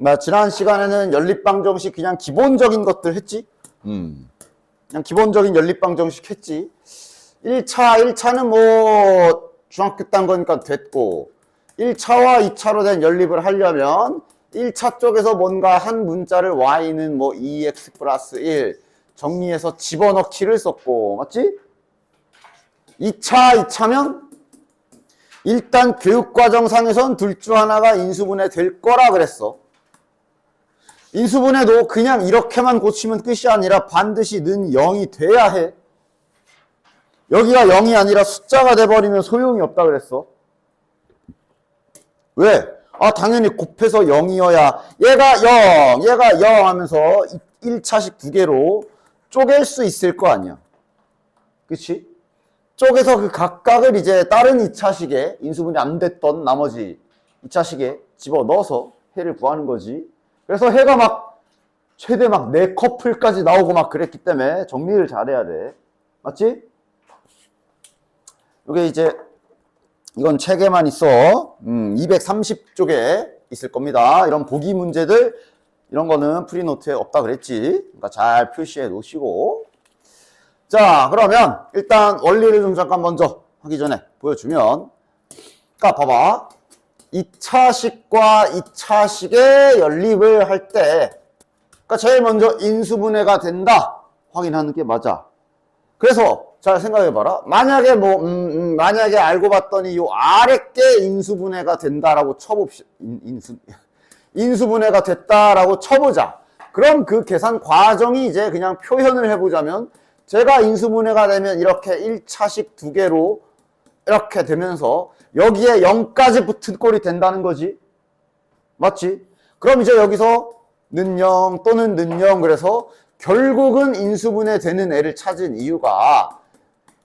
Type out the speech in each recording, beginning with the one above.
나 지난 시간에는 연립방정식 그냥 기본적인 것들 했지? 그냥 기본적인 연립방정식 했지? 1차는 뭐 중학교 딴 거니까 됐고 1차와 2차로 된 연립을 하려면 1차 쪽에서 뭔가 한 문자를 y는 뭐 2x 플러스 1 정리해서 집어넣기를 썼고 맞지? 2차면 일단 교육과정상에선 둘 중 하나가 인수분해 될 거라 그랬어. 인수분해도 그냥 이렇게만 고치면 끝이 아니라 반드시 는 0이 돼야 해. 여기가 0이 아니라 숫자가 돼버리면 소용이 없다 그랬어. 왜? 당연히 곱해서 0이어야 얘가 0 하면서 1차식 두 개로 쪼갤 수 있을 거 아니야. 그치? 쪼개서 그 각각을 이제 다른 2차식에 인수분해 안 됐던 나머지 2차식에 집어넣어서 해를 구하는 거지. 그래서 해가 막 최대 막 4커플까지 나오고 막 그랬기 때문에 정리를 잘해야 돼. 맞지? 이게 이제 이건 책에만 있어. 230쪽에 있을 겁니다. 이런 보기 문제들 이런 거는 프리노트에 없다 그랬지. 그러니까 잘 표시해 놓으시고. 자, 그러면 일단 원리를 좀 잠깐 먼저 하기 전에 보여주면, 그러니까 봐봐. 2차식과 2차식의 연립을 할 때, 그러니까 제일 먼저 인수분해가 된다 확인하는 게 맞아. 그래서 잘 생각해봐라. 만약에 만약에 알고 봤더니 요 아래 게 인수분해가 된다라고 쳐봅시다. 인수분해가 됐다라고 쳐보자. 그럼 그 계산 과정이 이제 그냥 표현을 해보자면 제가 인수분해가 되면 이렇게 1차식 두 개로 이렇게 되면서 여기에 0까지 붙은 꼴이 된다는 거지. 맞지? 그럼 이제 여기서 는 0 또는 는 0 그래서 결국은 인수분해 되는 애를 찾은 이유가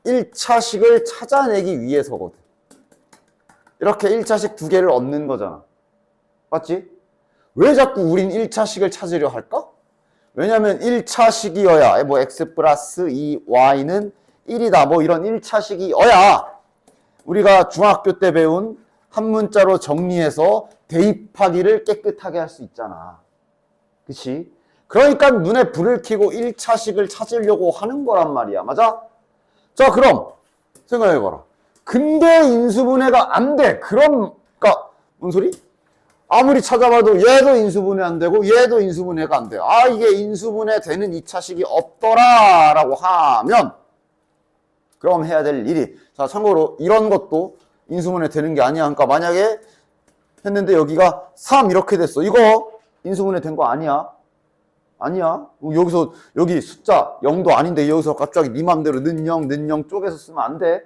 1차식을 찾아내기 위해서거든. 이렇게 1차식 두 개를 얻는 거잖아. 맞지? 왜 자꾸 우린 1차식을 찾으려 할까? 왜냐면 1차식이어야 뭐 x 플러스 2y는 1이다 뭐 이런 1차식이어야 우리가 중학교 때 배운 한 문자로 정리해서 대입하기를 깨끗하게 할 수 있잖아. 그치? 그러니까 눈에 불을 켜고 1차식을 찾으려고 하는 거란 말이야. 맞아? 자, 그럼 생각해봐라. 근데 인수분해가 안 돼. 그러니까 뭔 소리? 아무리 찾아봐도 얘도 인수분해 안 되고 얘도 인수분해가 안 돼. 이게 인수분해 되는 2차식이 없더라 라고 하면 그럼 해야 될 일이, 자, 참고로 이런 것도 인수분해 되는 게 아니야. 그러니까 만약에 했는데 여기가 3 이렇게 됐어. 이거 인수분해 된 거 아니야. 아니야. 여기서 여기 숫자 0도 아닌데 여기서 갑자기 네 맘대로 는 0 쪼개서 쓰면 안 돼.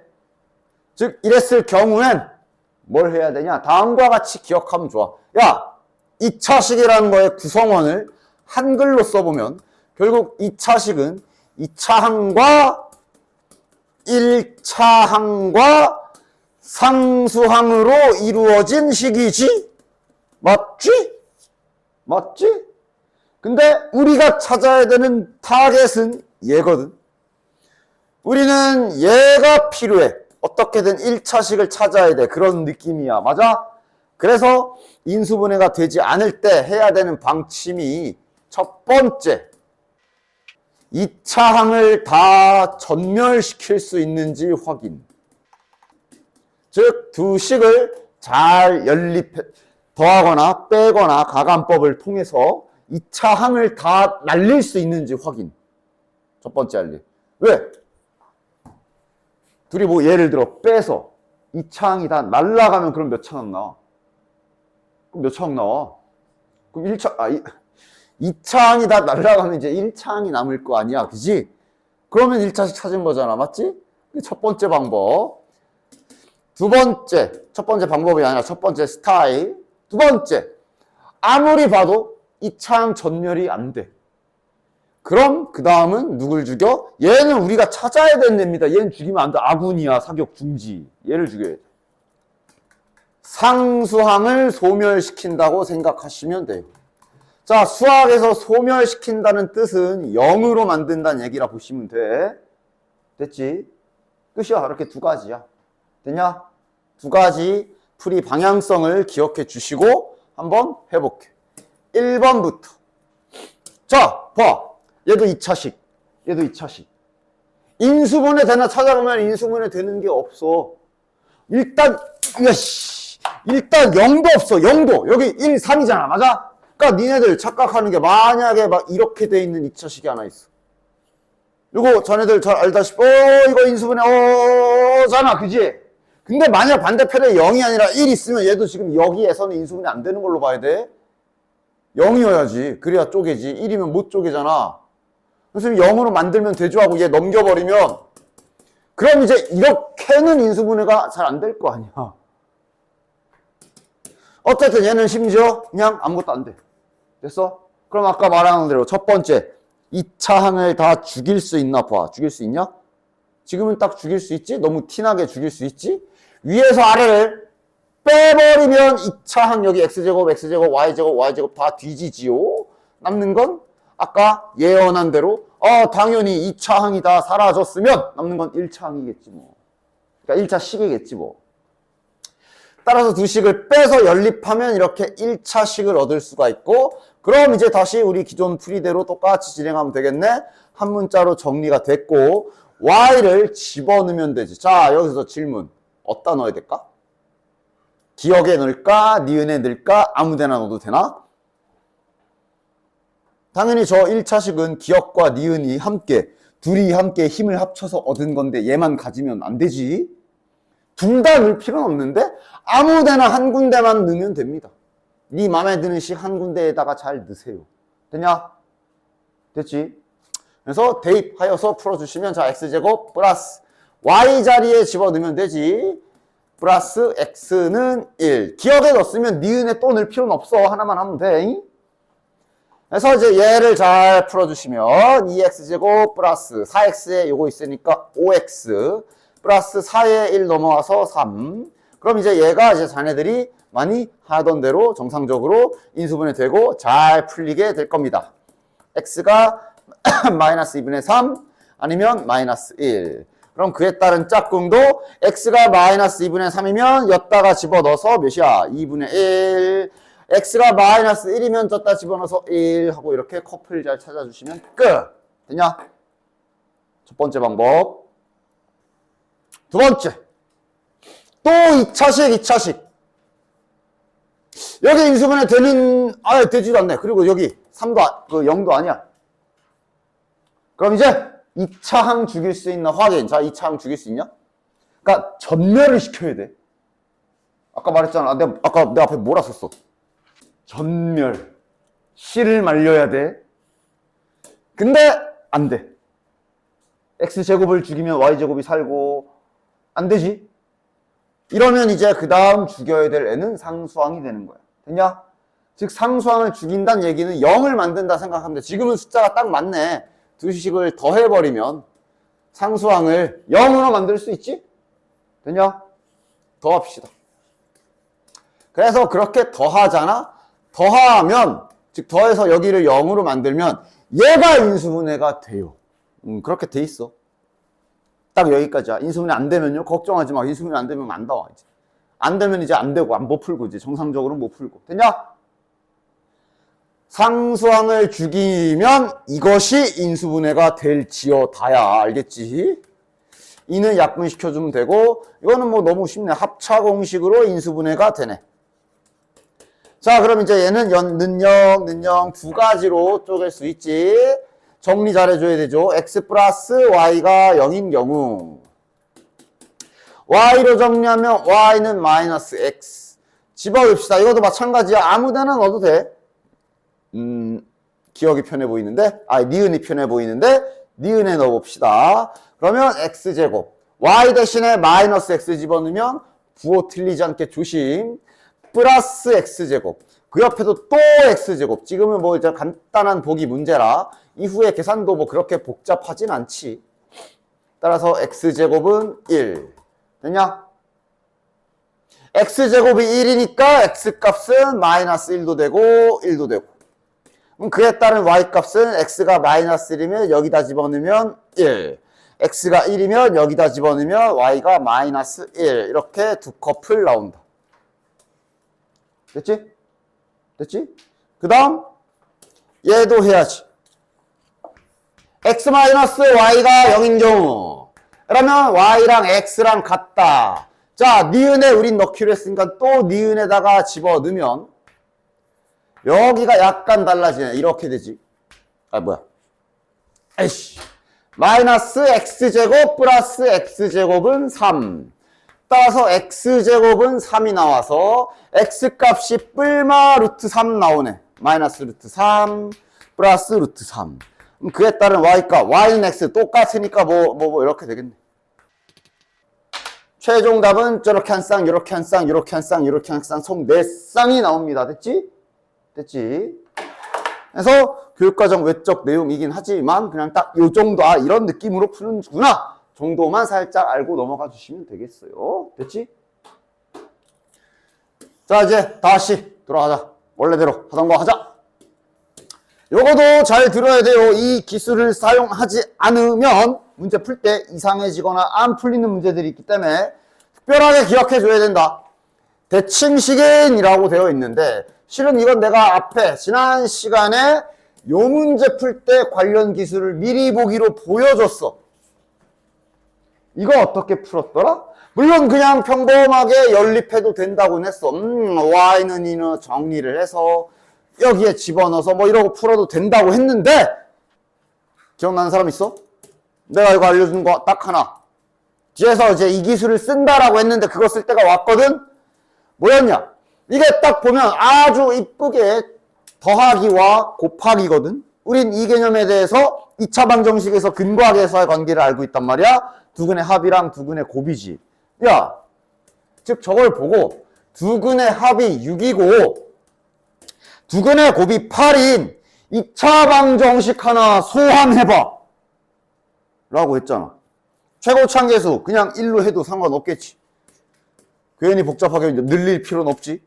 즉 이랬을 경우엔 뭘 해야 되냐? 다음과 같이 기억하면 좋아. 야, 2차식이라는 거의 구성원을 한글로 써보면 결국 2차식은 2차항과 1차항과 상수항으로 이루어진 식이지? 맞지? 맞지? 근데 우리가 찾아야 되는 타겟은 얘거든. 우리는 얘가 필요해. 어떻게든 1차식을 찾아야 돼. 그런 느낌이야. 맞아? 그래서 인수분해가 되지 않을 때 해야 되는 방침이 첫 번째, 2차항을 다 전멸시킬 수 있는지 확인. 즉, 두 식을 잘 더하거나 빼거나 가감법을 통해서 2차항을 다 날릴 수 있는지 확인. 첫 번째 할 일. 왜? 둘이 뭐 예를 들어 빼서 2차항이 다 날라가면 그럼 몇 차항 나와? 그럼 몇 차항 나와? 그럼 2차항이 다 날라가면 이제 1차항이 남을 거 아니야. 그지? 그러면 1차식 찾은 거잖아. 맞지? 첫 번째 방법. 두 번째, 첫 번째 방법이 아니라 첫 번째 스타일. 두 번째, 아무리 봐도 2차항 전멸이 안 돼. 그럼 그 다음은 누굴 죽여? 얘는 우리가 찾아야 되는 애입니다. 얘는 죽이면 안 돼. 아군이야. 사격 중지. 얘를 죽여야 돼. 상수항을 소멸시킨다고 생각하시면 돼요. 자, 수학에서 소멸시킨다는 뜻은 0으로 만든다는 얘기라 보시면 돼. 됐지? 끝이야. 이렇게 두 가지야. 됐냐? 두 가지 풀이 방향성을 기억해 주시고 한번 해볼게. 1번부터. 자, 봐. 얘도 2차식. 얘도 2차식. 인수분해 되나 찾아보면 인수분해 되는 게 없어. 일단 0도 없어. 0도. 여기 1, 3이잖아. 맞아? 그러니까 니네들 착각하는 게 만약에 막 이렇게 돼 있는 2차식이 하나 있어. 이거 자네들 잘 알다시피 이거 인수분해 잖아. 그지? 근데 만약 반대편에 0이 아니라 1 있으면 얘도 지금 여기에서는 인수분해 안 되는 걸로 봐야 돼. 0이어야지. 그래야 쪼개지. 1이면 못 쪼개잖아. 그래서 0으로 만들면 되죠 하고 얘 넘겨버리면 그럼 이제 이렇게는 인수분해가 잘 안 될 거 아니야. 어쨌든 얘는 심지어 그냥 아무것도 안 돼. 됐어? 그럼 아까 말한 대로 첫 번째 2차 항을 다 죽일 수 있나 봐. 죽일 수 있냐? 지금은 딱 죽일 수 있지? 너무 티나게 죽일 수 있지? 위에서 아래를 빼버리면 2차 항 여기 x제곱, x제곱, y제곱, y제곱 다 뒤지지요. 남는 건 아까 예언한 대로 당연히 2차 항이 다 사라졌으면 남는 건 1차 항이겠지 뭐. 그러니까 1차 식이겠지 뭐. 따라서 두 식을 빼서 연립하면 이렇게 1차 식을 얻을 수가 있고 그럼 이제 다시 우리 기존 풀이대로 똑같이 진행하면 되겠네. 한 문자로 정리가 됐고 y를 집어넣으면 되지. 자, 여기서 질문. 어디다 넣어야 될까? 기억에 넣을까? 니은에 넣을까? 아무 데나 넣어도 되나? 당연히 저 1차식은 기억과 니은이 함께 둘이 함께 힘을 합쳐서 얻은 건데 얘만 가지면 안 되지. 둘 다 넣을 필요는 없는데 아무 데나 한 군데만 넣으면 됩니다. 네 맘에 드는 식 한 군데에다가 잘 넣으세요. 되냐? 됐지? 그래서 대입하여서 풀어주시면 자 x제곱 플러스 y 자리에 집어넣으면 되지. 플러스 x는 1. 기억에 넣었으면 니은에 또 넣을 필요는 없어. 하나만 하면 돼. 그래서 이제 얘를 잘 풀어주시면 2x제곱 플러스 4x에 요거 있으니까 5x 플러스 4에 1 넘어와서 3. 그럼 이제 얘가 이제 자네들이 많이 하던 대로 정상적으로 인수분해 되고 잘 풀리게 될 겁니다. x가 마이너스 2분의 3 아니면 마이너스 1. 그럼 그에 따른 짝꿍도 x가 마이너스 2분의 3이면 였다가 집어넣어서 몇이야? 2분의 1. x가 마이너스 1이면 졌다 집어넣어서 1 하고 이렇게 커플 잘 찾아주시면 끝! 되냐? 첫 번째 방법. 두 번째. 또 2차식. 여기 인수분해 되지도 않네. 그리고 여기 3도, 0도 아니야. 그럼 이제 2차항 죽일 수 있나 확인. 자, 2차항 죽일 수 있냐? 그러니까 전멸을 시켜야 돼. 아까 말했잖아. 아까 내 앞에 뭐라 썼어? 전멸. 씨를 말려야 돼. 근데 안 돼. x제곱을 죽이면 y제곱이 살고 안 되지. 이러면 이제 그 다음 죽여야 될 애는 상수항이 되는 거야. 됐냐? 즉 상수항을 죽인다는 얘기는 0을 만든다 생각하면 돼. 지금은 숫자가 딱 맞네. 두 식을 더해버리면 상수항을 0으로 만들 수 있지? 됐냐? 더합시다. 그래서 그렇게 더하잖아? 더하면, 즉 더해서 여기를 0으로 만들면 얘가 인수분해가 돼요. 그렇게 돼 있어. 딱 여기까지야. 인수분해 안 되면요. 걱정하지 마. 인수분해 안 되면 안 나와. 이제. 안 되면 이제 안 되고 못 풀고 이제 정상적으로 못 풀고. 됐냐? 상수항을 죽이면 이것이 인수분해가 될지어다야. 알겠지? 이는 약분시켜주면 되고 이거는 뭐 너무 쉽네. 합차공식으로 인수분해가 되네. 자, 그럼 이제 얘는 는영 두 가지로 쪼갤 수 있지. 정리 잘 해줘야 되죠. x 플러스 y가 0인 경우 y로 정리하면 y는 마이너스 x 집어넣읍시다. 이것도 마찬가지야. 아무데나 넣어도 돼. 기억이 편해 보이는데 니은이 편해 보이는데 니은에 넣어봅시다. 그러면 x제곱 y 대신에 마이너스 x 집어넣으면 부호 틀리지 않게 조심. 플러스 x제곱 그 옆에도 또 x제곱 지금은 뭐 이제 간단한 보기 문제라 이후에 계산도 뭐 그렇게 복잡하진 않지. 따라서 x제곱은 1 됐냐? x제곱이 1이니까 x값은 마이너스 1도 되고 1도 되고 그럼 그에 따른 y값은 x가 마이너스 1이면 여기다 집어넣으면 1 x가 1이면 여기다 집어넣으면 y가 마이너스 1 이렇게 두 커플 나온다. 됐지? 됐지? 그 다음 얘도 해야지. x-y가 0인 경우. 그러면 y랑 x랑 같다. 자, 니은에 우린 넣기로 했으니까 또 니은에다가 집어넣으면 여기가 약간 달라지네. 이렇게 되지. 아, 뭐야. 에이씨. 마이너스 x제곱 플러스 x제곱은 3. 따라서 x제곱은 3이 나와서 x값이 뿔마 루트 3 나오네. 마이너스 루트 3 플러스 루트 3. 그에 따른 y값, y는 x 똑같으니까 뭐 이렇게 되겠네. 최종 답은 저렇게 한 쌍, 요렇게 한 쌍, 요렇게 한 쌍, 요렇게 한 쌍, 총 4쌍이 나옵니다. 됐지? 됐지? 그래서 교육과정 외적 내용이긴 하지만 그냥 딱 요 정도, 아, 이런 느낌으로 푸는구나 정도만 살짝 알고 넘어가 주시면 되겠어요. 됐지? 자, 이제 다시 돌아가자. 원래대로 하던 거 하자. 요거도 잘 들어야 돼요. 이 기술을 사용하지 않으면 문제 풀 때 이상해지거나 안 풀리는 문제들이 있기 때문에 특별하게 기억해 줘야 된다. 대칭식인이라고 되어 있는데 실은 이건 내가 앞에 지난 시간에 요 문제 풀 때 관련 기술을 미리 보기로 보여줬어. 이거 어떻게 풀었더라? 물론 그냥 평범하게 연립해도 된다고는 했어. y는 이는 정리를 해서 여기에 집어넣어서 뭐 이러고 풀어도 된다고 했는데 기억나는 사람 있어? 내가 이거 알려주는 거 딱 하나. 뒤에서 이제 이 기술을 쓴다라고 했는데 그거 쓸 때가 왔거든? 뭐였냐? 이게 딱 보면 아주 이쁘게 더하기와 곱하기거든? 우린 이 개념에 대해서 2차 방정식에서 근과계에서의 관계를 알고 있단 말이야. 두근의 합이랑 두근의 곱이지. 야, 즉 저걸 보고 두근의 합이 6이고 두근의 곱이 8인 2차 방정식 하나 소환해봐 라고 했잖아. 최고차계수 그냥 1로 해도 상관없겠지. 괜히 복잡하게 늘릴 필요는 없지.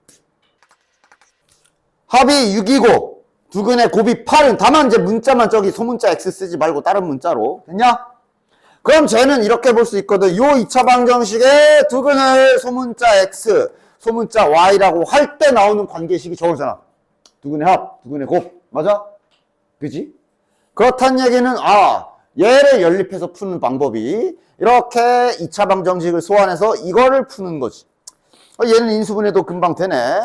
합이 6이고 두근의 곱이 8은 다만 이제 문자만 저기 소문자 x 쓰지 말고 다른 문자로 됐냐? 그럼 쟤는 이렇게 볼 수 있거든. 요 2차 방정식에 두근을 소문자 x, 소문자 y라고 할 때 나오는 관계식이 저거잖아. 두근의 합, 두근의 곱. 맞아? 그지? 그렇다는 얘기는 얘를 연립해서 푸는 방법이 이렇게 2차 방정식을 소환해서 이거를 푸는 거지. 얘는 인수분해도 금방 되네.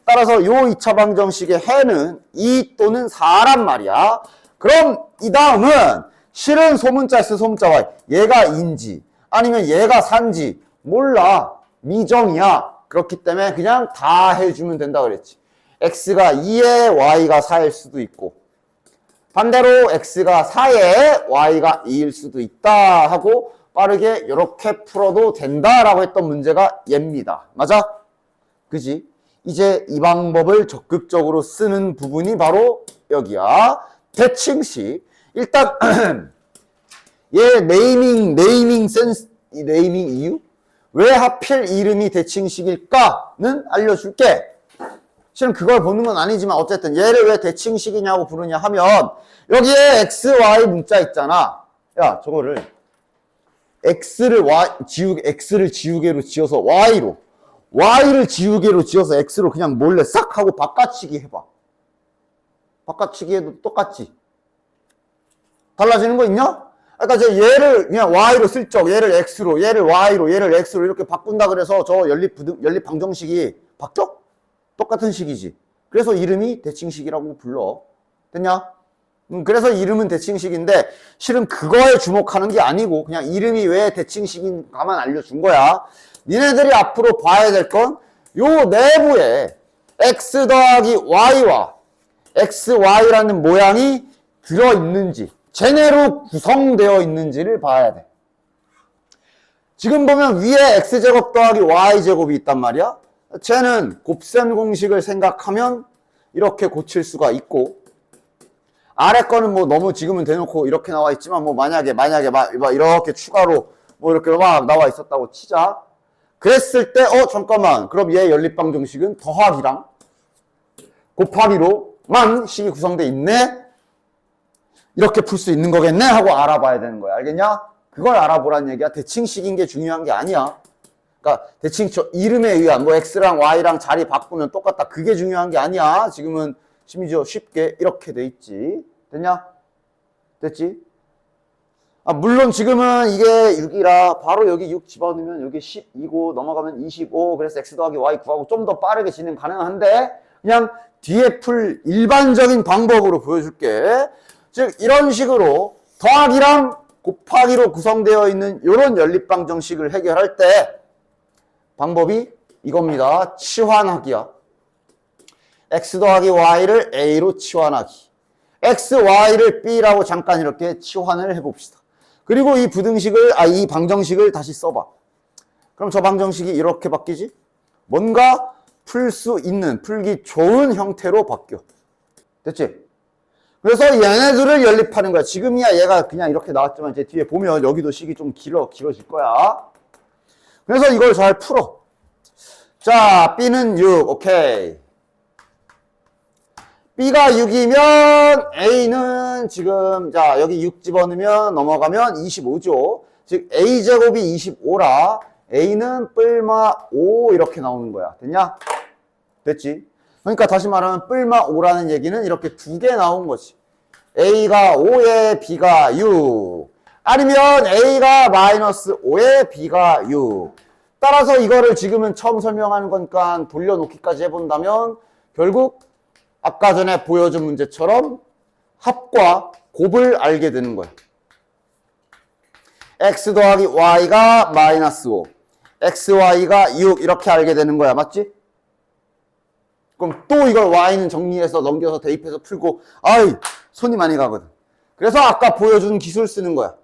따라서 요 2차 방정식의 해는 2 또는 4란 말이야. 그럼 이 다음은 실은 소문자 x, 소문자 y. 얘가 인지 아니면 얘가 산지 몰라. 미정이야. 그렇기 때문에 그냥 다 해주면 된다 그랬지. x가 2에 y가 4일 수도 있고 반대로 x가 4에 y가 2일 수도 있다 하고 빠르게 이렇게 풀어도 된다라고 했던 문제가 얘입니다. 맞아? 그지? 이제 이 방법을 적극적으로 쓰는 부분이 바로 여기야. 대칭식. 일단 얘 네이밍 센스, 네이밍 이유? 왜 하필 이름이 대칭식일까는 알려줄게. 실은 그걸 보는 건 아니지만 어쨌든 얘를 왜 대칭식이냐고 부르냐 하면 여기에 x, y 문자 있잖아. 야, 저거를 x를 지우개로 지어서 y를 지우개로 지어서 x로 그냥 몰래 싹 하고 바꿔치기 해봐. 바꿔치기 해도 똑같지. 달라지는 거 있냐? 그러니까 얘를 그냥 y로 슬쩍 얘를 x로, 얘를 y로, 얘를 x로 이렇게 바꾼다 그래서 저 연립 방정식이 바뀌어? 똑같은 식이지. 그래서 이름이 대칭식이라고 불러. 됐냐? 그래서 이름은 대칭식인데 실은 그거에 주목하는 게 아니고 그냥 이름이 왜 대칭식인가만 알려준 거야. 니네들이 앞으로 봐야 될 건 요 내부에 x 더하기 y와 xy라는 모양이 들어있는지 제네로 구성되어 있는지를 봐야 돼. 지금 보면 위에 x제곱 더하기 y제곱이 있단 말이야. 쟤는 곱셈 공식을 생각하면 이렇게 고칠 수가 있고 아래 거는 뭐 너무 지금은 대놓고 이렇게 나와 있지만 뭐 만약에 막 이렇게 추가로 뭐 이렇게 막 나와 있었다고 치자. 그랬을 때 잠깐만 그럼 얘 연립방정식은 더하기랑 곱하기로만 식이 구성돼 있네. 이렇게 풀 수 있는 거겠네 하고 알아봐야 되는 거야. 알겠냐? 그걸 알아보라는 얘기야. 대칭식인 게 중요한 게 아니야. 그러니까 대칭 이름에 의한 뭐 x랑 y랑 자리 바꾸면 똑같다. 그게 중요한 게 아니야. 지금은 심지어 쉽게 이렇게 돼 있지. 됐냐? 됐지? 물론 지금은 이게 6이라 바로 여기 6 집어넣으면 여기 12고 넘어가면 25. 그래서 x 더하기 y 구하고 좀 더 빠르게 진행 가능한데 그냥 뒤에 풀 일반적인 방법으로 보여줄게. 즉 이런 식으로 더하기랑 곱하기로 구성되어 있는 이런 연립방정식을 해결할 때 방법이 이겁니다. 치환하기야. x 더하기 y를 a로 치환하기. x, y를 b라고 잠깐 이렇게 치환을 해봅시다. 그리고 이 이 방정식을 다시 써봐. 그럼 저 방정식이 이렇게 바뀌지? 뭔가 풀 수 있는, 풀기 좋은 형태로 바뀌어. 됐지? 그래서 얘네들을 연립하는 거야. 지금이야 얘가 그냥 이렇게 나왔지만 이제 뒤에 보면 여기도 식이 좀 길어질 거야. 그래서 이걸 잘 풀어. 자, b는 6, 오케이. b가 6이면 a는 지금 자 여기 6 집어넣으면 넘어가면 25죠. 즉 a제곱이 25라 a는 뿔마 5 이렇게 나오는 거야. 됐냐? 됐지? 그러니까 다시 말하면 뿔마 5라는 얘기는 이렇게 두 개 나온 거지. a가 5에 b가 6 아니면 a가 마이너스 5에 b가 6. 따라서 이거를 지금은 처음 설명하는 거니까 돌려놓기까지 해본다면 결국 아까 전에 보여준 문제처럼 합과 곱을 알게 되는 거야. x 더하기 y가 마이너스 5, xy가 6 이렇게 알게 되는 거야. 맞지? 그럼 또 이걸 y는 정리해서 넘겨서 대입해서 풀고 손이 많이 가거든. 그래서 아까 보여준 기술 쓰는 거야.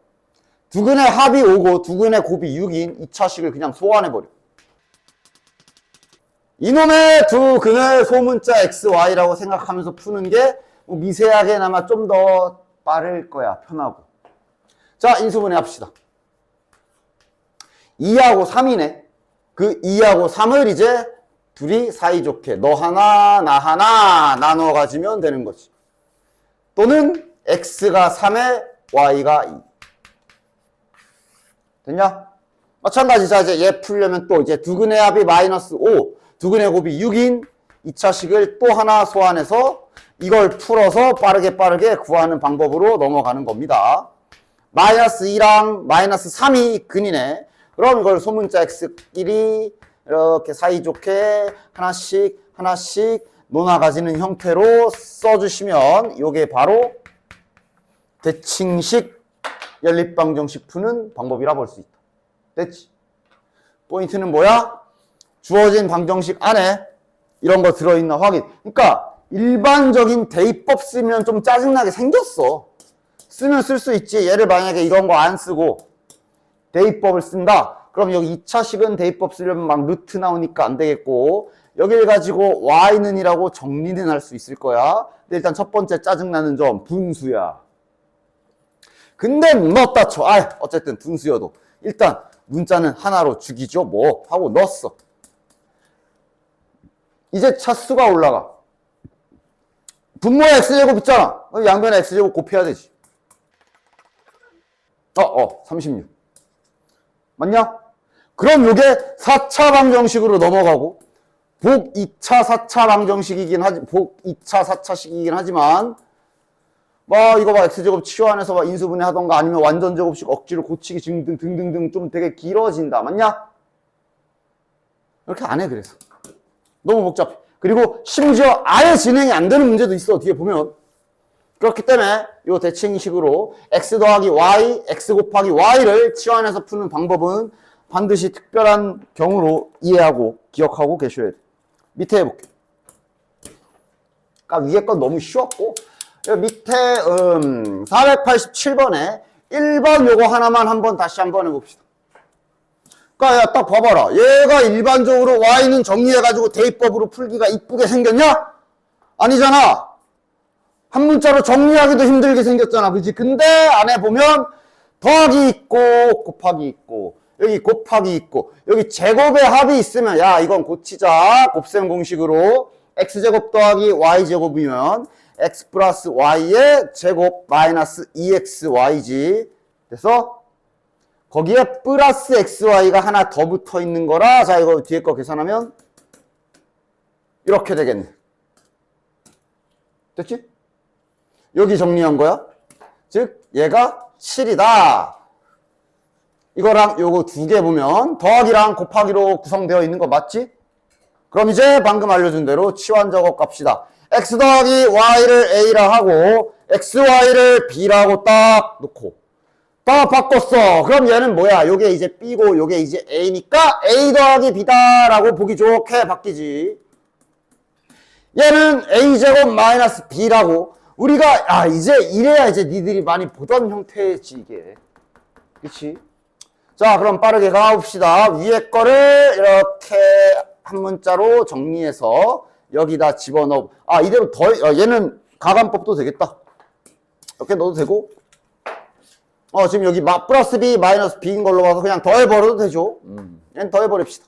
두근의 합이 5고 두근의 곱이 6인 2차식을 그냥 소환해버려. 이놈의 두 근을 소문자 xy라고 생각하면서 푸는 게 미세하게나마 좀 더 빠를 거야. 편하고. 자, 인수분해 합시다. 2하고 3이네. 그 2하고 3을 이제 둘이 사이좋게 너 하나 나 하나 나눠 가지면 되는 거지. 또는 x가 3에 y가 2. 됐냐? 마찬가지. 자, 이제 얘 풀려면 또 이제 두근의 합이 마이너스 5, 두근의 곱이 6인 2차식을 또 하나 소환해서 이걸 풀어서 빠르게 구하는 방법으로 넘어가는 겁니다. 마이너스 2랑 마이너스 3이 근이네. 그럼 이걸 소문자 x끼리 이렇게 사이좋게 하나씩 논아 가지는 형태로 써주시면 이게 바로 대칭식 연립방정식 푸는 방법이라 볼 수 있다. 됐지? 포인트는 뭐야? 주어진 방정식 안에 이런 거 들어있나 확인. 그러니까 일반적인 대입법 쓰면 좀 짜증나게 생겼어. 쓰면 쓸 수 있지. 얘를 만약에 이런 거 안 쓰고 대입법을 쓴다. 그럼 여기 2차식은 대입법 쓰려면 막 루트 나오니까 안 되겠고 여기를 가지고 y는 이라고 정리는 할 수 있을 거야. 근데 일단 첫 번째 짜증나는 점 분수야. 근데 넣었다 쳐. 어쨌든 분수여도 일단 문자는 하나로 죽이죠. 뭐 하고 넣었어. 이제 차수가 올라가. 분모에 x제곱 있잖아. 양변에 x제곱 곱해야 되지. 36. 맞냐? 그럼 이게 4차 방정식으로 넘어가고 복 2차 4차 방정식이긴 하지, 복 2차 4차식이긴 하지만 이거 x제곱 치환해서 인수분해 하던가 아니면 완전 제곱식 억지로 고치기 등등등 좀 되게 길어진다. 맞냐? 이렇게 안 해. 그래서 너무 복잡해. 그리고 심지어 아예 진행이 안 되는 문제도 있어. 뒤에 보면. 그렇기 때문에 이 대칭식으로 x 더하기 y, x 곱하기 y를 치환해서 푸는 방법은 반드시 특별한 경우로 이해하고 기억하고 계셔야 돼. 밑에 해볼게. 그러니까 위에 건 너무 쉬웠고 밑에 487번에 1번 요거 하나만 다시 한번 해봅시다. 그러니까 딱 봐봐라. 얘가 일반적으로 y는 정리해가지고 대입법으로 풀기가 이쁘게 생겼냐? 아니잖아. 한 문자로 정리하기도 힘들게 생겼잖아. 그치? 근데 안에 보면 더하기 있고 곱하기 있고 여기 곱하기 있고 여기 제곱의 합이 있으면 야 이건 고치자. 곱셈 공식으로 x제곱 더하기 y제곱이면 x 플러스 y의 제곱 마이너스 2xy지. 그래서 거기에 플러스 xy가 하나 더 붙어 있는 거라 자 이거 뒤에 거 계산하면 이렇게 되겠네. 됐지? 여기 정리한 거야. 즉 얘가 7이다. 이거랑 요거 두 개 보면 더하기랑 곱하기로 구성되어 있는 거 맞지? 그럼 이제 방금 알려준 대로 치환 작업 갑시다. x 더하기 y를 a라 하고 x, y를 b라고 딱 놓고 딱 바꿨어. 그럼 얘는 뭐야? 요게 이제 b고 요게 이제 a니까 a 더하기 b다라고 보기 좋게 바뀌지. 얘는 a제곱 마이너스 b라고 우리가 이제 이래야 이제 니들이 많이 보던 형태지 이게. 그치? 자, 그럼 빠르게 가봅시다. 위에 거를 이렇게 한 문자로 정리해서 여기다 집어넣어. 이대로 얘는 가감법도 되겠다. 이렇게 넣어도 되고. 지금 여기 플러스 b 마이너스 b인 걸로 봐서 그냥 더해버려도 되죠. 얘는 더해버립시다.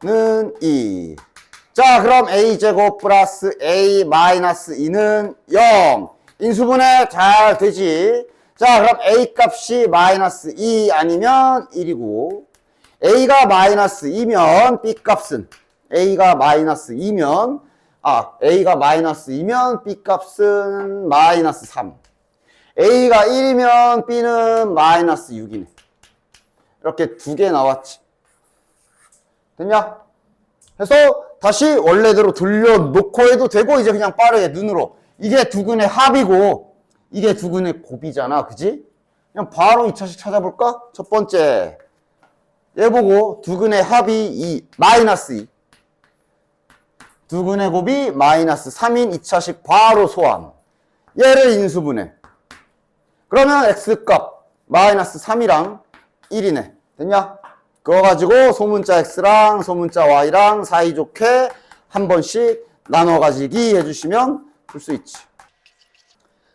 는 2. 자, 그럼 a제곱 플러스 a 마이너스 2는 0. 인수분해 잘 되지. 자, 그럼 a 값이 마이너스 2 아니면 1이고 a가 마이너스 2면 b 값은 a가 마이너스 2면 b 값은 마이너스 3. a가 1이면 b는 마이너스 6이네. 이렇게 두 개 나왔지. 됐냐? 해서 다시 원래대로 돌려놓고 해도 되고 이제 그냥 빠르게 눈으로 이게 두근의 합이고 이게 두근의 곱이잖아. 그지? 그냥 바로 2차식 찾아볼까? 첫 번째 얘 보고 두근의 합이 마이너스 2 두근의 곱이 마이너스 3인 2차식 바로 소환. 얘를 인수분해. 그러면 x값 마이너스 3이랑 1이네. 됐냐? 그거 가지고 소문자 x랑 소문자 y랑 사이좋게 한 번씩 나눠 가지기 해주시면 풀 수 있지.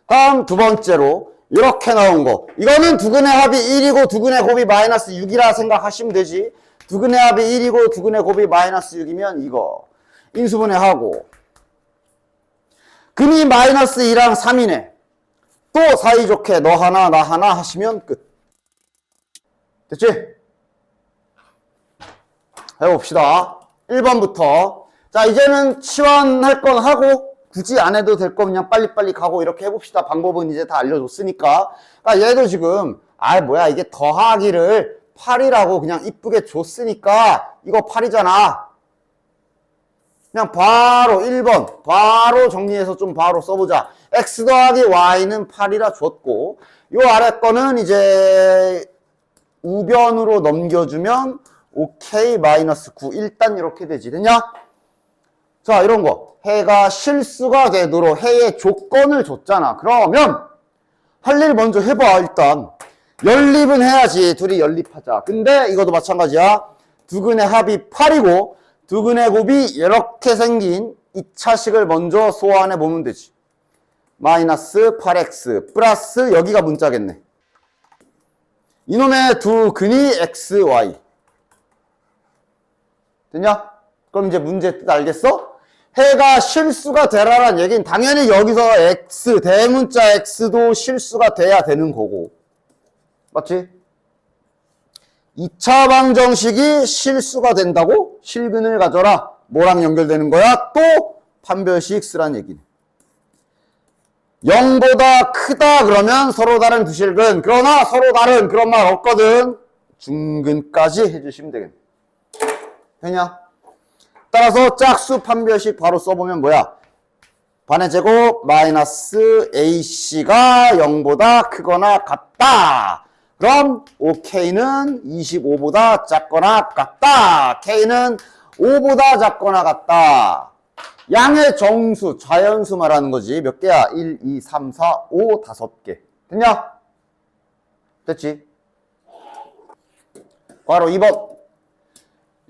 다음 두 번째로 이렇게 나온 거. 이거는 두근의 합이 1이고 두근의 곱이 마이너스 6이라 생각하시면 되지. 두근의 합이 1이고 두근의 곱이 마이너스 6이면 이거 인수분해하고 근이 마이너스 2랑 3이네. 또 사이좋게 너 하나 나 하나 하시면 끝. 됐지? 해봅시다. 1번부터. 자, 이제는 치환할 건 하고 굳이 안 해도 될 거 그냥 빨리빨리 가고 이렇게 해봅시다. 방법은 이제 다 알려줬으니까. 얘도 지금 이게 더하기를 8이라고 그냥 이쁘게 줬으니까 이거 8이잖아. 그냥 바로 1번 바로 정리해서 좀 바로 써보자. x 더하기 y는 8이라 줬고 요 아래 거는 이제 우변으로 넘겨주면 오케이 마이너스 9 일단 이렇게 되지. 됐냐? 자, 이런 거 해가 실수가 되도록 해의 조건을 줬잖아. 그러면 할 일 먼저 해봐. 일단 연립은 해야지. 둘이 연립하자. 근데 이것도 마찬가지야. 두근의 합이 8이고 두근의 곱이 이렇게 생긴 2차식을 먼저 소환해 보면 되지. 마이너스 8x 플러스 여기가 문자겠네. 이놈의 두 근이 x, y. 됐냐? 그럼 이제 문제 뜻 알겠어? 해가 실수가 되라란 얘기는 당연히 여기서 x, 대문자 x도 실수가 돼야 되는 거고. 맞지? 2차 방정식이 실수가 된다고? 실근을 가져라. 뭐랑 연결되는 거야? 또 판별식 쓰란 얘기네. 0보다 크다 그러면 서로 다른 두 실근. 그러나 서로 다른 그런 말 없거든. 중근까지 해주시면 되겠네. 되냐? 따라서 짝수 판별식 바로 써보면 뭐야? 반의 제곱 마이너스 ac가 0보다 크거나 같다. 그럼 OK는 25보다 작거나 같다. K는 5보다 작거나 같다. 양의 정수, 자연수 말하는 거지. 몇 개야? 1, 2, 3, 4, 5, 5개. 됐냐? 됐지? 바로 2번.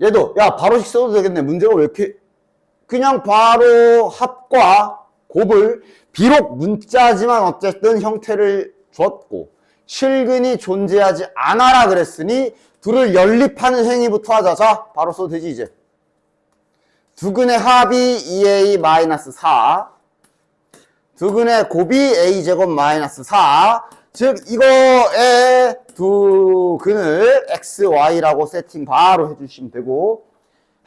얘도 바로씩 써도 되겠네. 문제가 왜 이렇게 그냥 바로 합과 곱을 비록 문자지만 어쨌든 형태를 줬고 실근이 존재하지 않아라 그랬으니 둘을 연립하는 행위부터 하자. 자, 바로 써도 되지 이제. 두근의 합이 2a-4 두근의 곱이 a제곱 마이너스 4 즉 이거의 두 근을 x, y라고 세팅 바로 해주시면 되고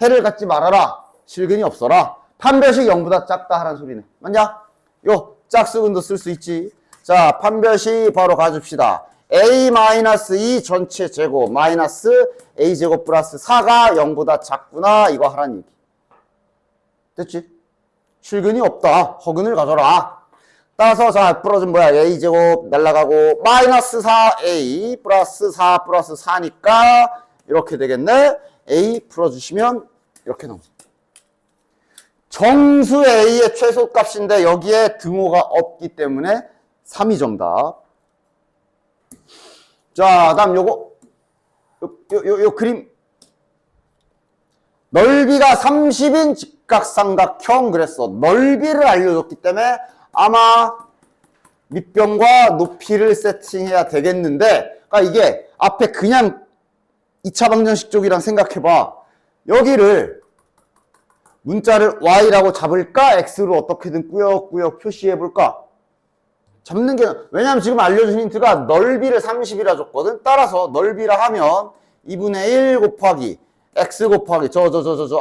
해를 갖지 말아라. 실근이 없어라. 판별식 0보다 작다 하라는 소리네. 맞냐? 요 짝수근도 쓸 수 있지. 자, 판별식 바로 가줍시다. a-2 전체 제곱 마이너스 a제곱 플러스 4가 0보다 작구나. 이거 하라는 얘기. 됐지? 실근이 없다. 허근을 가져라. 따라서 자, 풀어준 뭐야? a제곱 날라가고 마이너스 4a 플러스 4 플러스 4니까 이렇게 되겠네. a 풀어주시면 이렇게 나옵니다. 정수 a의 최소값인데 여기에 등호가 없기 때문에 3이 정답. 자, 다음 요거 요 그림. 넓이가 30인 직각삼각형 그랬어. 넓이를 알려줬기 때문에 아마 밑변과 높이를 세팅해야 되겠는데, 그러니까 이게 앞에 그냥 2차 방정식 쪽이랑 생각해봐. 여기를 문자를 y라고 잡을까? x로 어떻게든 꾸역꾸역 표시해볼까? 잡는 게, 왜냐면 지금 알려준 힌트가 넓이를 30이라 줬거든. 따라서 넓이라 하면 2분의 1 곱하기 x 곱하기 저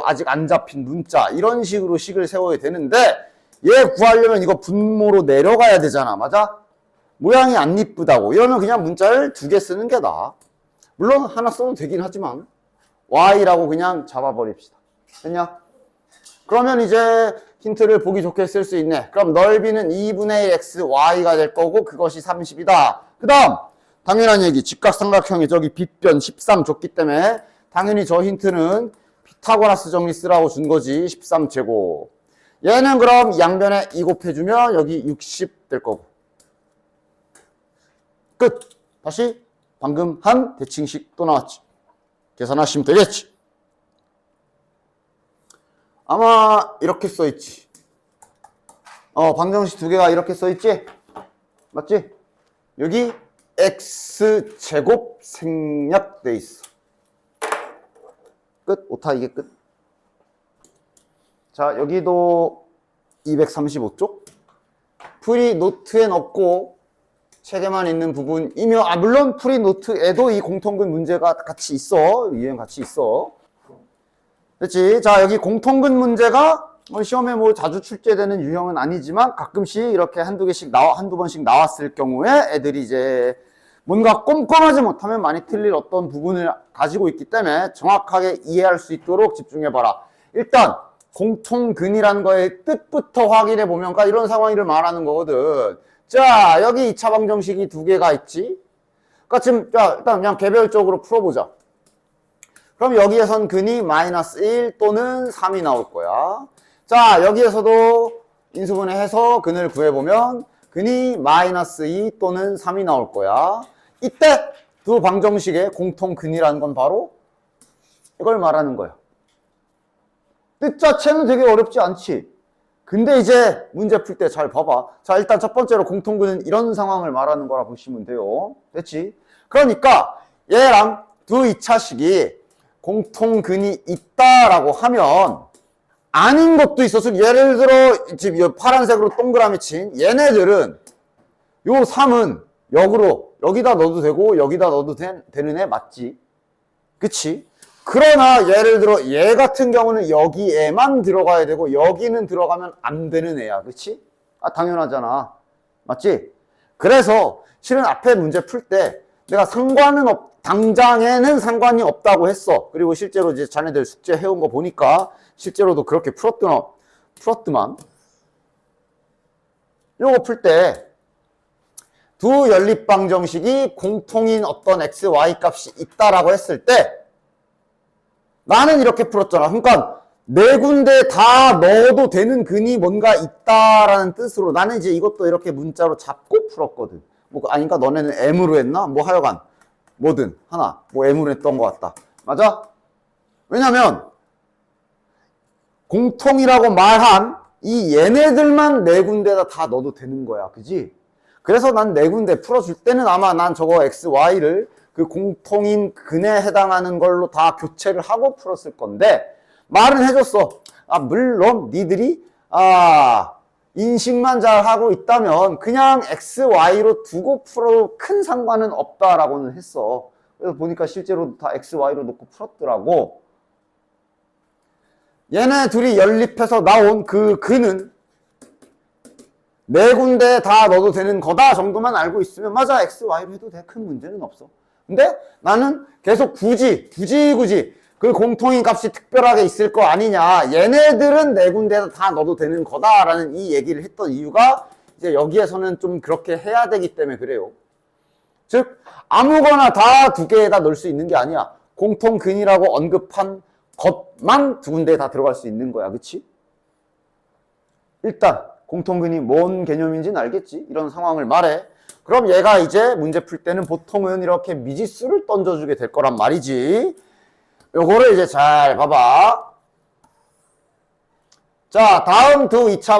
아직 안 잡힌 문자, 이런 식으로 식을 세워야 되는데, 얘 구하려면 이거 분모로 내려가야 되잖아. 맞아? 모양이 안 이쁘다고 이러면 그냥 문자를 2개 쓰는 게 나아. 물론 하나 써도 되긴 하지만 y라고 그냥 잡아버립시다. 됐냐? 그러면 이제 힌트를 보기 좋게 쓸 수 있네. 그럼 넓이는 2분의 1 x y가 될 거고 그것이 30이다. 그 다음 당연한 얘기, 직각삼각형이 저기 빗변 13 줬기 때문에 당연히 저 힌트는 피타고라스 정리 쓰라고 준 거지. 13제곱. 얘는 그럼 양변에 2 곱해주면 여기 60 될 거고. 끝. 다시 방금 한 대칭식 또 나왔지. 계산하시면 되겠지. 아마 이렇게 써있지. 방정식 2개가 이렇게 써있지? 맞지? 여기 x제곱 생략돼 있어. 끝. 오타 이게 끝. 자, 여기도 235쪽. 풀이 노트엔 없고 책에만 있는 부분이며, 물론 풀이 노트에도 이 공통근 문제가 같이 있어. 유형 같이 있어. 됐지? 자, 여기 공통근 문제가 시험에 뭐 자주 출제되는 유형은 아니지만 가끔씩 이렇게 한두 번씩 나왔을 경우에 애들이 이제 뭔가 꼼꼼하지 못하면 많이 틀릴 어떤 부분을 가지고 있기 때문에 정확하게 이해할 수 있도록 집중해봐라. 일단 공통근이라는 거의 뜻부터 확인해 보면, 그러니까 이런 상황을 말하는 거거든. 자, 여기 2차 방정식이 2개가 있지. 그러니까 지금 자, 일단 그냥 개별적으로 풀어보자. 그럼 여기에선 근이 마이너스 1 또는 3이 나올 거야. 자, 여기에서도 인수분해해서 근을 구해보면 근이 마이너스 2 또는 3이 나올 거야. 이때 두 방정식의 공통근이라는 건 바로 이걸 말하는 거야. 뜻 자체는 되게 어렵지 않지. 근데 이제 문제 풀 때 잘 봐봐. 자, 일단 첫 번째로 공통근은 이런 상황을 말하는 거라 보시면 돼요. 됐지? 그러니까 얘랑 두 2차식이 공통근이 있다라고 하면 아닌 것도 있어서, 예를 들어 지금 파란색으로 동그라미 친 얘네들은 요 3은 역으로 여기다 넣어도 되고 여기다 넣어도 되는 애 맞지? 그치? 그러나 예를 들어 얘 같은 경우는 여기에만 들어가야 되고 여기는 들어가면 안 되는 애야. 그치? 당연하잖아. 맞지? 그래서 실은 앞에 문제 풀 때 내가 당장에는 상관이 없다고 했어. 그리고 실제로 이제 자네들 숙제 해온 거 보니까 실제로도 그렇게 풀었더만. 요거 풀 때 두 연립방정식이 공통인 어떤 x, y 값이 있다라고 했을 때 나는 이렇게 풀었잖아. 그러니까 네 군데 다 넣어도 되는 근이 뭔가 있다라는 뜻으로 나는 이제 이것도 이렇게 문자로 잡고 풀었거든. 아닌가? 너네는 M으로 했나? 뭐 하여간 뭐든 하나 뭐 M으로 했던 것 같다. 맞아? 왜냐면 공통이라고 말한 이 얘네들만 네 군데다 다 넣어도 되는 거야. 그지? 그래서 난 네 군데 풀어줄 때는 아마 난 저거 x, y를 그 공통인 근에 해당하는 걸로 다 교체를 하고 풀었을 건데 말은 해줬어. 물론 니들이 인식만 잘 하고 있다면 그냥 x, y로 두고 풀어도 큰 상관은 없다라고는 했어. 그래서 보니까 실제로 다 x, y로 놓고 풀었더라고. 얘네 둘이 연립해서 나온 그 근은 네 군데 다 넣어도 되는 거다 정도만 알고 있으면 맞아, x, y로 해도 돼. 큰 문제는 없어. 근데 나는 계속 굳이 그 공통인 값이 특별하게 있을 거 아니냐, 얘네들은 네 군데에서 다 넣어도 되는 거다라는 이 얘기를 했던 이유가 이제 여기에서는 좀 그렇게 해야 되기 때문에 그래요. 즉 아무거나 다 두 개에다 넣을 수 있는 게 아니야. 공통근이라고 언급한 것만 두 군데에 다 들어갈 수 있는 거야. 그치? 일단 공통근이 뭔 개념인지는 알겠지? 이런 상황을 말해. 그럼 얘가 이제 문제 풀 때는 보통은 이렇게 미지수를 던져주게 될 거란 말이지. 요거를 이제 잘 봐봐. 자, 다음 두 2차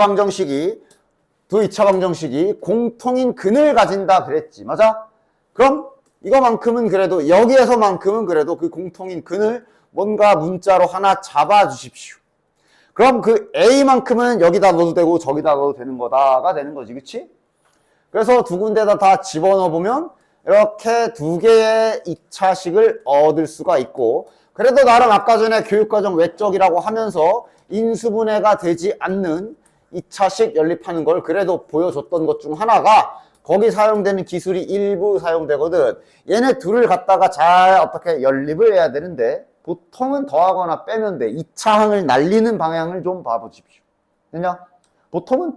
방정식이 공통인 근을 가진다 그랬지. 맞아? 그럼 이거만큼은 그래도, 여기에서만큼은 그래도 그 공통인 근을 뭔가 문자로 하나 잡아 주십시오. 그럼 그 A만큼은 여기다 넣어도 되고 저기다 넣어도 되는 거다가 되는 거지. 그치? 그래서 두 군데다 다 집어넣어 보면 이렇게 두 개의 2차식을 얻을 수가 있고, 그래도 나름 아까 전에 교육과정 외적이라고 하면서 인수분해가 되지 않는 2차식 연립하는 걸 그래도 보여줬던 것 중 하나가 거기 사용되는 기술이 일부 사용되거든. 얘네 둘을 갖다가 잘 어떻게 연립을 해야 되는데 보통은 더하거나 빼면 돼. 2차항을 날리는 방향을 좀 봐보십시오. 됐냐? 보통은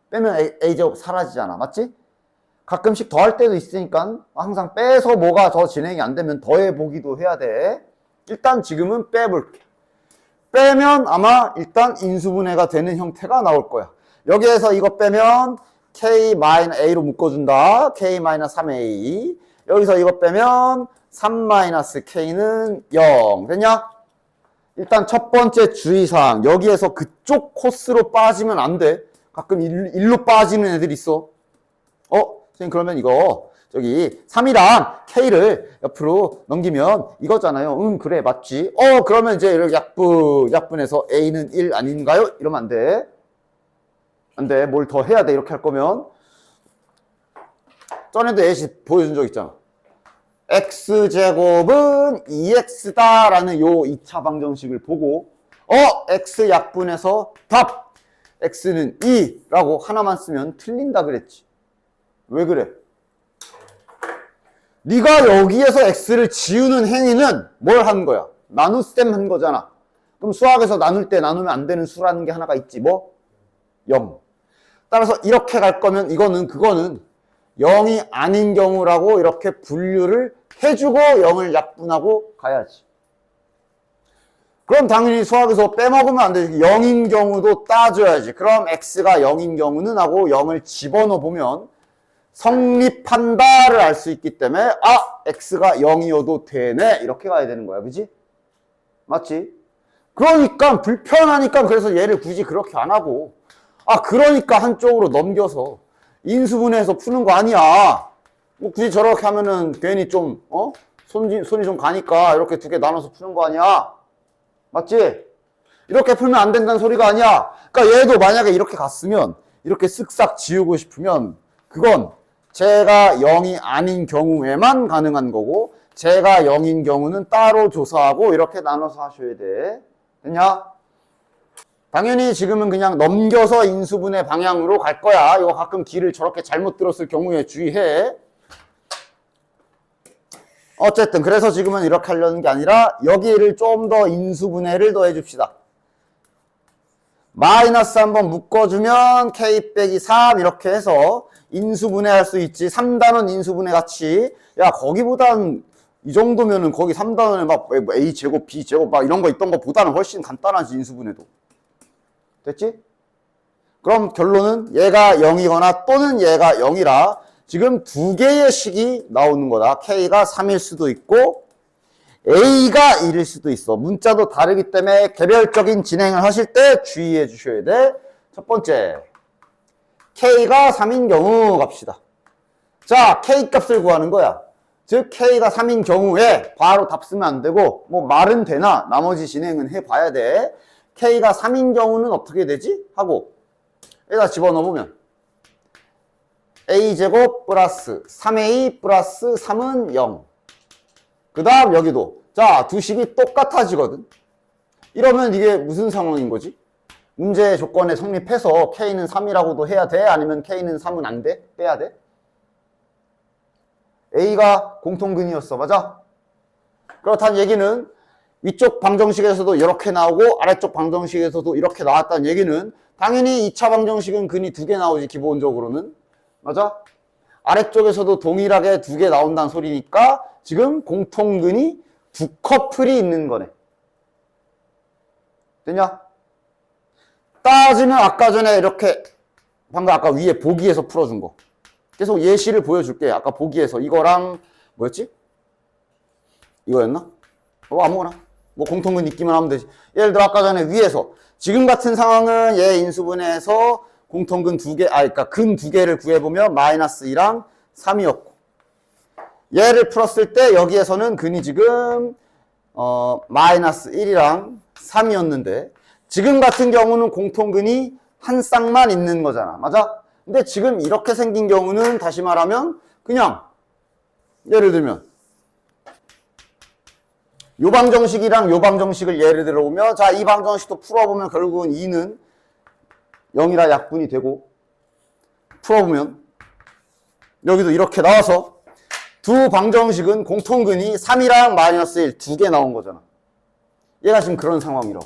빼면 A제곱 사라지잖아. 맞지? 가끔씩 더할 때도 있으니까 항상 빼서 뭐가 더 진행이 안 되면 더해보기도 해야 돼. 일단 지금은 빼볼게. 빼면 아마 일단 인수분해가 되는 형태가 나올 거야. 여기에서 이거 빼면 K-A로 묶어준다. K-3A. 여기서 이거 빼면 3-K는 0. 됐냐? 일단 첫 번째 주의사항. 여기에서 그쪽 코스로 빠지면 안 돼. 가끔 일로 빠지는 애들 있어. 선생님 그러면 이거 저기 3이랑 K를 옆으로 넘기면 이거잖아요. 그래 맞지. 그러면 이제 이렇게 약분해서 A는 1 아닌가요? 이러면 안 돼. 안 돼. 뭘 더 해야 돼. 이렇게 할 거면. 전에도 예시 보여준 적 있잖아. X제곱은 2X다 라는 요 2차 방정식을 보고 X 약분해서 답! X는 2 라고 하나만 쓰면 틀린다 그랬지. 왜 그래? 네가 여기에서 X를 지우는 행위는 뭘 한 거야? 나눗셈 한 거잖아. 그럼 수학에서 나눌 때 나누면 안 되는 수라는 게 하나가 있지. 뭐? 0. 따라서 이렇게 갈 거면 그거는 0이 아닌 경우라고 이렇게 분류를 해주고 0을 약분하고 가야지. 그럼 당연히 수학에서 빼먹으면 안 되지. 0인 경우도 따져야지. 그럼 X가 0인 경우는 하고 0을 집어넣어 보면 성립한다를 알 수 있기 때문에 X가 0이어도 되네. 이렇게 가야 되는 거야. 그지? 맞지? 그러니까 불편하니까 그래서 얘를 굳이 그렇게 안 하고 그러니까 한쪽으로 넘겨서 인수분해해서 푸는 거 아니야. 뭐 굳이 저렇게 하면은 괜히 좀 손이 좀 가니까 이렇게 두 개 나눠서 푸는 거 아니야. 맞지? 이렇게 풀면 안 된다는 소리가 아니야. 그러니까 얘도 만약에 이렇게 갔으면 이렇게 쓱싹 지우고 싶으면 그건 제가 0이 아닌 경우에만 가능한 거고 제가 0인 경우는 따로 조사하고 이렇게 나눠서 하셔야 돼. 됐냐? 당연히 지금은 그냥 넘겨서 인수분해 방향으로 갈 거야. 이거 가끔 길을 저렇게 잘못 들었을 경우에 주의해. 어쨌든 그래서 지금은 이렇게 하려는 게 아니라 여기를 좀 더 인수분해를 더 해줍시다. 마이너스 한번 묶어주면 K 빼기 3 이렇게 해서 인수분해 할 수 있지. 3단원 인수분해 같이. 야 거기보단 이 정도면은 거기 3단원에 막 A제곱 B제곱 막 이런 거 있던 것보다는 훨씬 간단하지. 인수분해도. 됐지? 그럼 결론은 얘가 0이거나 또는 얘가 0이라 지금 두 개의 식이 나오는 거다. K가 3일 수도 있고 A가 1일 수도 있어. 문자도 다르기 때문에 개별적인 진행을 하실 때 주의해 주셔야 돼. 첫 번째, K가 3인 경우 갑시다. 자, K 값을 구하는 거야. 즉 K가 3인 경우에 바로 답 쓰면 안 되고 뭐 말은 되나 나머지 진행은 해봐야 돼. K가 3인 경우는 어떻게 되지? 하고 여기다 집어넣어보면 A제곱 플러스 3A 플러스 3은 0. 그 다음 여기도 자 두 식이 똑같아지거든. 이러면 이게 무슨 상황인 거지? 문제 조건에 성립해서 K는 3이라고도 해야 돼? 아니면 K는 3은 안 돼? 빼야 돼? A가 공통근이었어. 맞아? 그렇다는 얘기는 위쪽 방정식에서도 이렇게 나오고 아래쪽 방정식에서도 이렇게 나왔다는 얘기는 당연히 2차 방정식은 근이 2개 나오지, 기본적으로는. 맞아? 아래쪽에서도 동일하게 2개 나온다는 소리니까 지금 공통근이 2커플이 있는 거네. 됐냐? 따지면 아까 전에 이렇게 방금 아까 위에 보기에서 풀어준 거 계속 예시를 보여줄게. 아까 보기에서 이거랑 뭐였지? 이거였나? 아무거나 뭐 공통근 있기만 하면 되지. 예를 들어 아까 전에 위에서 지금 같은 상황은 얘 인수분해해서 공통근 2개, 그러니까 근 2개를 구해보면 마이너스 2랑 3이었고 얘를 풀었을 때 여기에서는 근이 지금 마이너스 1이랑 3이었는데 지금 같은 경우는 공통근이 한 쌍만 있는 거잖아. 맞아? 근데 지금 이렇게 생긴 경우는 다시 말하면 그냥 예를 들면 요 방정식이랑 요 방정식을 예를 들어보면 자, 이 방정식도 풀어보면 결국은 2는 0이라 약분이 되고 풀어보면 여기도 이렇게 나와서 두 방정식은 공통근이 3이랑 마이너스 1 2개 나온 거잖아. 얘가 지금 그런 상황이라고.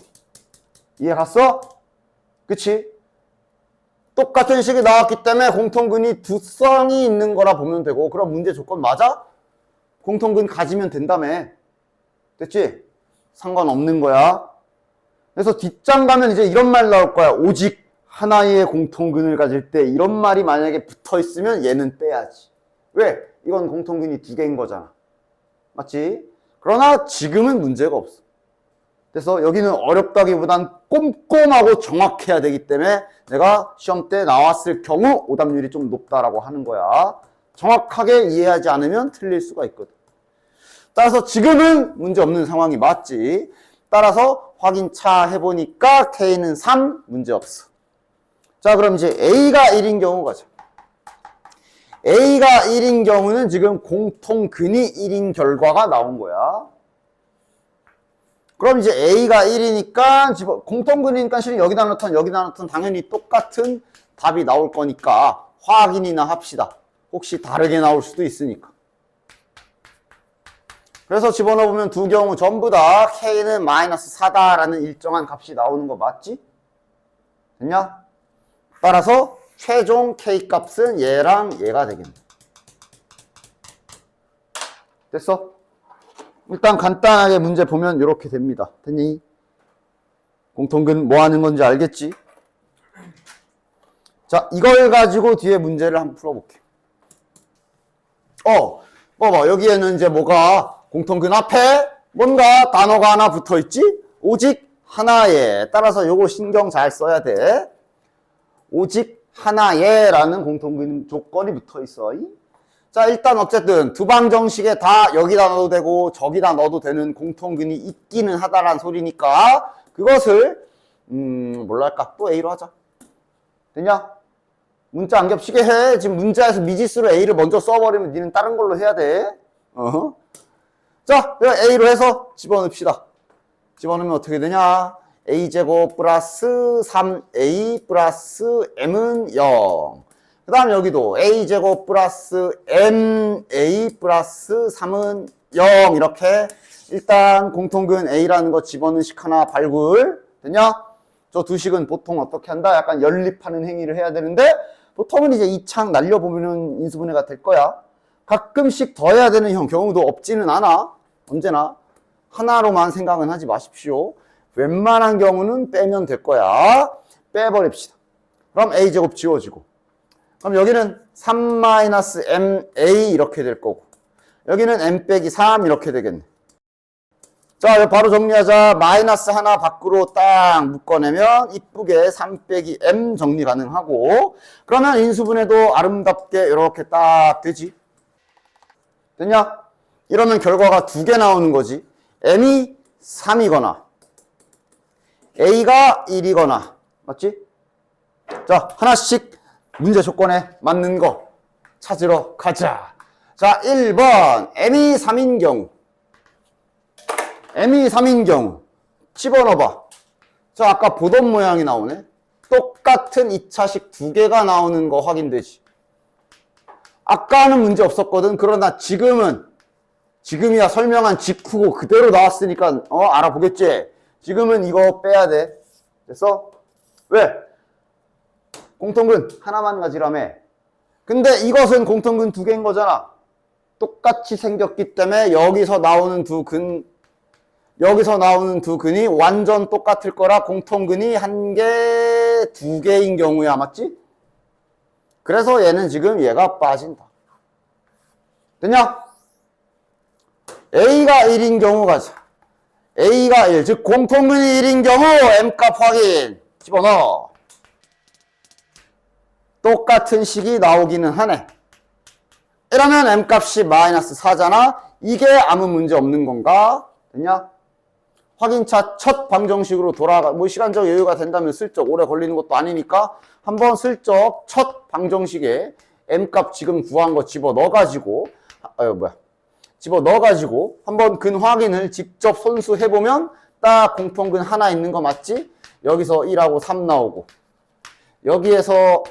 이해 갔어? 그치? 똑같은 식이 나왔기 때문에 공통근이 두 쌍이 있는 거라 보면 되고 그럼 문제 조건 맞아? 공통근 가지면 된다며. 됐지? 상관없는 거야. 그래서 뒷장 가면 이제 이런 말 나올 거야. 오직 하나의 공통근을 가질 때 이런 말이 만약에 붙어 있으면 얘는 빼야지. 왜? 이건 공통근이 2개인 거잖아. 맞지? 그러나 지금은 문제가 없어. 그래서 여기는 어렵다기보단 꼼꼼하고 정확해야 되기 때문에 내가 시험 때 나왔을 경우 오답률이 좀 높다라고 하는 거야. 정확하게 이해하지 않으면 틀릴 수가 있거든. 따라서 지금은 문제 없는 상황이 맞지. 따라서 확인차 해보니까 K는 3, 문제 없어. 자, 그럼 이제 A가 1인 경우 가자. A가 1인 경우는 지금 공통근이 1인 결과가 나온 거야. 그럼 이제 A가 1이니까 공통근이니까 실은 여기다 넣든 당연히 똑같은 답이 나올 거니까 확인이나 합시다. 혹시 다르게 나올 수도 있으니까. 그래서 집어넣어보면 두 경우 전부 다 K는 마이너스 4다라는 일정한 값이 나오는 거 맞지? 됐냐? 따라서 최종 K 값은 얘랑 얘가 되겠네. 됐어? 일단 간단하게 문제 보면 이렇게 됩니다. 됐니? 공통근 뭐 하는 건지 알겠지? 자, 이걸 가지고 뒤에 문제를 한번 풀어볼게. 봐봐. 여기에는 이제 뭐가 공통근 앞에 뭔가 단어가 하나 붙어 있지? 오직 하나에. 따라서 요거 신경 잘 써야 돼. 오직 하나에 라는 공통근 조건이 붙어 있어. 자, 일단 어쨌든 두 방정식에 다 여기다 넣어도 되고 저기다 넣어도 되는 공통근이 있기는 하다라는 소리니까 그것을 뭘로 할까? 또 A로 하자. 됐냐? 문자 안 겹치게 해. 지금 문자에서 미지수로 A를 먼저 써버리면 니는 다른 걸로 해야 돼. 자, A로 해서 집어넣읍시다. 집어넣으면 어떻게 되냐? A제곱 플러스 3A 플러스 M은 0. 그 다음 여기도 A제곱 플러스 MA 플러스 3은 0. 이렇게 일단 공통근 A라는 거 집어넣은 식 하나 발굴. 됐냐? 저 두 식은 보통 어떻게 한다? 약간 연립하는 행위를 해야 되는데 보통은 이제 이 창 날려보면 인수분해가 될 거야. 가끔씩 더 해야 되는 경우도 없지는 않아. 언제나. 하나로만 생각은 하지 마십시오. 웬만한 경우는 빼면 될 거야. 빼버립시다. 그럼 A제곱 지워지고. 그럼 여기는 3-MA 이렇게 될 거고. 여기는 M 빼기 3 이렇게 되겠네. 자, 바로 정리하자. 마이너스 하나 밖으로 딱 묶어내면 이쁘게 3 빼기 M 정리 가능하고. 그러면 인수분해도 아름답게 이렇게 딱 되지. 됐냐? 이러면 결과가 2개 나오는 거지. M이 3이거나 A가 1이거나 맞지? 자, 하나씩 문제 조건에 맞는 거 찾으러 가자. 자, 1번 M이 3인 경우 집어넣어봐. 자, 아까 보던 모양이 나오네. 똑같은 2차식 두 개가 나오는 거 확인되지. 아까는 문제 없었거든. 그러나 지금이야 설명한 직후고 그대로 나왔으니까 알아보겠지. 지금은 이거 빼야 돼. 됐어? 왜? 공통근 하나만 가지라며. 근데 이것은 공통근 두 개인 거잖아. 똑같이 생겼기 때문에 여기서 나오는 두 근이 완전 똑같을 거라 공통근이 한 개, 두 개인 경우야. 맞지? 그래서 얘는 지금 얘가 빠진다. 됐냐? A가 1인 경우 가자. A가 1, 즉 공통근이 1인 경우 M값 확인. 집어넣어. 똑같은 식이 나오기는 하네. 이러면 M값이 마이너스 4잖아. 이게 아무 문제 없는 건가? 됐냐? 확인차 첫 방정식으로 돌아가. 뭐 시간적 여유가 된다면 슬쩍 오래 걸리는 것도 아니니까 한번 슬쩍 첫 방정식에 M값 지금 구한 거 집어넣어가지고 한번 근 확인을 직접 손수해보면 딱 공통근 하나 있는 거 맞지? 여기서 1하고 3 나오고 여기에서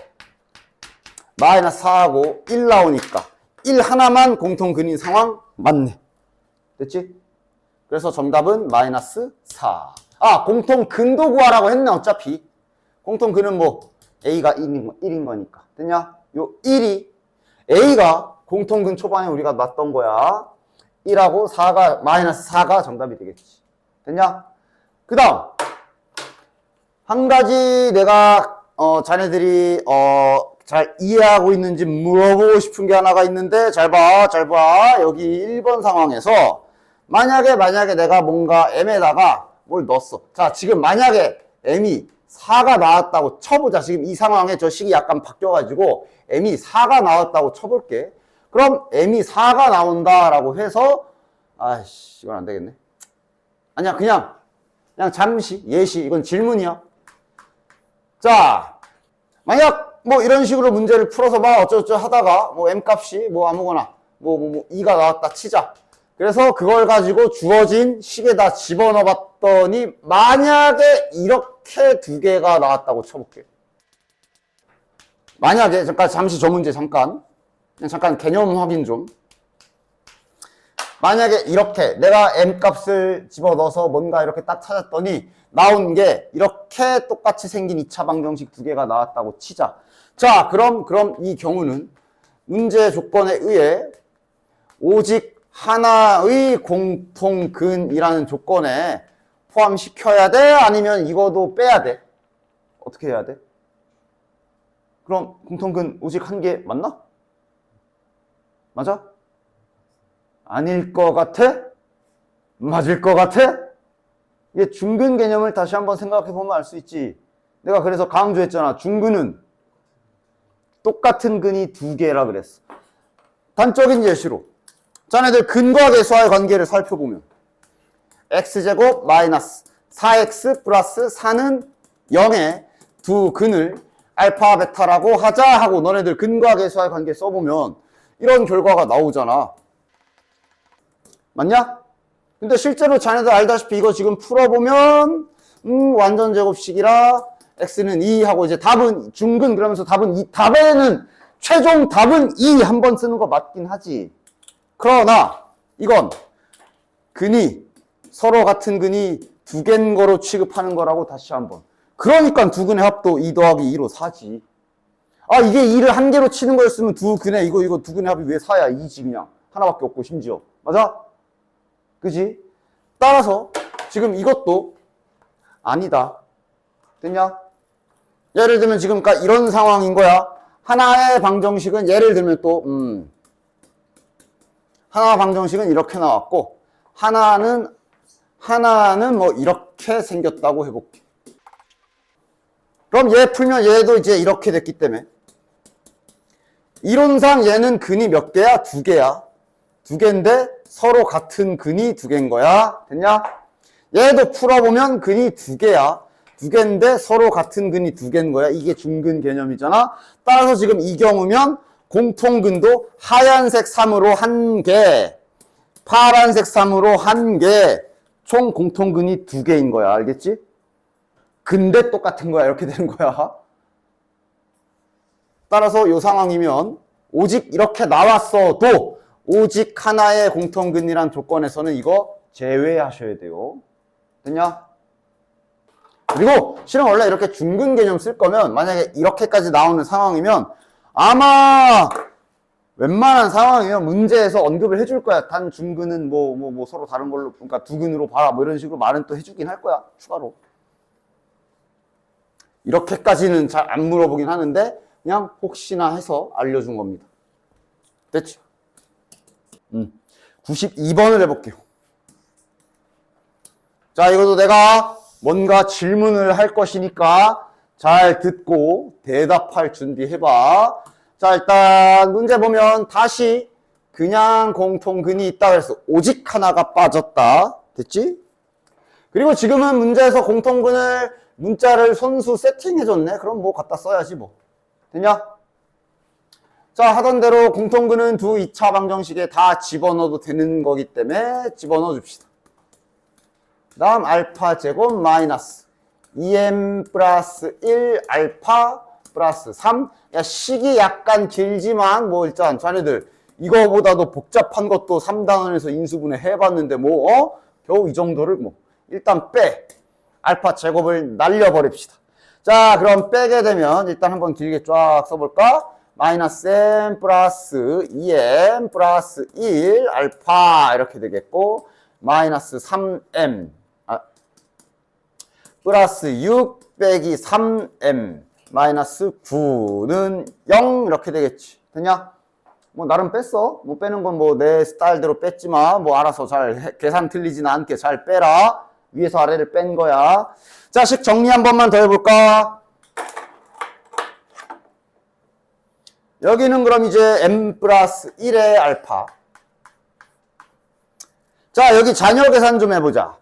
마이너스 4하고 1 나오니까 1 하나만 공통근인 상황 맞네. 됐지? 그래서 정답은 마이너스 4. 아, 공통근도 구하라고 했네, 어차피. 공통근은 뭐, A가 1인 거니까. 됐냐? 요 1이, A가 공통근 초반에 우리가 놨던 거야. 1하고 4가, 마이너스 4가 정답이 되겠지. 됐냐? 그 다음. 한 가지 내가, 자네들이, 잘 이해하고 있는지 물어보고 싶은 게 하나가 있는데, 잘 봐. 여기 1번 상황에서, 만약에 내가 뭔가 M에다가 뭘 넣었어. 자, 지금 만약에 M이 4가 나왔다고 쳐보자. 지금 이 상황에 저 식이 약간 바뀌어가지고 M이 4가 나왔다고 쳐볼게. 그럼 M이 4가 나온다라고 해서 아이씨, 이건 안 되겠네. 아니야, 그냥 잠시 예시. 이건 질문이야. 자, 만약 뭐 이런 식으로 문제를 풀어서 막 어쩌고저쩌고 하다가 뭐 M값이 뭐 아무거나 뭐 2가 나왔다 치자. 그래서 그걸 가지고 주어진 식에다 집어넣어 봤더니 만약에 이렇게 두 개가 나왔다고 쳐볼게요. 만약에 잠시 저 문제 잠깐 개념 확인 좀. 만약에 이렇게 내가 M값을 집어넣어서 뭔가 이렇게 딱 찾았더니 나온 게 이렇게 똑같이 생긴 2차 방정식 두 개가 나왔다고 치자. 자, 그럼 이 경우는 문제 조건에 의해 오직 하나의 공통근이라는 조건에 포함시켜야 돼? 아니면 이거도 빼야 돼? 어떻게 해야 돼? 그럼 공통근 오직 한 개 맞나? 맞아? 아닐 것 같아? 맞을 것 같아? 이게 중근 개념을 다시 한번 생각해 보면 알 수 있지. 내가 그래서 강조했잖아. 중근은 똑같은 근이 두 개라 그랬어. 단적인 예시로 자네들 근과 계수와의 관계를 살펴보면 x제곱 마이너스 4x 플러스 4는 0의 두 근을 알파 베타라고 하자 하고 너네들 근과 계수와의 관계 써보면 이런 결과가 나오잖아. 맞냐? 근데 실제로 자네들 알다시피 이거 지금 풀어보면 완전 제곱식이라 x는 2 하고 이제 답은 중근 그러면서 답은 2. 답에는 최종 답은 2 한 번 쓰는 거 맞긴 하지. 그러나 이건 근이 서로 같은 근이 두 개인 거로 취급하는 거라고 다시 한번. 그러니까 두 근의 합도 2 더하기 2로 4지. 아, 이게 2를 한 개로 치는 거였으면 두 근의 이거 두 근의 합이 왜 4야? 2지 그냥. 하나밖에 없고 심지어. 맞아? 그지? 따라서 지금 이것도 아니다. 됐냐? 예를 들면 지금 이런 상황인 거야. 하나의 방정식은 예를 들면 또 하나 방정식은 이렇게 나왔고 하나는 뭐 이렇게 생겼다고 해볼게. 그럼 얘 풀면 얘도 이제 이렇게 됐기 때문에 이론상 얘는 근이 몇 개야? 두 개야. 두 개인데 서로 같은 근이 두 개인 거야. 됐냐? 얘도 풀어보면 근이 두 개야. 두 개인데 서로 같은 근이 두 개인 거야. 이게 중근 개념이잖아. 따라서 지금 이 경우면 공통근도 하얀색 3으로 1개, 파란색 3으로 1개, 총 공통근이 2개인 거야. 알겠지? 근데 똑같은 거야. 이렇게 되는 거야. 따라서 이 상황이면 오직 이렇게 나왔어도 오직 하나의 공통근이란 조건에서는 이거 제외하셔야 돼요. 됐냐? 그리고 실은 원래 이렇게 중근 개념 쓸 거면 만약에 이렇게까지 나오는 상황이면 아마 웬만한 상황이면 문제에서 언급을 해줄 거야. 단 중근은 뭐 서로 다른 걸로, 그러니까 두근으로 봐라 뭐 이런 식으로 말은 또 해주긴 할 거야. 추가로. 이렇게까지는 잘 안 물어보긴 하는데 그냥 혹시나 해서 알려준 겁니다. 됐죠? 92번을 해볼게요. 자, 이것도 내가 뭔가 질문을 할 것이니까 잘 듣고 대답할 준비해봐. 자, 일단 문제 보면 다시 그냥 공통근이 있다 그래서 오직 하나가 빠졌다. 됐지? 그리고 지금은 문제에서 공통근을 문자를 손수 세팅해줬네. 그럼 뭐 갖다 써야지 뭐. 됐냐? 자, 하던 대로 공통근은 두 2차 방정식에 다 집어넣어도 되는 거기 때문에 집어넣어 줍시다. 다음 알파 제곱 마이너스 2m 플러스 1 알파 플러스 3. 야, 식이 약간 길지만 뭐 일단 자네들 이거보다도 복잡한 것도 3단원에서 인수분해 해봤는데 겨우 이 정도를 일단 빼. 알파 제곱을 날려버립시다. 자, 그럼 빼게 되면 일단 한번 길게 쫙 써볼까? 마이너스 m 플러스 2m 플러스 1 알파 이렇게 되겠고 마이너스 3m 플러스 6 빼기 3m 마이너스 9는 0 이렇게 되겠지. 됐냐? 뭐 나름 뺐어. 뭐 빼는 건 뭐 내 스타일대로 뺐지만 뭐 알아서 잘 계산 틀리지는 않게 잘 빼라. 위에서 아래를 뺀 거야. 자, 식 정리 한 번만 더 해볼까? 여기는 그럼 이제 m 플러스 1의 알파. 자, 여기 잔여 계산 좀 해보자.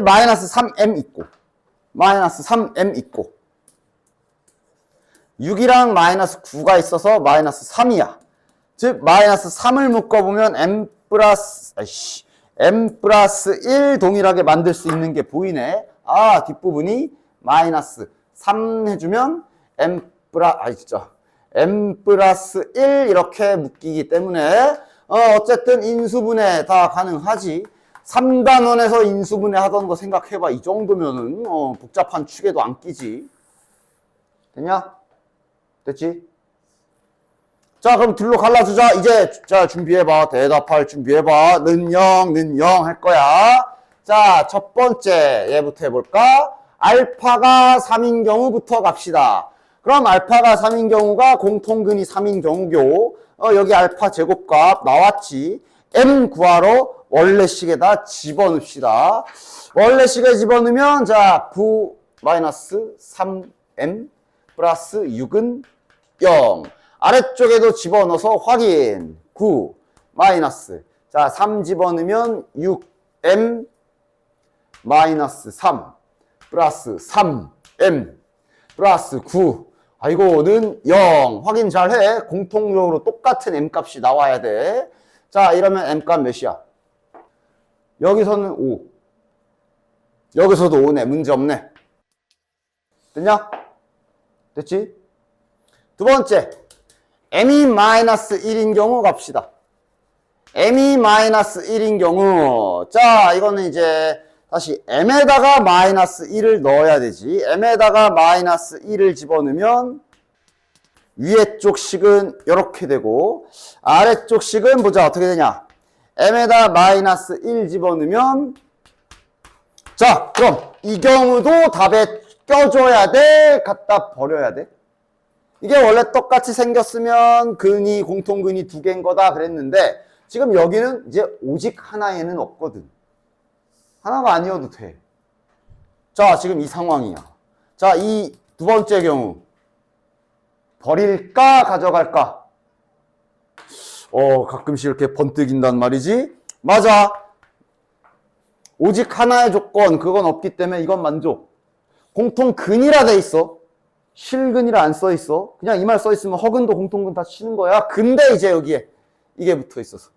마이너스 3m 있고 마이너스 3m 있고 6이랑 마이너스 9가 있어서 마이너스 3이야. 즉 마이너스 3을 묶어보면 m 플러스 1 동일하게 만들 수 있는 게 보이네. 아, 뒷부분이 마이너스 3 해주면 m 플러스 1 이렇게 묶이기 때문에 어쨌든 인수분해 다 가능하지. 3단원에서 인수분해 하던 거 생각해봐. 이 정도면은 복잡한 축에도 안 끼지. 됐냐? 됐지? 자, 그럼 둘로 갈라주자. 이제 자 준비해봐. 대답할 준비해봐. 는 0 할 거야. 자, 첫 번째 얘부터 해볼까? 알파가 3인 경우부터 갑시다. 그럼 알파가 3인 경우가 공통근이 3인 경우교. 여기 알파 제곱값 나왔지. m 구하러 원래식에다 집어넣읍시다. 원래식에 집어넣으면 자 9 마이너스 3m 플러스 6은 0. 아래쪽에도 집어넣어서 확인. 9 마이너스 자 3 집어넣으면 6m 마이너스 3 플러스 3m 플러스 9. 이거는 0. 확인 잘해. 공통적으로 똑같은 m 값이 나와야 돼. 자, 이러면 m 값 몇이야? 여기서는 5. 여기서도 5네. 문제 없네. 됐냐? 됐지? 두 번째. m이 마이너스 1인 경우 갑시다. m이 마이너스 1인 경우. 자, 이거는 이제 다시 m에다가 마이너스 1을 넣어야 되지. m에다가 마이너스 1을 집어넣으면 위에 쪽 식은 이렇게 되고 아래쪽 식은 보자 어떻게 되냐. m에다 마이너스 1 집어넣으면 자 그럼 이 경우도 답에 껴줘야 돼? 갖다 버려야 돼? 이게 원래 똑같이 생겼으면 근이 공통근이 두 개인 거다 그랬는데 지금 여기는 이제 오직 하나에는 없거든. 하나가 아니어도 돼. 자, 지금 이 상황이야. 자, 이 두 번째 경우 버릴까 가져갈까? 가끔씩 이렇게 번뜩인단 말이지. 맞아. 오직 하나의 조건 그건 없기 때문에 이건 만족. 공통근이라 돼 있어. 실근이라 안 써 있어. 그냥 이 말 써 있으면 허근도 공통근 다 치는 거야. 근데 이제 여기에 이게 붙어 있어서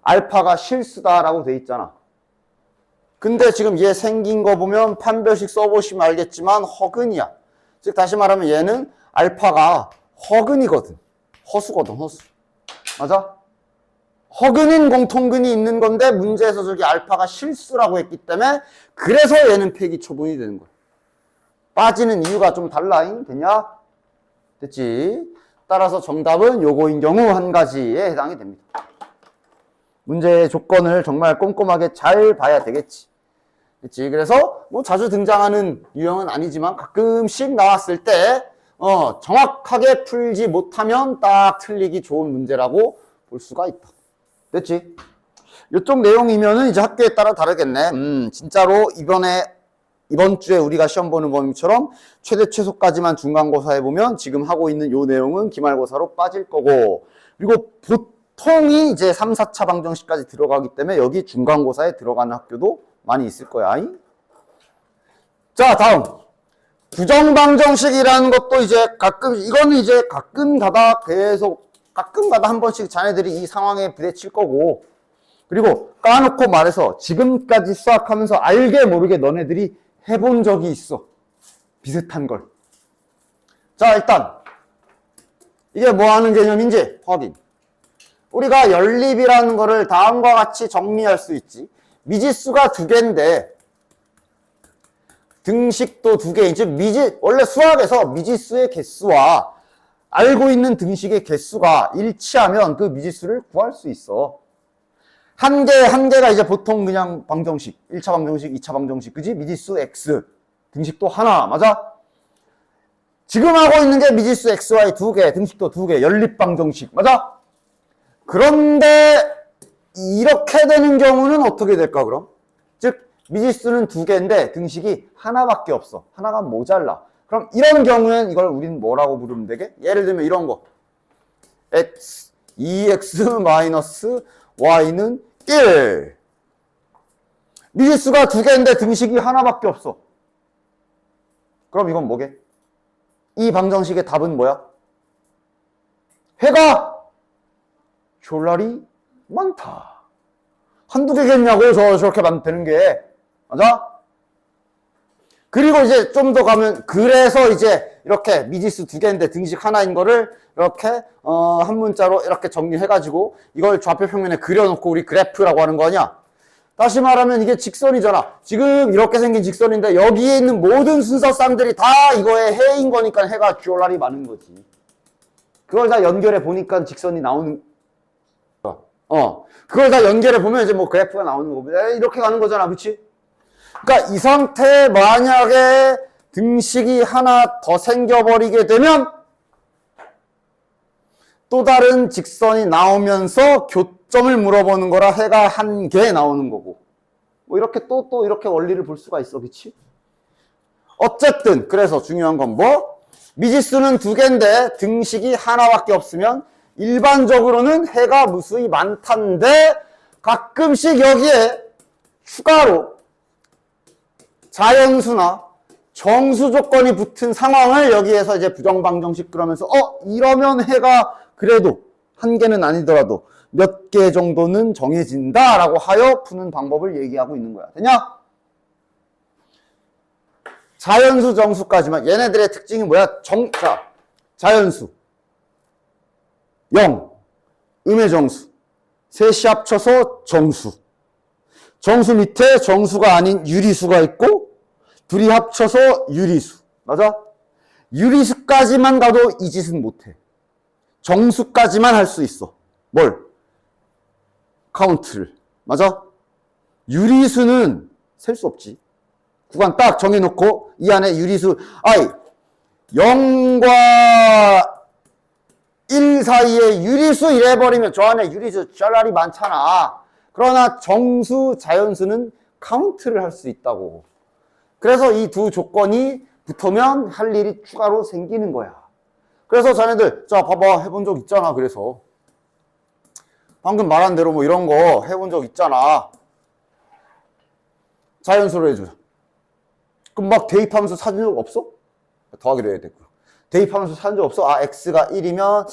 알파가 실수다라고 돼 있잖아. 근데 지금 얘 생긴 거 보면 판별식 써보시면 알겠지만 허근이야. 즉 다시 말하면 얘는 알파가 허근이거든. 허수거든, 허수. 맞아? 허근인 공통근이 있는 건데 문제에서 저기 알파가 실수라고 했기 때문에 그래서 얘는 폐기 처분이 되는 거야. 빠지는 이유가 좀 달라잉. 됐냐? 됐지? 따라서 정답은 요거인 경우 한 가지에 해당이 됩니다. 문제의 조건을 정말 꼼꼼하게 잘 봐야 되겠지. 그치? 그래서 뭐 자주 등장하는 유형은 아니지만 가끔씩 나왔을 때 정확하게 풀지 못하면 딱 틀리기 좋은 문제라고 볼 수가 있다. 됐지? 이쪽 내용이면은 이제 학교에 따라 다르겠네. 진짜로 이번 주에 우리가 시험 보는 범위처럼 최대 최소까지만 중간고사 해보면 지금 하고 있는 요 내용은 기말고사로 빠질 거고, 그리고 보통이 이제 3, 4차 방정식까지 들어가기 때문에 여기 중간고사에 들어가는 학교도 많이 있을 거야. 자, 다음. 부정방정식이라는 것도 이제 이거는 이제 가끔 가다 한 번씩 자네들이 이 상황에 부딪힐 거고, 그리고 까놓고 말해서 지금까지 수학하면서 알게 모르게 너네들이 해본 적이 있어. 비슷한 걸. 자, 일단 이게 뭐 하는 개념인지 확인. 우리가 연립이라는 거를 다음과 같이 정리할 수 있지. 미지수가 2개인데 등식도 2개. 즉 원래 수학에서 미지수의 개수와 알고 있는 등식의 개수가 일치하면 그 미지수를 구할 수 있어. 한 개가 이제 보통 그냥 방정식, 1차 방정식, 2차 방정식, 그지? 미지수 x, 등식도 하나, 맞아? 지금 하고 있는 게 미지수 xy 2개, 등식도 2개, 연립 방정식, 맞아? 그런데 이렇게 되는 경우는 어떻게 될까, 그럼? 즉, 미지수는 2개인데 등식이 하나밖에 없어. 하나가 모자라. 그럼 이런 경우엔 이걸 우리는 뭐라고 부르면 되게? 예를 들면 이런 거. x, 2x 마이너스 y는 1. 미지수가 2개인데 등식이 하나밖에 없어. 그럼 이건 뭐게? 이 방정식의 답은 뭐야? 해가 졸라리 많다. 한두 개겠냐고, 저렇게 되는 게. 맞아? 그리고 이제 좀 더 가면, 그래서 이제 이렇게 미지수 2개인데 등식 하나인 거를 이렇게 한 문자로 이렇게 정리해가지고 이걸 좌표 평면에 그려놓고 우리 그래프라고 하는 거 아니야? 다시 말하면 이게 직선이잖아. 지금 이렇게 생긴 직선인데 여기에 있는 모든 순서쌍들이 다 이거의 해인 거니까 해가 듀얼랄이 많은 거지. 그걸 다 연결해 보니까 직선이 나오는 그걸 다 연결해 보면 이제 뭐 그래프가 나오는 거고 이렇게 가는 거잖아. 그치? 그러니까 이 상태에 만약에 등식이 하나 더 생겨버리게 되면 또 다른 직선이 나오면서 교점을 물어보는 거라 해가 한 개 나오는 거고. 뭐 이렇게 또 이렇게 원리를 볼 수가 있어. 그치? 어쨌든 그래서 중요한 건 뭐? 미지수는 2개인데 등식이 하나밖에 없으면 일반적으로는 해가 무수히 많단데 가끔씩 여기에 추가로 자연수나 정수 조건이 붙은 상황을 여기에서 이제 부정방정식 그러면서 이러면 해가 그래도 한 개는 아니더라도 몇 개 정도는 정해진다라고 하여 푸는 방법을 얘기하고 있는 거야. 되냐? 자연수, 정수까지만. 얘네들의 특징이 뭐야? 자연수 0, 음의 정수, 셋이 합쳐서 정수. 정수 밑에 정수가 아닌 유리수가 있고 둘이 합쳐서 유리수. 맞아? 유리수까지만 가도 이 짓은 못해. 정수까지만 할 수 있어. 뭘? 카운트를. 맞아? 유리수는 셀 수 없지. 구간 딱 정해놓고 이 안에 유리수 0과 1 사이에 유리수 이래버리면 저 안에 유리수 짤랄이 많잖아. 그러나 정수, 자연수는 카운트를 할 수 있다고. 그래서 이 두 조건이 붙으면 할 일이 추가로 생기는 거야. 그래서 자네들 자 봐봐 해본 적 있잖아. 그래서 방금 말한 대로 뭐 이런 거 해본 적 있잖아. 자연수로 해줘. 그럼 막 대입하면서 찾은 적 없어? 더하기로 해야 되고. 대입하면서 찾은 적 없어? x가 1이면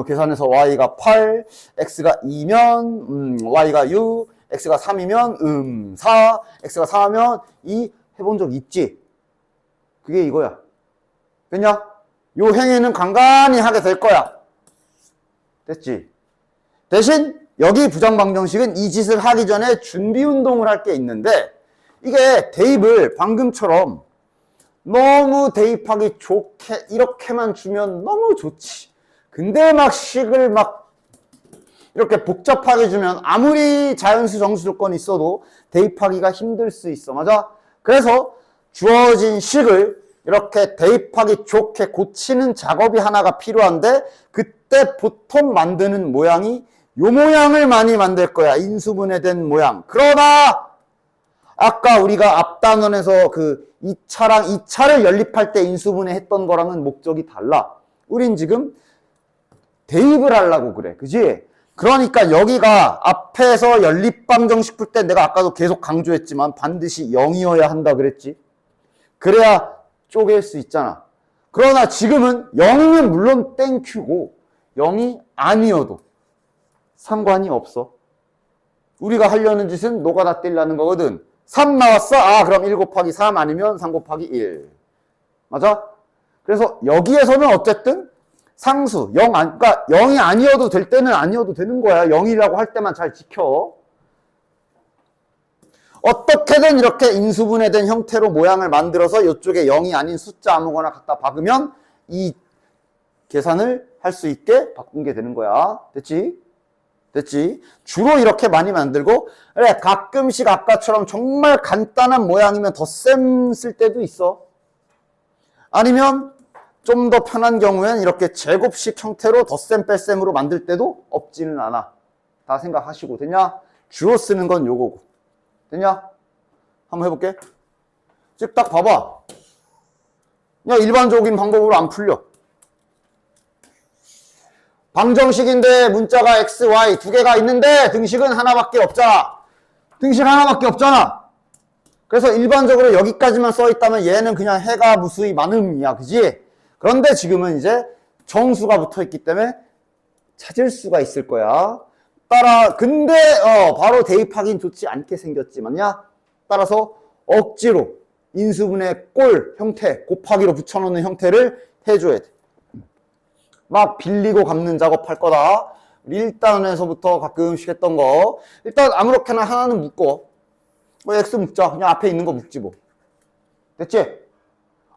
계산해서 y가 8, x가 2면 y가 6, x가 3이면 4, x가 4하면 2 해본 적 있지? 그게 이거야. 됐냐? 요 행위는 간간히 하게 될 거야. 됐지? 대신 여기 부정방정식은 이 짓을 하기 전에 준비 운동을 할 게 있는데 이게 대입을 방금처럼 너무 대입하기 좋게 이렇게만 주면 너무 좋지. 근데 막 식을 막 이렇게 복잡하게 주면 아무리 자연수 정수 조건이 있어도 대입하기가 힘들 수 있어. 맞아? 그래서 주어진 식을 이렇게 대입하기 좋게 고치는 작업이 하나가 필요한데 그때 보통 만드는 모양이 요 모양을 많이 만들 거야. 인수분해된 모양. 그러나 아까 우리가 앞단원에서 그 2차랑 2차를 연립할 때 인수분해했던 거랑은 목적이 달라. 우린 지금 대입을 하려고 그래. 그지? 그러니까 여기가 앞에서 연립방정식 풀 때 내가 아까도 계속 강조했지만 반드시 0이어야 한다 그랬지. 그래야 쪼갤 수 있잖아. 그러나 지금은 0이면 물론 땡큐고 0이 아니어도 상관이 없어. 우리가 하려는 짓은 노가다 떼려는 거거든. 3 나왔어? 아, 그럼 1 곱하기 3 아니면 3 곱하기 1. 맞아? 그래서 여기에서는 어쨌든 상수, 그러니까 0이 아니어도 될 때는 아니어도 되는 거야. 0이라고 할 때만 잘 지켜. 어떻게든 이렇게 인수분해된 형태로 모양을 만들어서 이쪽에 0이 아닌 숫자 아무거나 갖다 박으면 이 계산을 할 수 있게 바꾼 게 되는 거야. 됐지? 됐지? 주로 이렇게 많이 만들고, 그래, 가끔씩 아까처럼 정말 간단한 모양이면 덧셈 쓸 때도 있어. 아니면 좀 더 편한 경우엔 이렇게 제곱식 형태로 덧셈 뺄셈으로 만들 때도 없지는 않아. 다 생각하시고. 됐냐? 주로 쓰는 건 요거고. 됐냐? 한번 해볼게. 즉, 딱 봐봐. 그냥 일반적인 방법으로 안 풀려. 방정식인데 문자가 x, y 두 개가 있는데 등식은 하나밖에 없잖아. 등식 하나밖에 없잖아. 그래서 일반적으로 여기까지만 써있다면 얘는 그냥 해가 무수히 많음이야. 그지? 그런데 지금은 이제 정수가 붙어있기 때문에 찾을 수가 있을 거야. 근데 바로 대입하긴 좋지 않게 생겼지만야. 따라서 억지로 인수분해 꼴 형태, 곱하기로 붙여놓는 형태를 해줘야 돼. 막 빌리고 갚는 작업할 거다. 우리 1단에서부터 가끔씩 했던 거. 일단 아무렇게나 하나는 묶어. 뭐 x 묶자. 그냥 앞에 있는 거 묶지 뭐. 됐지?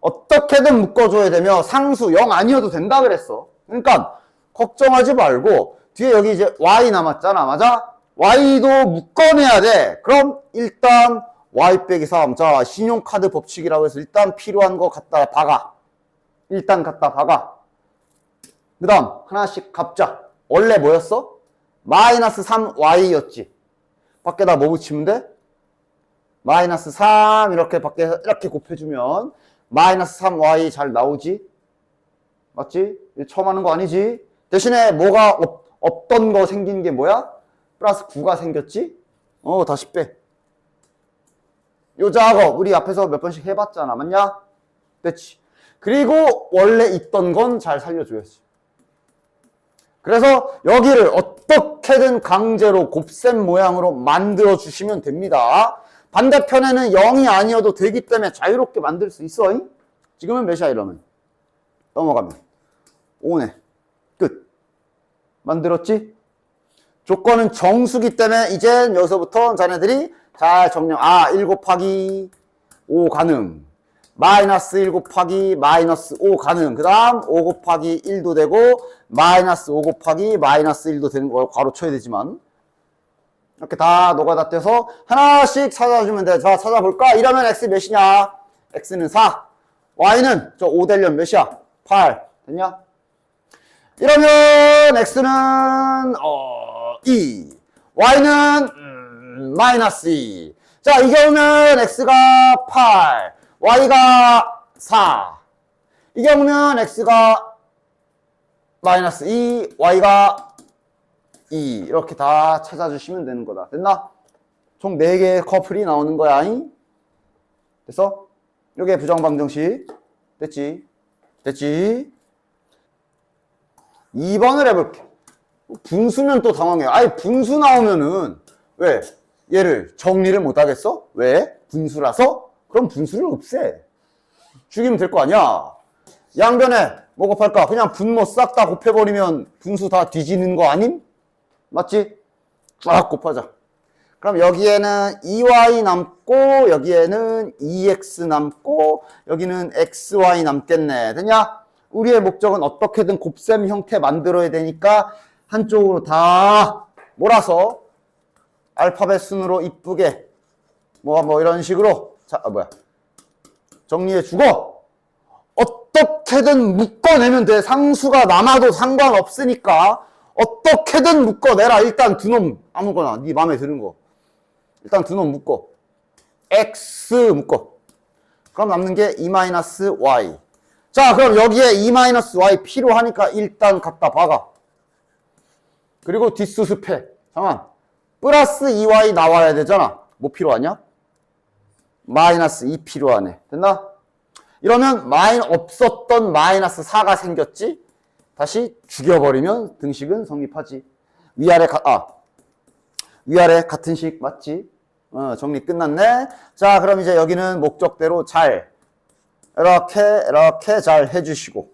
어떻게든 묶어줘야 되며 상수 0 아니어도 된다 그랬어. 그러니까 걱정하지 말고 뒤에 여기 이제 y 남았잖아. 맞아? y도 묶어내야 돼. 그럼 일단 y 빼기 3. 자, 신용카드 법칙이라고 해서 일단 필요한 거 갖다 박아. 일단 갖다 박아. 그 다음 하나씩 갚자. 원래 뭐였어? 마이너스 3y였지. 밖에다 뭐 붙이면 돼? 마이너스 3 이렇게 밖에서 이렇게 곱해주면 마이너스 3y 잘 나오지? 맞지? 처음 하는 거 아니지? 대신에 뭐가 없던 거 생긴 게 뭐야? 플러스 9가 생겼지? 다시 빼. 요 작업 우리 앞에서 몇 번씩 해봤잖아. 맞냐? 됐지? 그리고 원래 있던 건 잘 살려줘야지. 그래서 여기를 어떻게든 강제로 곱셈 모양으로 만들어 주시면 됩니다. 반대편에는 0이 아니어도 되기 때문에 자유롭게 만들 수 있어. 지금은 몇이야 이러면? 넘어가면 5네. 끝. 만들었지? 조건은 정수기 때문에 이젠 여기서부터 자네들이 잘 정령. 1 곱하기 5 가능. 마이너스 1 곱하기 마이너스 5 가능. 그 다음 5 곱하기 1도 되고 마이너스 5 곱하기 마이너스 1도 되는 걸 괄호 쳐야 되지만 이렇게 다 노가다 떼서 하나씩 찾아주면 돼. 자, 찾아볼까? 이러면 x 몇이냐? x는 4. y는 저 5 되려면 몇이야? 8. 됐냐? 이러면 x는 2. y는 마이너스 2. 자, 이 경우면 x가 8. y가 4. 이 경우면 x가 마이너스 2, y가 2. 이렇게 다 찾아주시면 되는 거다. 됐나? 총 4개의 커플이 나오는 거야. 됐어? 요게 부정방정식. 됐지? 됐지? 2번을 해볼게. 분수면 또 당황해. 분수 나오면은, 왜? 얘를 정리를 못 하겠어? 왜? 분수라서? 그럼 분수를 없애. 죽이면 될 거 아니야. 양변에 뭐 곱할까? 그냥 분모 싹 다 곱해버리면 분수 다 뒤지는 거 아님? 맞지? 쫙 곱하자. 그럼 여기에는 2y 남고 여기에는 2x 남고 여기는 xy 남겠네. 되냐? 우리의 목적은 어떻게든 곱셈 형태 만들어야 되니까 한쪽으로 다 몰아서 알파벳 순으로 이쁘게 뭐 이런 식으로 정리해 주고 어떻게든 묶어내면 돼. 상수가 남아도 상관없으니까 어떻게든 묶어내라. 일단 두 놈 아무거나 네 마음에 드는 거 일단 두 놈 묶어. x 묶어. 그럼 남는 게 2-y. 자, 그럼 여기에 2-y 필요하니까 일단 갖다 박아. 그리고 뒷수습해. 잠깐. 플러스 2y 나와야 되잖아. 뭐 필요하냐? 마이너스 2 필요하네. 됐나? 이러면 없었던 마이너스 4가 생겼지? 다시 죽여버리면 등식은 성립하지. 위아래 같은 식 맞지? 정리 끝났네. 자, 그럼 이제 여기는 목적대로 잘 이렇게 잘 해주시고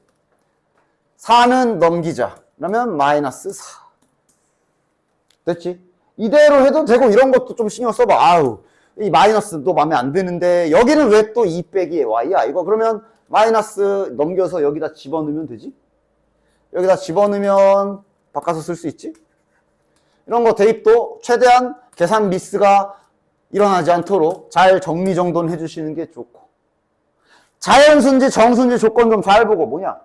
4는 넘기자. 그러면 마이너스 4. 됐지? 이대로 해도 되고 이런 것도 좀 신경 써봐. 아우, 이 마이너스도 마음에 안 드는데 여기는 왜 또 2 빼기 y야? 이거 그러면 마이너스 넘겨서 여기다 집어넣으면 되지? 여기다 집어넣으면 바꿔서 쓸 수 있지? 이런 거 대입도 최대한 계산 미스가 일어나지 않도록 잘 정리정돈 해주시는 게 좋고 자연수인지 정수인지 조건 좀 잘 보고 뭐냐?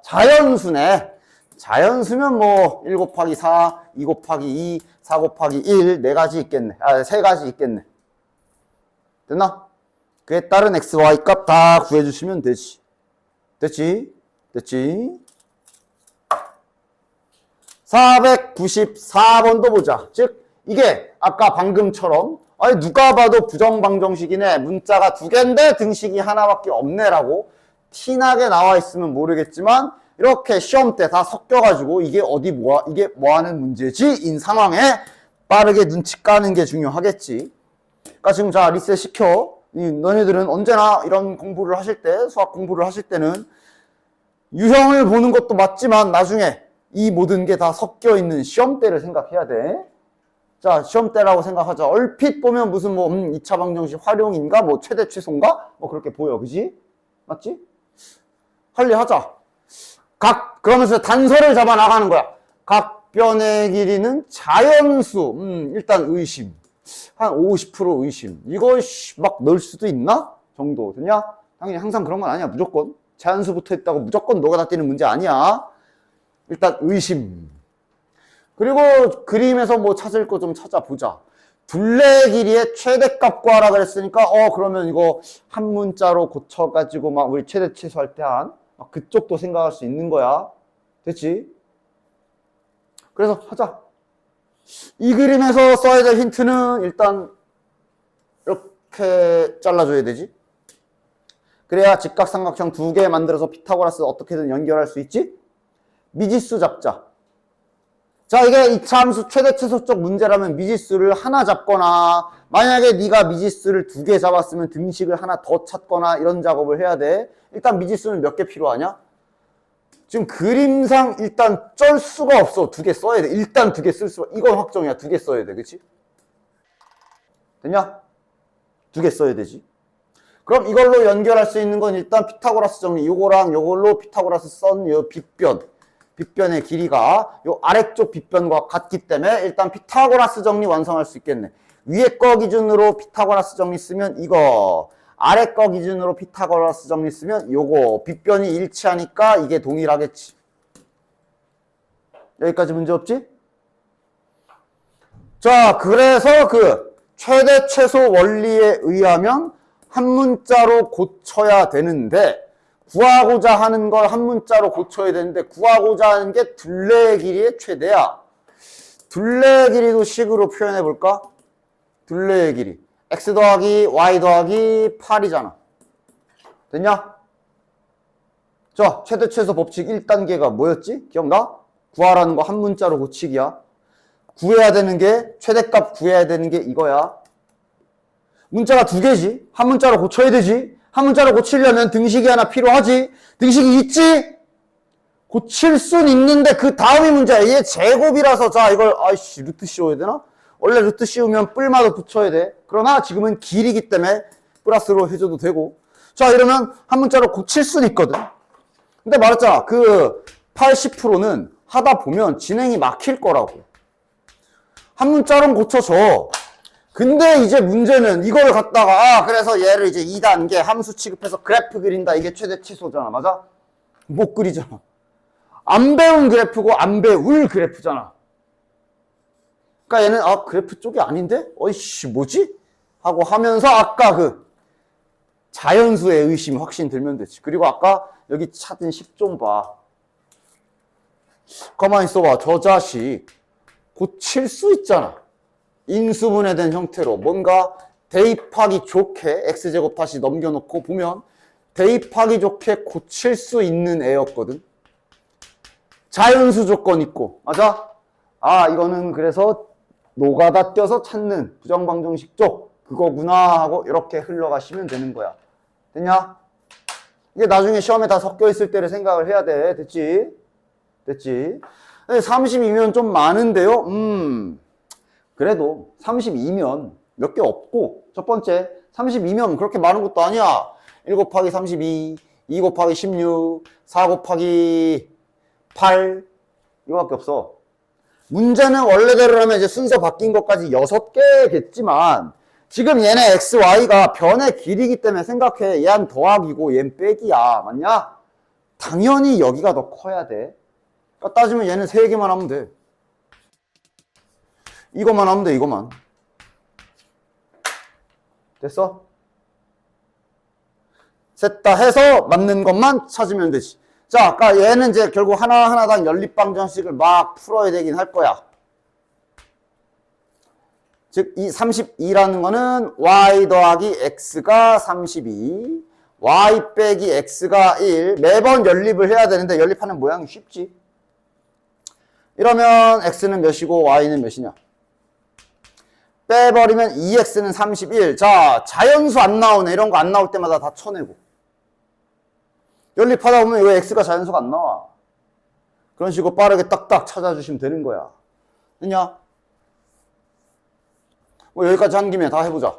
자연수네. 자연수면 뭐 1 곱하기 4, 2 곱하기 2, 4 곱하기 1 4가지 있겠네. 3가지 있겠네. 됐나? 그에 따른 x, y 값 다 구해주시면 되지. 됐지? 494번도 보자. 즉 이게 아까 방금처럼 누가 봐도 부정방정식이네. 문자가 2개인데 등식이 하나밖에 없네라고 티나게 나와 있으면 모르겠지만 이렇게 시험 때 다 섞여가지고 이게 이게 뭐 하는 문제지? 인 상황에 빠르게 눈치 까는 게 중요하겠지. 그러니까 지금 자 리셋 시켜. 너희들은 언제나 이런 공부를 하실 때, 수학 공부를 하실 때는 유형을 보는 것도 맞지만 나중에 이 모든 게 다 섞여 있는 시험대를 생각해야 돼. 자, 시험대라고 생각하자. 얼핏 보면 무슨 2차 방정식 활용인가? 최대 최소인가? 그렇게 보여. 그지? 맞지? 할리 하자. 그러면서 단서를 잡아 나가는 거야. 각 변의 길이는 자연수. 일단 의심. 한 50% 의심. 이거 막 넣을 수도 있나? 정도. 되냐? 당연히 항상 그런 건 아니야. 무조건. 자연수 붙어 있다고 무조건 너가 다 뛰는 문제 아니야. 일단 의심. 그리고 그림에서 찾을 거 좀 찾아보자. 둘레 길이의 최대값 구하라 그랬으니까 그러면 이거 한 문자로 고쳐가지고 우리 최대 최소할 때 그쪽도 생각할 수 있는 거야. 됐지? 그래서 하자. 이 그림에서 써야 될 힌트는 일단 이렇게 잘라줘야 되지. 그래야 직각삼각형 2개 만들어서 피타고라스 어떻게든 연결할 수 있지? 미지수 잡자. 자, 이게 2차 함수 최대 최소적 문제라면 미지수를 하나 잡거나 만약에 네가 미지수를 2개 잡았으면 등식을 하나 더 찾거나 이런 작업을 해야 돼. 일단 미지수는 몇 개 필요하냐? 지금 그림상 일단 쩔 수가 없어. 2개 써야 돼. 일단 2개 쓸 수가. 이건 확정이야. 2개 써야 돼. 그치? 됐냐? 2개 써야 되지. 그럼 이걸로 연결할 수 있는 건 일단 피타고라스 정리. 요거랑 요걸로 피타고라스 썬 요 빗변의 길이가 요 아래쪽 빗변과 같기 때문에 일단 피타고라스 정리 완성할 수 있겠네. 위에 거 기준으로 피타고라스 정리 쓰면 이거, 아래 거 기준으로 피타고라스 정리 쓰면 요거. 빗변이 일치하니까 이게 동일하겠지. 여기까지 문제 없지? 자, 그래서 그 최대 최소 원리에 의하면 한 문자로 고쳐야 되는데, 구하고자 하는 걸 한 문자로 고쳐야 되는데 구하고자 하는 게 둘레의 길이의 최대야. 둘레의 길이도 식으로 표현해 볼까? 둘레의 길이 x 더하기 y 더하기 8이잖아. 됐냐? 자, 최대 최소 법칙 1단계가 뭐였지? 기억나? 구하라는 거 한 문자로 고치기야. 구해야 되는 게, 최대값 구해야 되는 게 이거야. 문자가 두 개지. 한 문자로 고쳐야 되지. 한 문자로 고치려면 등식이 하나 필요하지. 등식이 있지? 고칠 순 있는데 그 다음이 문제야. 얘 제곱이라서 자 이걸 아이씨 루트 씌워야 되나? 원래 루트 씌우면 뿔마다 붙여야 돼. 그러나 지금은 길이기 때문에 플러스로 해줘도 되고. 자 이러면 한 문자로 고칠 순 있거든. 근데 말했잖아. 그 80%는 하다 보면 진행이 막힐 거라고. 한 문자로 고쳐줘. 근데 이제 문제는 이걸 갖다가 그래서 얘를 이제 2단계 함수 취급해서 그래프 그린다. 이게 최대 취소잖아. 맞아? 못 그리잖아. 안 배운 그래프고 안 배울 그래프잖아. 그러니까 얘는 그래프 쪽이 아닌데? 어이씨 뭐지? 하고 하면서 아까 그 자연수의 의심 확신 들면 되지. 그리고 아까 여기 찾은 10좀 봐. 가만히 있어봐. 저 자식 고칠 수 있잖아. 인수분해된 형태로 뭔가 대입하기 좋게 x제곱 다시 넘겨놓고 보면 대입하기 좋게 고칠 수 있는 애였거든. 자연수 조건 있고 맞아? 이거는 그래서 노가다 떼서 찾는 부정방정식 쪽 그거구나 하고 이렇게 흘러가시면 되는 거야. 됐냐? 이게 나중에 시험에 다 섞여 있을 때를 생각을 해야 돼. 됐지? 됐지? 32면 좀 많은데요? 그래도 32면 몇 개 없고 첫 번째 32면 그렇게 많은 것도 아니야. 1 곱하기 32, 2 곱하기 16, 4 곱하기 8 이거밖에 없어. 문제는 원래대로라면 이제 순서 바뀐 것까지 6개겠지만 지금 얘네 x, y가 변의 길이기 때문에 생각해. 얘는 더하기고 얘는 빼기야. 맞냐? 당연히 여기가 더 커야 돼. 그러니까 따지면 얘는 3개만 하면 돼. 이것만 하면 돼. 이것만. 됐어? 셋 다 해서 맞는 것만 찾으면 되지. 자, 아까 얘는 이제 결국 하나하나당 연립방정식을 막 풀어야 되긴 할 거야. 즉, 이 32라는 거는 y 더하기 x가 32, y 빼기 x가 1. 매번 연립을 해야 되는데 연립하는 모양이 쉽지. 이러면 x는 몇이고 y는 몇이냐? 빼버리면 2x는 31. 자, 자연수 안 나오네. 이런 거 안 나올 때마다 다 쳐내고. 연립하다 보면 왜 x가 자연수가 안 나와? 그런 식으로 빠르게 딱딱 찾아주시면 되는 거야. 됐냐? 뭐 여기까지 한 김에 다 해보자.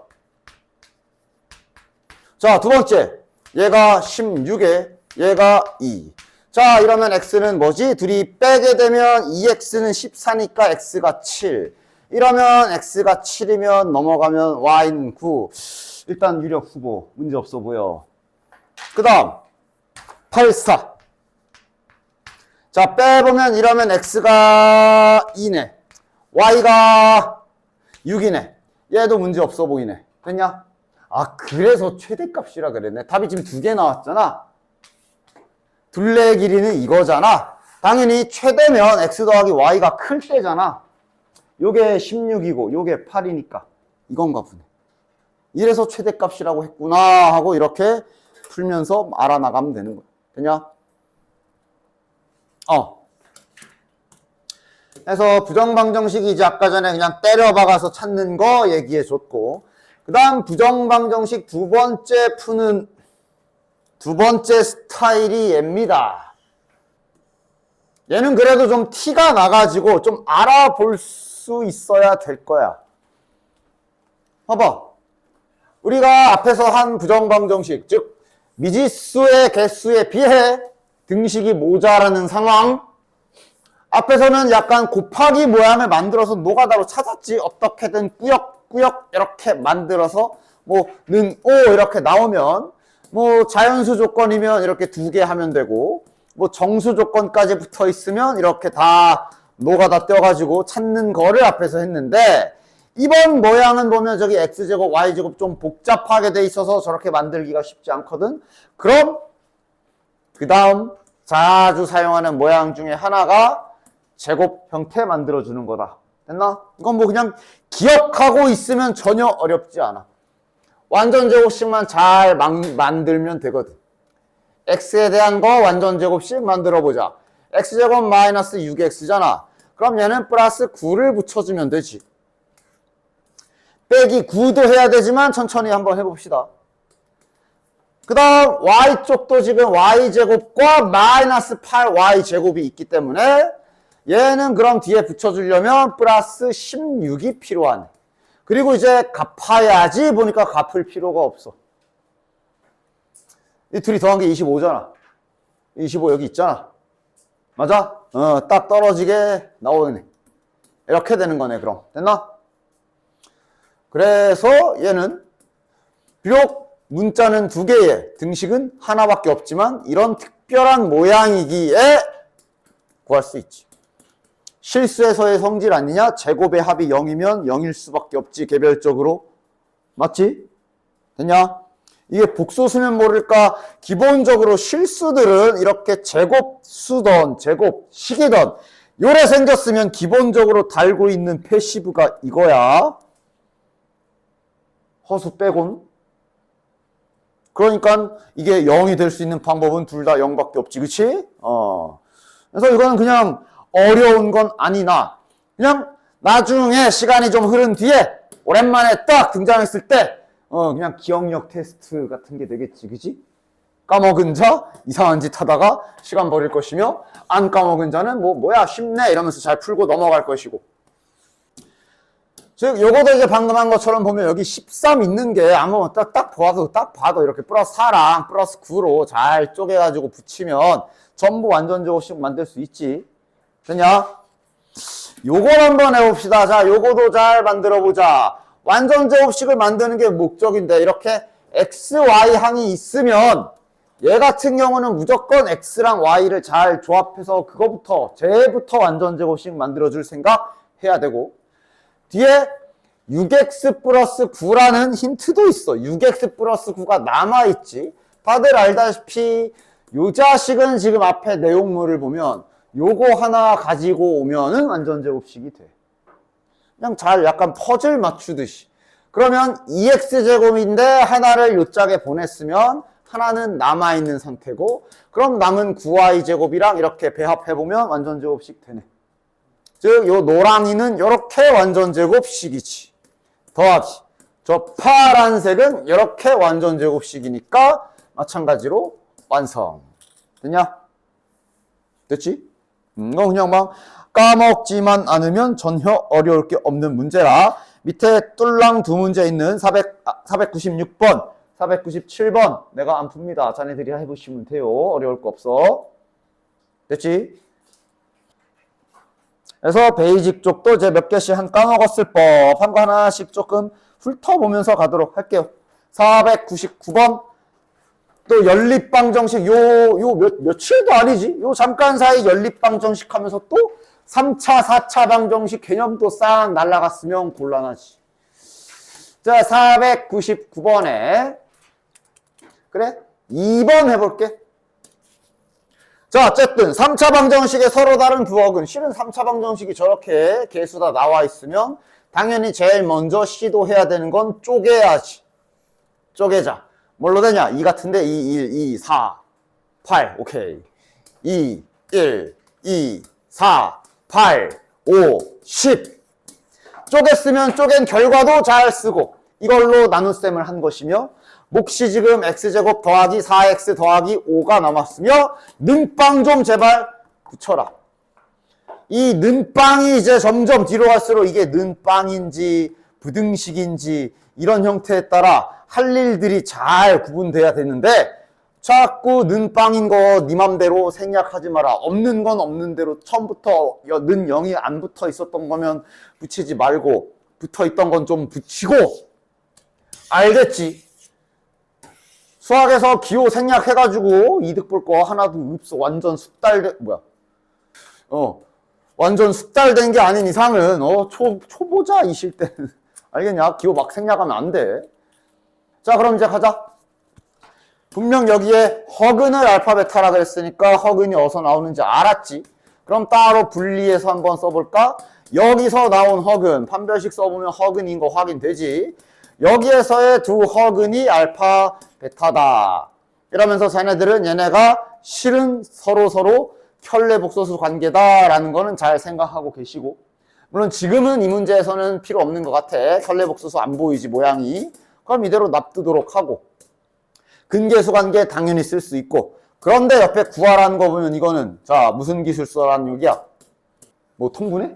자, 두 번째. 얘가 16에 얘가 2. 자, 이러면 x는 뭐지? 둘이 빼게 되면 2x는 14니까 x가 7. 이러면 x가 7이면 넘어가면 y는 9. 일단 유력 후보 문제 없어 보여. 그 다음 8, 4. 자, 빼보면 이러면 x가 2네. y가 6이네. 얘도 문제 없어 보이네. 됐냐? 그래서 최대값이라 그랬네. 답이 지금 2개 나왔잖아. 둘레 길이는 이거잖아. 당연히 최대면 x 더하기 y가 클 때잖아. 요게 16이고 요게 8이니까 이건가 보네. 이래서 최대값이라고 했구나 하고 이렇게 풀면서 알아나가면 되는 거야. 되냐? 그래서 부정방정식이 이제 아까 전에 그냥 때려박아서 찾는 거 얘기해 줬고, 그 다음 부정방정식 두 번째 푸는 두 번째 스타일이 얘입니다. 얘는 그래도 좀 티가 나가지고 좀 알아볼 수 있어야 될 거야. 봐봐. 우리가 앞에서 한 부정방정식, 즉 미지수의 개수에 비해 등식이 모자라는 상황, 앞에서는 약간 곱하기 모양을 만들어서 노가다로 찾았지. 어떻게든 꾸역꾸역 이렇게 만들어서 는 5 이렇게 나오면 자연수 조건이면 이렇게 2개 하면 되고, 정수 조건까지 붙어 있으면 이렇게 다 노가다 떼어가지고 찾는 거를 앞에서 했는데, 이번 모양은 보면 저기 x제곱 y제곱 좀 복잡하게 돼 있어서 저렇게 만들기가 쉽지 않거든. 그럼 그 다음 자주 사용하는 모양 중에 하나가 제곱 형태 만들어주는 거다. 됐나? 이건 그냥 기억하고 있으면 전혀 어렵지 않아. 완전 제곱식만 잘 만들면 되거든. x에 대한 거 완전 제곱식 만들어 보자. x제곱 마이너스 6x잖아. 그럼 얘는 플러스 9를 붙여주면 되지. 빼기 9도 해야 되지만 천천히 한번 해봅시다. 그 다음 y쪽도 지금 y제곱과 마이너스 8y제곱이 있기 때문에 얘는 그럼 뒤에 붙여주려면 플러스 16이 필요하네. 그리고 이제 갚아야지 보니까 갚을 필요가 없어. 이 둘이 더한 게 25잖아. 25 여기 있잖아. 맞아? 딱 떨어지게 나오네. 이렇게 되는 거네, 그럼. 됐나? 그래서 얘는 비록 문자는 두 개에 등식은 하나밖에 없지만 이런 특별한 모양이기에 구할 수 있지. 실수에서의 성질 아니냐? 제곱의 합이 0이면 0일 수밖에 없지, 개별적으로. 맞지? 됐냐? 이게 복소수면 모를까? 기본적으로 실수들은 이렇게 제곱수던 제곱식이던 요래 생겼으면 기본적으로 달고 있는 패시브가 이거야. 허수 빼곤. 그러니까 이게 0이 될 수 있는 방법은 둘 다 0밖에 없지, 그치? 그래서 이거는 그냥 어려운 건 아니나 그냥 나중에 시간이 좀 흐른 뒤에 오랜만에 딱 등장했을 때 그냥 기억력 테스트 같은 게 되겠지, 그치? 까먹은 자 이상한 짓 하다가 시간 버릴 것이며 안 까먹은 자는 뭐야 쉽네 이러면서 잘 풀고 넘어갈 것이고. 즉 요거도 이제 방금 한 것처럼 보면 여기 13 있는 게 아무 딱 봐도 이렇게 플러스 4랑 플러스 9로 잘 쪼개가지고 붙이면 전부 완전 제곱식 만들 수 있지. 됐냐? 요걸 한번 해봅시다. 자, 요거도 잘 만들어보자. 완전 제곱식을 만드는 게 목적인데 이렇게 x, y 항이 있으면 얘 같은 경우는 무조건 x랑 y를 잘 조합해서 쟤부터 완전 제곱식 만들어줄 생각 해야 되고, 뒤에 6x 플러스 9라는 힌트도 있어. 6x 플러스 9가 남아있지. 다들 알다시피 요 자식은 지금 앞에 내용물을 보면 요거 하나 가지고 오면은 완전 제곱식이 돼. 그냥 잘 약간 퍼즐 맞추듯이. 그러면 2x제곱인데 하나를 요 짝에 보냈으면 하나는 남아있는 상태고, 그럼 남은 9y제곱이랑 이렇게 배합해보면 완전 제곱식 되네. 즉, 요 노랑이는 요렇게 완전 제곱식이지. 더하기. 저 파란색은 요렇게 완전 제곱식이니까 마찬가지로 완성. 됐냐? 됐지? 이거 그냥 막 까먹지만 않으면 전혀 어려울 게 없는 문제라. 밑에 뚫랑 두 문제 있는 496번, 497번 내가 안 풉니다. 자네들이 해보시면 돼요. 어려울 거 없어. 됐지? 그래서 베이직 쪽도 이제 몇 개씩 까먹었을 법한 거 하나씩 조금 훑어보면서 가도록 할게요. 499번 또 연립방정식 며칠도 아니지. 요 잠깐 사이 연립방정식 하면서 또 3차, 4차 방정식 개념도 싹 날라갔으면 곤란하지. 자, 499번에 그래 2번 해볼게. 자, 어쨌든 3차 방정식의 서로 다른 부호근, 실은 3차 방정식이 저렇게 개수다 나와 있으면 당연히 제일 먼저 시도해야 되는 건 쪼개야지. 쪼개자. 뭘로 되냐? 2 같은데 2, 1, 2, 4, 8. 오케이. 2, 1, 2, 4, 8, 5, 10. 쪼갰으면 쪼갠 결과도 잘 쓰고 이걸로 나눗셈을 한 것이며, 몫이 지금 x제곱 더하기 4x 더하기 5가 남았으며 는빵 좀 제발 붙여라. 이 는빵이 이제 점점 뒤로 갈수록 이게 는빵인지 부등식인지 이런 형태에 따라 할 일들이 잘 구분돼야 되는데, 자꾸 는빵인 거 네 맘대로 생략하지 마라. 없는 건 없는 대로 처음부터 는 0이 안 붙어 있었던 거면 붙이지 말고 붙어 있던 건 좀 붙이고. 알겠지? 수학에서 기호 생략해가지고 이득 볼 거 하나도 없어. 완전 숙달된 완전 숙달된 게 아닌 이상은 초보자이실 때는 알겠냐? 기호 막 생략하면 안 돼. 자, 그럼 이제 가자. 분명 여기에 허근을 알파 베타라 그랬으니까 허근이 어디서 나오는지 알았지? 그럼 따로 분리해서 한번 써볼까? 여기서 나온 허근, 판별식 써보면 허근인 거 확인되지? 여기에서의 두 허근이 알파 베타다. 이러면서 자네들은 얘네가 실은 서로 켤레복소수 관계다라는 거는 잘 생각하고 계시고, 물론 지금은 이 문제에서는 필요 없는 것 같아. 켤레복소수 안 보이지 모양이. 그럼 이대로 납두도록 하고, 근계수 관계 당연히 쓸 수 있고, 그런데 옆에 구하라는 거 보면 이거는 자 무슨 기술 써라는 얘기야? 뭐 통분해?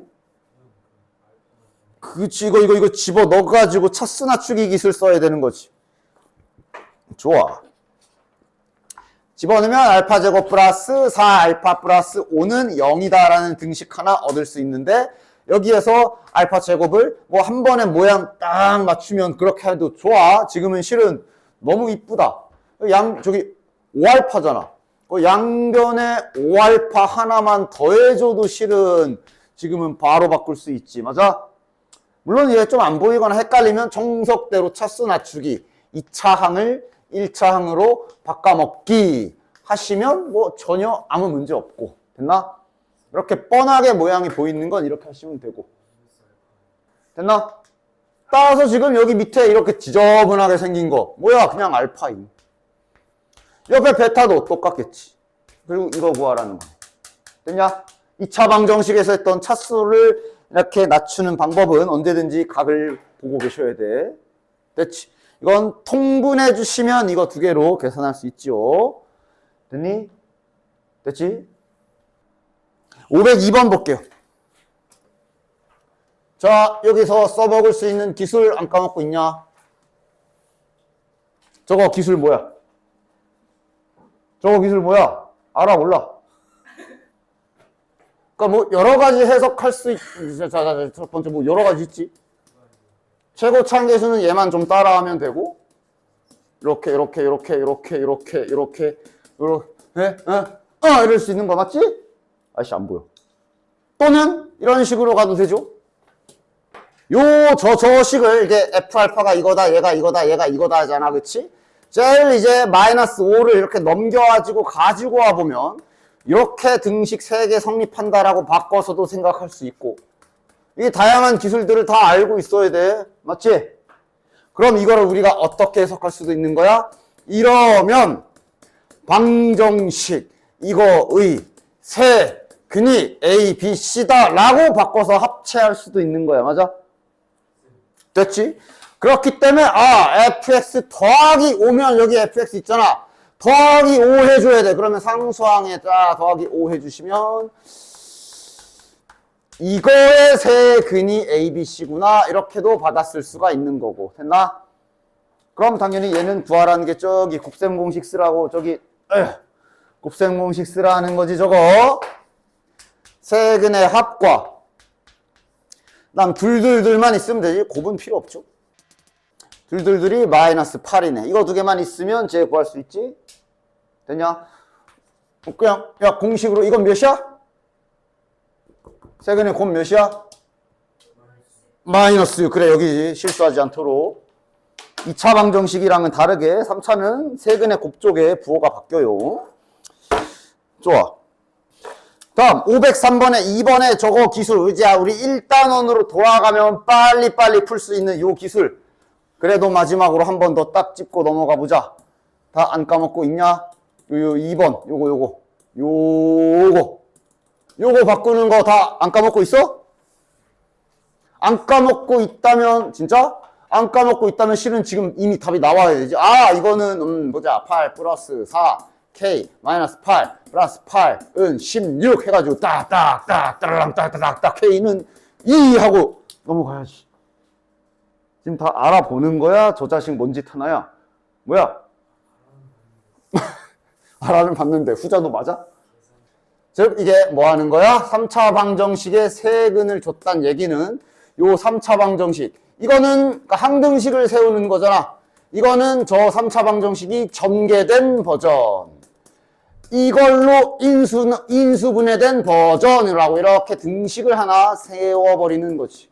그치, 이거 집어 넣어가지고 차수 낮추기 기술 써야 되는 거지. 좋아. 집어넣으면 알파 제곱 플러스 4알파 플러스 5는 0이다라는 등식 하나 얻을 수 있는데, 여기에서 알파 제곱을 뭐 한 번에 모양 딱 맞추면 그렇게 해도 좋아. 지금은 실은 너무 이쁘다. 저기 5알파잖아. 그 양변에 5알파 하나만 더해줘도 실은 지금은 바로 바꿀 수 있지. 맞아? 물론 이게 좀 안 보이거나 헷갈리면 정석대로 차수 낮추기 2차 항을 1차 항으로 바꿔먹기 하시면 뭐 전혀 아무 문제 없고. 됐나? 이렇게 뻔하게 모양이 보이는 건 이렇게 하시면 되고. 됐나? 따라서 지금 여기 밑에 이렇게 지저분하게 생긴 거 뭐야? 그냥 알파임. 옆에 베타도 똑같겠지. 그리고 이거 구하라는 거. 됐냐? 2차 방정식에서 했던 차수를 이렇게 낮추는 방법은 언제든지 각을 보고 계셔야 돼. 됐지? 이건 통분해 주시면 이거 두 개로 계산할 수 있죠. 됐니? 됐지? 502번 볼게요. 자, 여기서 써먹을 수 있는 기술 안 까먹고 있냐? 저거 기술 뭐야? 저거 기술 뭐야? 알아, 몰라? 그러니까 뭐 여러 가지 해석할 수 첫 번째 뭐 여러 가지 있지. 최고 차항계수는 얘만 좀 따라하면 되고, 이렇게 이럴 수 있는 거 맞지? 아이씨 안 보여. 또는 이런 식으로 가도 되죠. 저 식을 이제 F 알파가 이거다, 얘가 이거다 하잖아, 그치? 제일 이제 마이너스 5를 이렇게 넘겨가지고 가지고 와 보면 이렇게 등식 3개 성립한다라고 바꿔서도 생각할 수 있고, 이게 다양한 기술들을 다 알고 있어야 돼. 맞지? 그럼 이거를 우리가 어떻게 해석할 수도 있는 거야? 이러면 방정식 이거의 세 근이 A, B, C다 라고 바꿔서 합체할 수도 있는 거야. 맞아? 됐지? 그렇기 때문에 fx 더하기 5면 여기 fx 있잖아. 더하기 5 해줘야 돼. 그러면 상수항에다 더하기 5 해주시면 이거의 세 근이 A, B, C구나 이렇게도 받았을 수가 있는 거고. 됐나? 그럼 당연히 얘는 구하라는 게 저기 곱셈공식 쓰라고 저기 곱셈공식 쓰라는 거지 저거. 세 근의 합과 그다음 둘둘둘만 있으면 되지. 곱은 필요 없죠. 둘둘둘이 마이너스 8이네. 이거 두 개만 있으면 쟤 구할 수 있지. 됐냐? 그냥 야 공식으로 이건 몇이야? 세근의 곱 몇이야? 마이너스. 그래 여기 실수하지 않도록 2차 방정식이랑은 다르게 3차는 세근의 곱 쪽에 부호가 바뀌어요. 좋아. 다음 503번에 2번에 저거 기술 의지야. 우리 1단원으로 돌아가면 빨리빨리 풀 수 있는 요 기술. 그래도 마지막으로 한 번 더 딱 짚고 넘어가 보자. 다 안 까먹고 있냐? 요 2번 요거 바꾸는 거 다 안 까먹고 있어? 안 까먹고 있다면 진짜? 안 까먹고 있다면 실은 지금 이미 답이 나와야 되지. 이거는 보자. 8 플러스 4 K 마이너스 8 플러스 8은 16 해가지고 딱딱딱 따라랑 딱딱딱 K는 2 하고 넘어가야지. 지금 다 알아보는 거야? 저 자식 뭔 짓 하나야? 뭐야? 알아는 봤는데 후자도 맞아? 즉 이게 뭐 하는 거야? 3차 방정식에 세 근을 줬단 얘기는 요 3차 방정식 이거는 항등식을 세우는 거잖아. 이거는 저 3차 방정식이 전개된 버전. 이걸로 인수분해된 버전이라고 이렇게 등식을 하나 세워버리는 거지.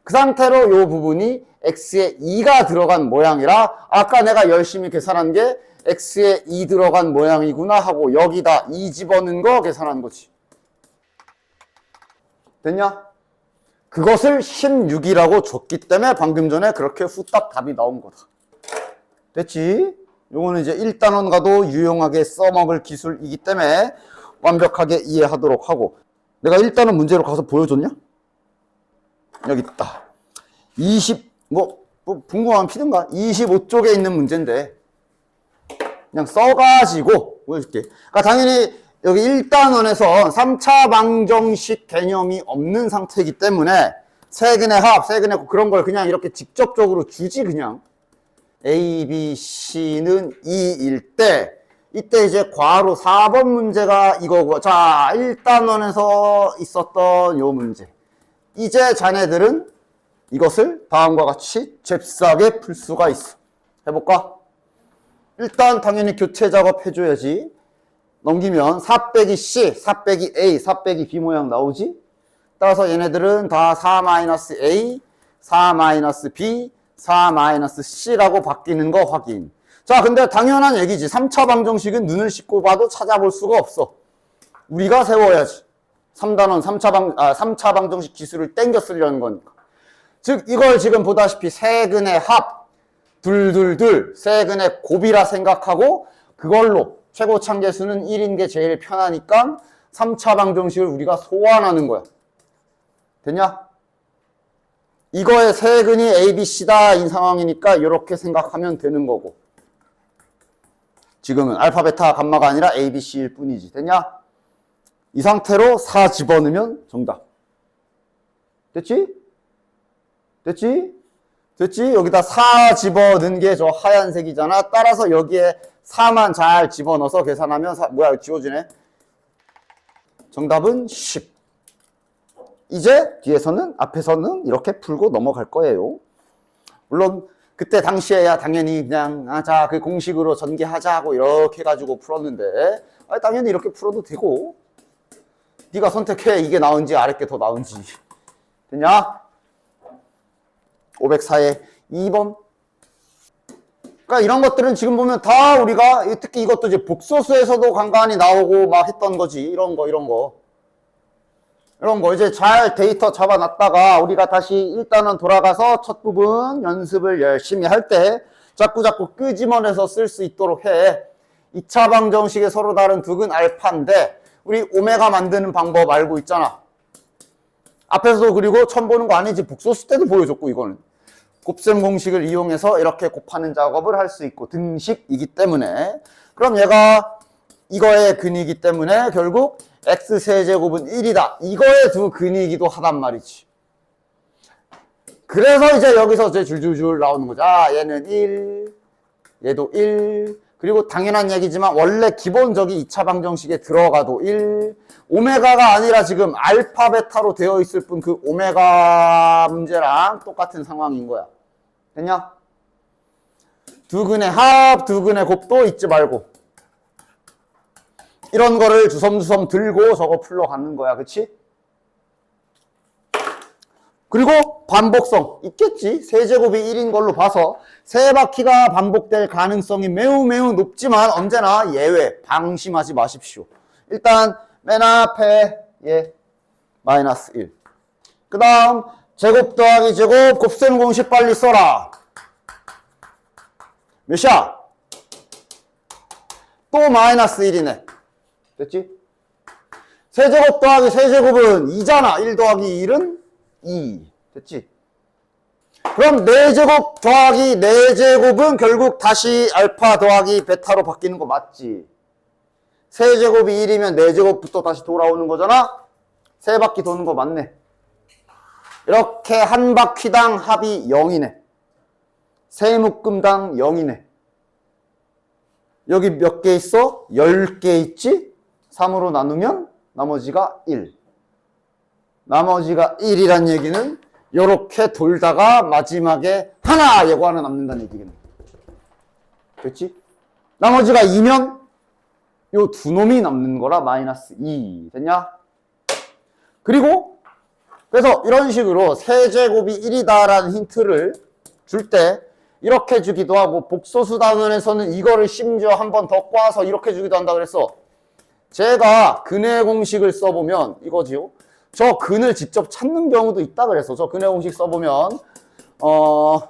그 상태로 요 부분이 x에 2가 들어간 모양이라 아까 내가 열심히 계산한 게 x에 2 들어간 모양이구나 하고 여기다 2 집어넣은 거 계산한 거지. 됐냐? 그것을 16이라고 줬기 때문에 방금 전에 그렇게 후딱 답이 나온 거다. 됐지? 요거는 이제 1단원 가도 유용하게 써먹을 기술이기 때문에 완벽하게 이해하도록 하고, 내가 일단은 문제로 가서 보여줬냐? 여기 있다. 궁금하면 피든가. 25쪽에 있는 문제인데 그냥 써가지고 보여줄게. 그러니까 당연히 여기 1단원에서 3차 방정식 개념이 없는 상태이기 때문에 세근의 합, 세근의 곱 그런 걸 그냥 이렇게 직접적으로 주지. 그냥 A, B, C는 2일 때 이때 이제 괄호 4번 문제가 이거고, 자 1단원에서 있었던 요 문제, 이제 자네들은 이것을 다음과 같이 잽싸게 풀 수가 있어. 해볼까? 일단 당연히 교체 작업 해줘야지. 넘기면 4 빼기 C, 4 빼기 A, 4 빼기 B 모양 나오지? 따라서 얘네들은 다 4-A, 4-B, 4-C라고 바뀌는 거 확인. 자, 근데 당연한 얘기지. 3차 방정식은 눈을 씻고 봐도 찾아볼 수가 없어. 우리가 세워야지. 3단원 3차 방정식 기술을 땡겨 쓰려는 거니까. 즉 이걸 지금 보다시피 세근의 합, 둘둘둘, 세근의 곱이라 생각하고 그걸로 최고 참계수는 1인 게 제일 편하니까 3차 방정식을 우리가 소환하는 거야. 됐냐? 이거의 세근이 A, B, C다 인 상황이니까 이렇게 생각하면 되는 거고, 지금은 알파, 베타, 감마가 아니라 A, B, C일 뿐이지. 됐냐? 이 상태로 4 집어넣으면 정답. 됐지? 됐지? 됐지? 여기다 4 집어넣은 게 저 하얀색이잖아. 따라서 여기에 4만 잘 집어넣어서 계산하면 뭐야, 지워지네. 정답은 10. 이제 뒤에서는, 앞에서는 이렇게 풀고 넘어갈 거예요. 물론 그때 당시에야 당연히 그냥 자 그 공식으로 전개하자고 이렇게 해가지고 풀었는데, 당연히 이렇게 풀어도 되고, 네가 선택해. 이게 나은지 아랫게 더 나은지. 됐냐? 504에 2번. 그러니까 이런 것들은 지금 보면 다 우리가, 특히 이것도 이제 복소수에서도 간간히 나오고 막 했던 거지. 이런 거 이제 잘 데이터 잡아놨다가 우리가 다시 일단은 돌아가서 첫 부분 연습을 열심히 할 때 자꾸 끄집어내서 쓸 수 있도록 해. 2차 방정식의 서로 다른 두 근 알파인데 우리 오메가 만드는 방법 알고 있잖아. 앞에서도, 그리고 처음 보는 거 아니지. 복소수 때도 보여줬고, 이거는 곱셈 공식을 이용해서 이렇게 곱하는 작업을 할 수 있고 등식이기 때문에, 그럼 얘가 이거의 근이기 때문에 결국 x세제곱은 1이다. 이거의 두 근이기도 하단 말이지. 그래서 이제 여기서 이제 줄줄줄 나오는 거죠. 얘는 1, 얘도 1. 그리고 당연한 얘기지만 원래 기본적인 2차 방정식에 들어가도 1. 오메가가 아니라 지금 알파, 베타로 되어 있을 뿐 그 오메가 문제랑 똑같은 상황인 거야. 됐냐? 두 근의 합, 두 근의 곱도 잊지 말고. 이런 거를 주섬주섬 들고 저거 풀러가는 거야. 그치? 그리고 반복성 있겠지. 세제곱이 1인 걸로 봐서 세 바퀴가 반복될 가능성이 매우 높지만 언제나 예외. 방심하지 마십시오. 일단 맨 앞에 마이너스 1. 그 다음 제곱 더하기 제곱 곱셈 공식 빨리 써라. 몇이야? 또 마이너스 1이네. 됐지? 세제곱 더하기 세제곱은 2잖아. 1 더하기 1은 2. 됐지? 그럼 4제곱 더하기 4제곱은 결국 다시 알파 더하기 베타로 바뀌는 거 맞지? 세제곱이 1이면 4제곱부터 다시 돌아오는 거잖아? 3바퀴 도는 거 맞네. 이렇게 한 바퀴당 합이 0이네. 세 묶음당 0이네. 여기 몇 개 있어? 10개 있지? 3으로 나누면 나머지가 1. 나머지가 1이란 얘기는 요렇게 돌다가 마지막에 하나 예고 하나 남는다는 얘기겠네. 됐지? 나머지가 2면 요 두 놈이 남는 거라 마이너스 2. 됐냐? 그리고 그래서 이런 식으로 세제곱이 1이다라는 힌트를 줄 때 이렇게 주기도 하고, 복소수 단원에서는 이거를 심지어 한 번 더 꽈서 이렇게 주기도 한다 그랬어. 제가 근의 공식을 써보면 이거지요. 저 근을 직접 찾는 경우도 있다 그래서 저 근의 공식 써보면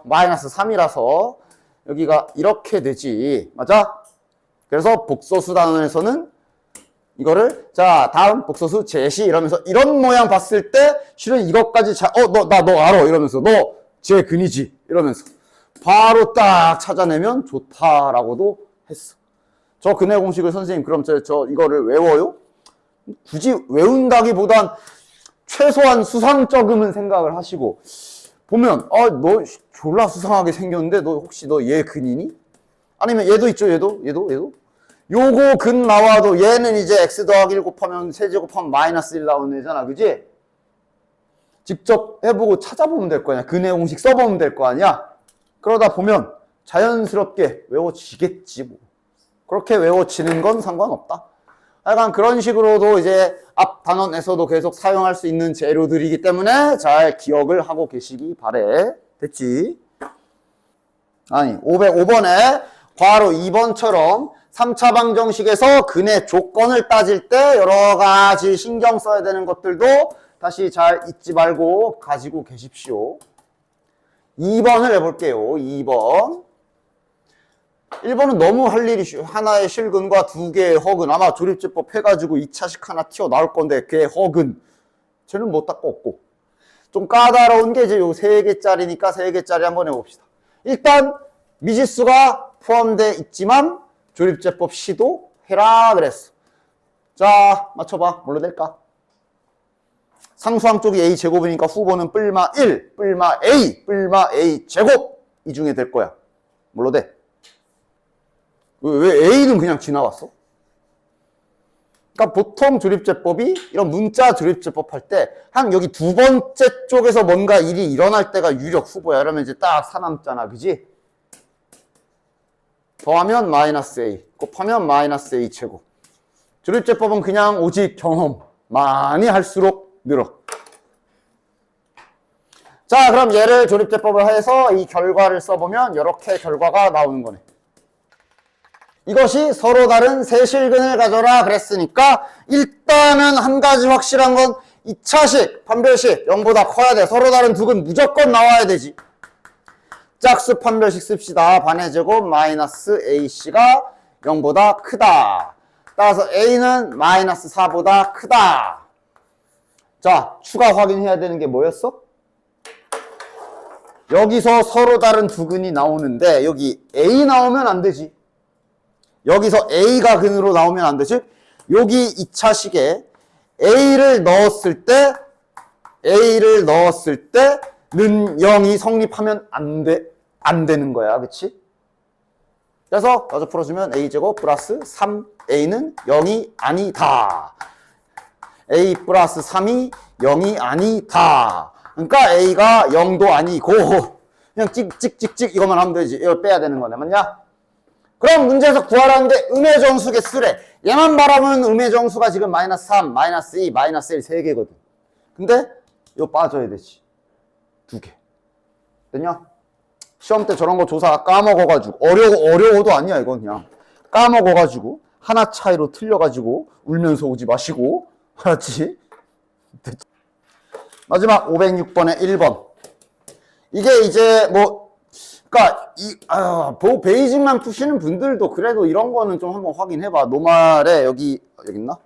마이너스 3이라서 여기가 이렇게 되지. 맞아? 그래서 복소수 단원에서는 이거를 자 다음 복소수 제시 이러면서 이런 모양 봤을 때 실은 이것까지 너 알아 이러면서 너 제 근이지 이러면서 바로 딱 찾아내면 좋다라고도 했어. 저 근의 공식을 선생님 그럼 저 이거를 외워요? 굳이 외운다기보단 최소한 수상적음은 생각을 하시고 보면 너 졸라 수상하게 생겼는데 너 혹시 너 얘 근이니? 아니면 얘도 있죠 얘도 요거 근 나와도 얘는 이제 x 더하기 1 곱하면 세제곱하면 마이너스 1 나오는 애잖아 그지? 직접 해보고 찾아보면 될 거 아니야. 근의 공식 써보면 될 거 아니야. 그러다 보면 자연스럽게 외워지겠지 뭐. 그렇게 외워지는 건 상관없다. 약간 그런 식으로도 이제 앞 단원에서도 계속 사용할 수 있는 재료들이기 때문에 잘 기억을 하고 계시기 바래. 됐지? 아니 505번에 괄호 2번처럼 3차 방정식에서 근의 조건을 따질 때 여러 가지 신경 써야 되는 것들도 다시 잘 잊지 말고 가지고 계십시오. 2번을 해볼게요. 2번. 1번은 너무 할 일이 쉬워. 하나의 실근과 두 개의 허근. 아마 조립제법 해가지고 2차식 하나 튀어나올 건데 걔의 허근. 쟤는 뭐 딱 없고. 좀 까다로운 게 이제 요 3개짜리니까 3개짜리 한번 해봅시다. 일단 미지수가 포함되어 있지만 조립제법 시도해라 그랬어. 자 맞춰봐. 뭘로 될까? 상수항 쪽이 a 제곱이니까 후보는 뿔마 1, 뿔마 a 제곱 이 중에 될 거야. 뭘로 돼? 왜 a는 그냥 지나갔어? 그러니까 보통 조립제법이 이런 문자 조립제법 할 때 한 여기 두 번째 쪽에서 뭔가 일이 일어날 때가 유력 후보야. 이러면 이제 딱 사남잖아. 그지? 더하면 마이너스 a, 곱하면 마이너스 a 제곱. 조립제법은 그냥 오직 경험. 많이 할수록 늘어. 자, 그럼 얘를 조립제법을 해서 이 결과를 써보면 이렇게 결과가 나오는 거네. 이것이 서로 다른 세 실근을 가져라 그랬으니까 일단은 한 가지 확실한 건 2차식, 판별식 0보다 커야 돼. 서로 다른 두 근 무조건 나와야 되지. 짝수 판별식 씁시다. 반의 제곱 마이너스 ac가 0보다 크다. 따라서 a는 마이너스 4보다 크다. 자, 추가 확인해야 되는 게 뭐였어? 여기서 서로 다른 두 근이 나오는데 여기 a 나오면 안 되지. 여기서 a가 근으로 나오면 안 되지. 여기 2차식에 a를 넣었을 때는 0이 성립하면 안 되는 거야. 그치? 그래서 마저 풀어주면 a제곱 플러스 3a는 0이 아니다. a 플러스 3이 0이 아니다. 그러니까 a가 0도 아니고 그냥 찍찍찍찍 이것만 하면 되지. 이걸 빼야 되는 거네. 맞냐? 그럼 문제에서 구하라는데 음의 정수 개수래. 얘만 바라보면 음의 정수가 지금 마이너스 3, 마이너스 2, 마이너스 1 3개거든. 근데 이거 빠져야 되지. 2개. 됐냐? 시험 때 저런 거 조사 까먹어가지고 어려워도 아니야 이건 그냥 까먹어가지고 하나 차이로 틀려가지고 울면서 오지 마시고 알았지? 마지막 506번에 1번. 이게 이제 뭐 그러니까 베이직만 푸시는 분들도 그래도 이런 거는 좀 한번 확인해봐. 노말에 여기 있나?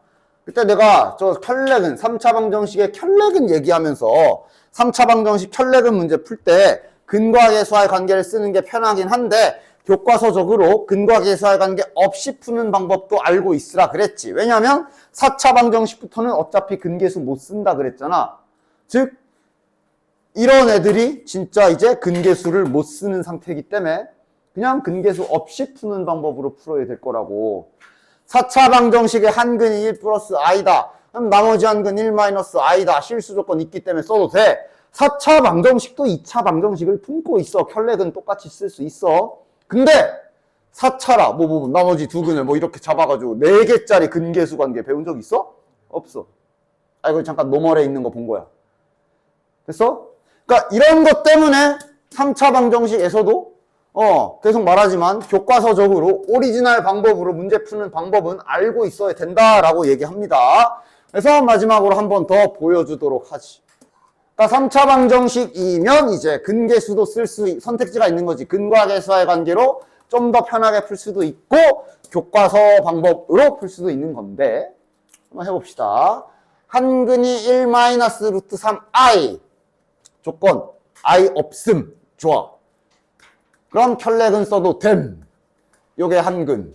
그때 내가 저 켤레근 3차 방정식의 켤레근 얘기하면서 3차 방정식 켤레근 문제 풀 때 근과 계수와의 관계를 쓰는 게 편하긴 한데 교과서적으로 근과 계수와의 관계 없이 푸는 방법도 알고 있으라 그랬지. 왜냐하면 4차 방정식부터는 어차피 근계수 못 쓴다 그랬잖아. 즉 이런 애들이 진짜 이제 근계수를 못 쓰는 상태이기 때문에 그냥 근계수 없이 푸는 방법으로 풀어야 될 거라고. 4차 방정식의 한 근이 1 플러스 i다. 그럼 나머지 한 근 1 마이너스 i다. 실수 조건 있기 때문에 써도 돼. 4차 방정식도 2차 방정식을 품고 있어. 켤레근 똑같이 쓸 수 있어. 근데 4차라 나머지 두 근을 이렇게 잡아가지고 4개짜리 근계수 관계 배운 적 있어? 없어. 이거 잠깐 노멀에 있는 거 본 거야. 됐어? 그러니까 이런 것 때문에 3차 방정식에서도 계속 말하지만 교과서적으로 오리지널 방법으로 문제 푸는 방법은 알고 있어야 된다라고 얘기합니다. 그래서 마지막으로 한 번 더 보여주도록 하지. 그러니까 3차 방정식이면 이제 근계수도 쓸 수 선택지가 있는 거지. 근과 계수와의 관계로 좀 더 편하게 풀 수도 있고 교과서 방법으로 풀 수도 있는 건데 한번 해봅시다. 한근이 1 마이너스 루트 3i. 조건, i 없음. 좋아. 그럼 켤레근 써도 됨. 요게 한근.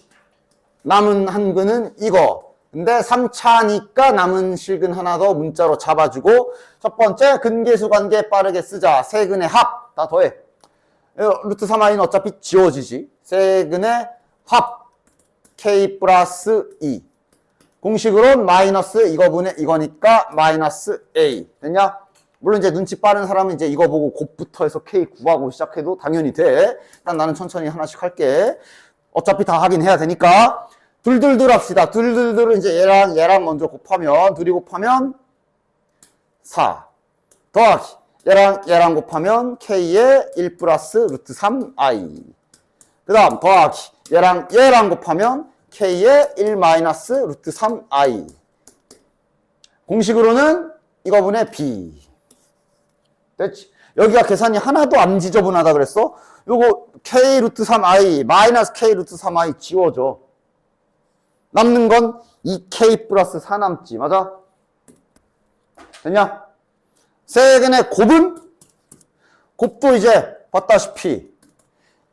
남은 한근은 이거. 근데 3차니까 남은 실근 하나 더 문자로 잡아주고, 첫 번째 근계수 관계 빠르게 쓰자. 세 근의 합. 다 더해. 루트 3i는 어차피 지워지지. 세 근의 합. k 플러스 2. 공식으로는 마이너스 이거분의 이거니까 마이너스 a. 됐냐? 물론 이제 눈치 빠른 사람은 이제 이거 보고 곱부터 해서 k 구하고 시작해도 당연히 돼. 일단 나는 천천히 하나씩 할게. 어차피 다 하긴 해야 되니까. 둘둘둘 합시다. 둘둘둘은 이제 얘랑 먼저 곱하면, 둘이 곱하면 4. 더하기. 얘랑 곱하면 k에 1 플러스 루트 3i. 그 다음 더하기. 얘랑 곱하면 k에 1 마이너스 루트 3i. 공식으로는 이거분의 b. 됐지? 여기가 계산이 하나도 안 지저분하다 그랬어? 요거 k 루트 3i 마이너스 k 루트 3i 지워져. 남는 건 2k 플러스 4 남지. 맞아? 됐냐? 세근의 곱은? 곱도 이제 봤다시피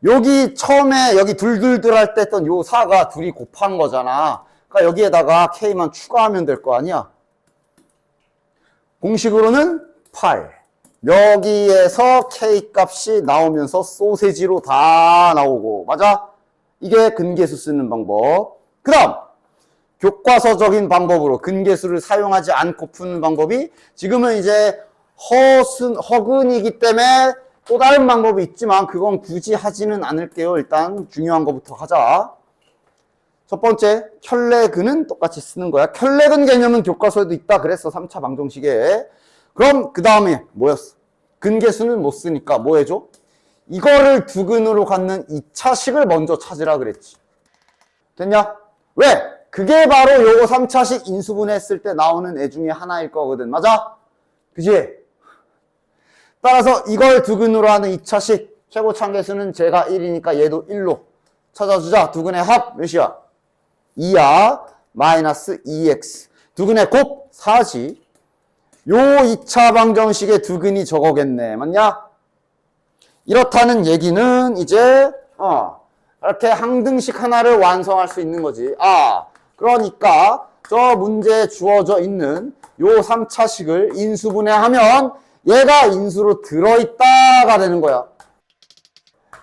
여기 처음에 여기 둘둘둘 할 때 했던 요 4가 둘이 곱한 거잖아. 그러니까 여기에다가 k만 추가하면 될 거 아니야. 공식으로는 8. 여기에서 k 값이 나오면서 소세지로 다 나오고. 맞아? 이게 근계수 쓰는 방법. 그 다음 교과서적인 방법으로 근계수를 사용하지 않고 푸는 방법이 지금은 이제 허근이기 때문에 또 다른 방법이 있지만 그건 굳이 하지는 않을게요. 일단 중요한 거부터 하자. 첫 번째, 켤레근은 똑같이 쓰는 거야. 켤레근 개념은 교과서에도 있다 그랬어. 3차 방정식에. 그럼 그 다음에 뭐였어? 근계수는 못 쓰니까 뭐 해줘? 이거를 두 근으로 갖는 2차식을 먼저 찾으라 그랬지. 됐냐? 왜? 그게 바로 요거 3차식 인수분해했을 때 나오는 애 중에 하나일 거거든. 맞아? 그지? 따라서 이걸 두 근으로 하는 2차식 최고 참계수는 제가 1이니까 얘도 1로 찾아주자. 두 근의 합 몇이야? 2야. 마이너스 2x. 두 근의 곱 4지. 요 2차 방정식의 두 근이 저거겠네. 맞냐? 이렇다는 얘기는 이제 이렇게 항등식 하나를 완성할 수 있는 거지. 그러니까 저 문제에 주어져 있는 요 3차식을 인수분해하면 얘가 인수로 들어있다가 되는 거야.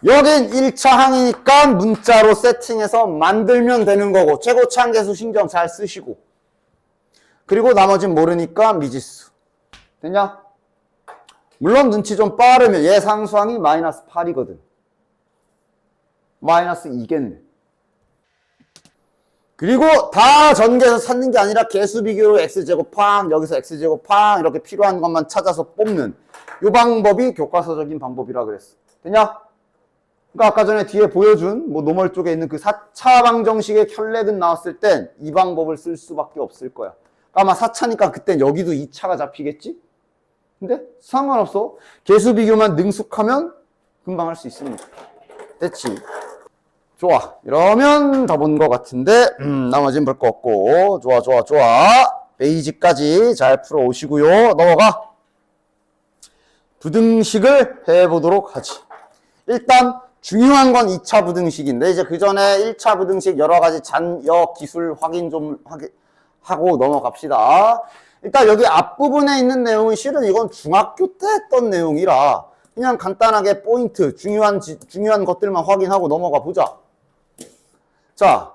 여긴 1차 항이니까 문자로 세팅해서 만들면 되는 거고 최고차항계수 신경 잘 쓰시고 그리고 나머진 모르니까 미지수. 됐냐? 물론 눈치 좀 빠르면 얘 상수항이 마이너스 8이거든. 마이너스 2겠네. 그리고 다 전개해서 찾는 게 아니라 개수 비교로 x제곱항 여기서 x제곱항 이렇게 필요한 것만 찾아서 뽑는 이 방법이 교과서적인 방법이라 그랬어. 됐냐? 그러니까 아까 전에 뒤에 보여준 노멀 쪽에 있는 그 4차 방정식의 켤레근 나왔을 땐 이 방법을 쓸 수밖에 없을 거야. 아마 4차니까 그땐 여기도 2차가 잡히겠지? 근데 상관없어. 개수 비교만 능숙하면 금방 할 수 있습니다. 됐지? 좋아. 이러면 다 본 것 같은데 나머지는 볼 거 없고 좋아. 베이직까지 잘 풀어 오시고요. 넘어가. 부등식을 해보도록 하지. 일단 중요한 건 2차 부등식인데 이제 그 전에 1차 부등식 여러 가지 잔여 기술 확인 좀 하고 넘어갑시다. 일단 여기 앞부분에 있는 내용은 실은 이건 중학교 때 했던 내용이라 그냥 간단하게 포인트, 중요한 것들만 확인하고 넘어가 보자. 자,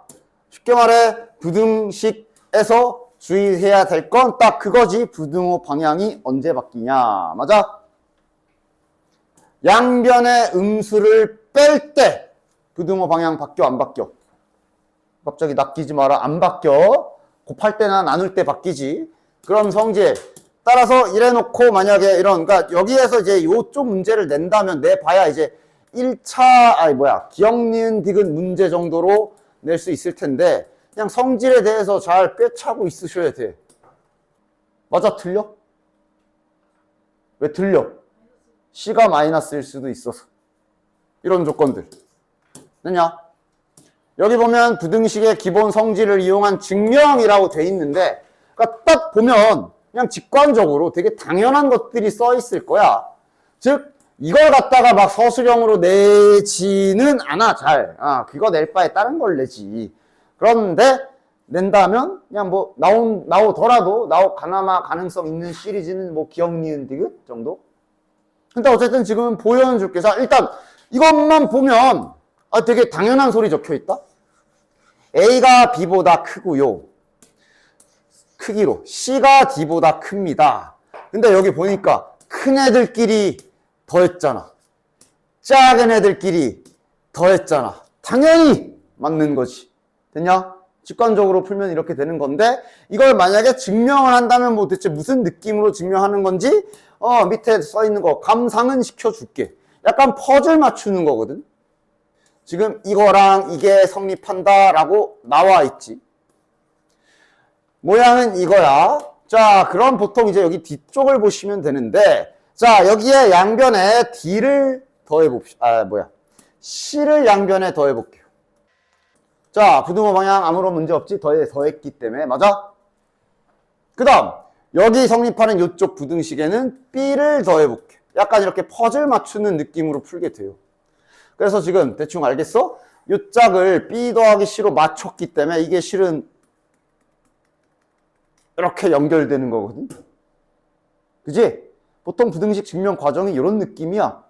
쉽게 말해 부등식에서 주의해야 될 건 딱 그거지. 부등호 방향이 언제 바뀌냐. 맞아? 양변의 음수를 뺄 때 부등호 방향 바뀌어 안 바뀌어? 갑자기 낚이지 마라. 안 바뀌어. 곱할 때나 나눌 때 바뀌지. 그럼 성질 따라서 이래놓고 만약에 이런 그러니까 여기에서 이제 요쪽 문제를 낸다면 내봐야 이제 1차 기억 니은 디귿 문제 정도로 낼 수 있을 텐데 그냥 성질에 대해서 잘 꿰차고 있으셔야 돼. 맞아? 틀려? 왜 틀려? C가 마이너스일 수도 있어서. 이런 조건들. 됐냐? 여기 보면 부등식의 기본 성질을 이용한 증명이라고 돼 있는데 그러니까 딱 보면 그냥 직관적으로 되게 당연한 것들이 써 있을 거야. 즉 이걸 갖다가 막 서술형으로 내지는 않아, 잘. 그거 낼 바에 다른 걸 내지. 그런데 낸다면 그냥 뭐 나오더라도 가나마 가능성 있는 시리즈는 뭐 기억, 니은, 디귿 정도? 근데 어쨌든 지금 보여줄게. 자, 일단 이것만 보면 되게 당연한 소리 적혀 있다. A가 B보다 크고요. 크기로. C가 D보다 큽니다. 근데 여기 보니까 큰 애들끼리 더했잖아. 작은 애들끼리 더했잖아. 당연히 맞는 거지. 됐냐? 직관적으로 풀면 이렇게 되는 건데 이걸 만약에 증명을 한다면 뭐 대체 무슨 느낌으로 증명하는 건지 밑에 써 있는 거 감상은 시켜줄게. 약간 퍼즐 맞추는 거거든. 지금 이거랑 이게 성립한다 라고 나와 있지. 모양은 이거야. 자, 그럼 보통 이제 여기 뒤쪽을 보시면 되는데 자, 여기에 양변에 D를 더해봅시다. C를 양변에 더해볼게요. 자, 부등호 방향 아무런 문제 없지? 더했기 때문에. 맞아? 그 다음 여기 성립하는 이쪽 부등식에는 B를 더해볼게요. 약간 이렇게 퍼즐 맞추는 느낌으로 풀게 돼요. 그래서 지금 대충 알겠어? 이 짝을 B 더하기 C로 맞췄기 때문에 이게 실은 이렇게 연결되는 거거든. 그지? 보통 부등식 증명 과정이 이런 느낌이야.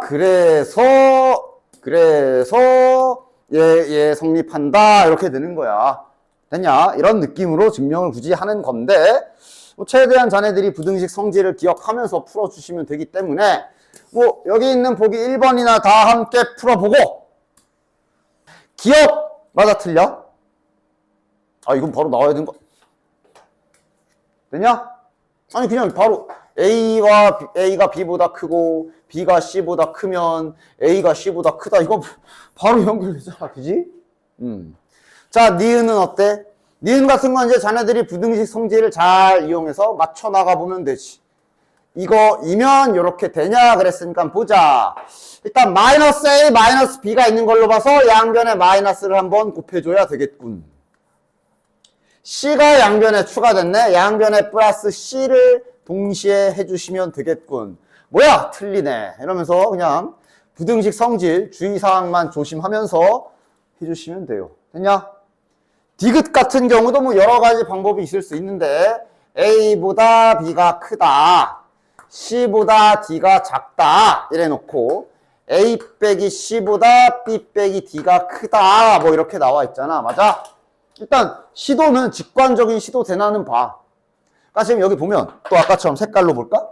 그래서 얘 성립한다 이렇게 되는 거야. 됐냐? 이런 느낌으로 증명을 굳이 하는 건데 뭐 최대한 자네들이 부등식 성질을 기억하면서 풀어주시면 되기 때문에 뭐 여기 있는 보기 1번이나 다 함께 풀어보고 기억 맞아 틀려? 이건 바로 나와야 되는 거 되냐? 아니 그냥 바로 A가 B보다 크고 B가 C보다 크면 A가 C보다 크다 이거 바로 연결되잖아. 그지? 자, 니은은 어때? 니은 같은 건 이제 자네들이 부등식 성질을 잘 이용해서 맞춰 나가 보면 되지. 이거이면 이렇게 되냐 그랬으니까 보자. 일단 마이너스 A, 마이너스 B가 있는 걸로 봐서 양변에 마이너스를 한번 곱해줘야 되겠군. C가 양변에 추가됐네. 양변에 플러스 C를 동시에 해주시면 되겠군. 뭐야? 틀리네. 이러면서 그냥 부등식 성질 주의사항만 조심하면서 해주시면 돼요. 됐냐? 디귿 같은 경우도 뭐 여러 가지 방법이 있을 수 있는데 A보다 B가 크다. C보다 D가 작다. 이래 놓고 A 빼기 C보다 B 빼기 D가 크다. 뭐 이렇게 나와 있잖아. 맞아? 일단 시도는 직관적인 시도 되나는 봐. 그러니까 지금 여기 보면 또 아까처럼 색깔로 볼까?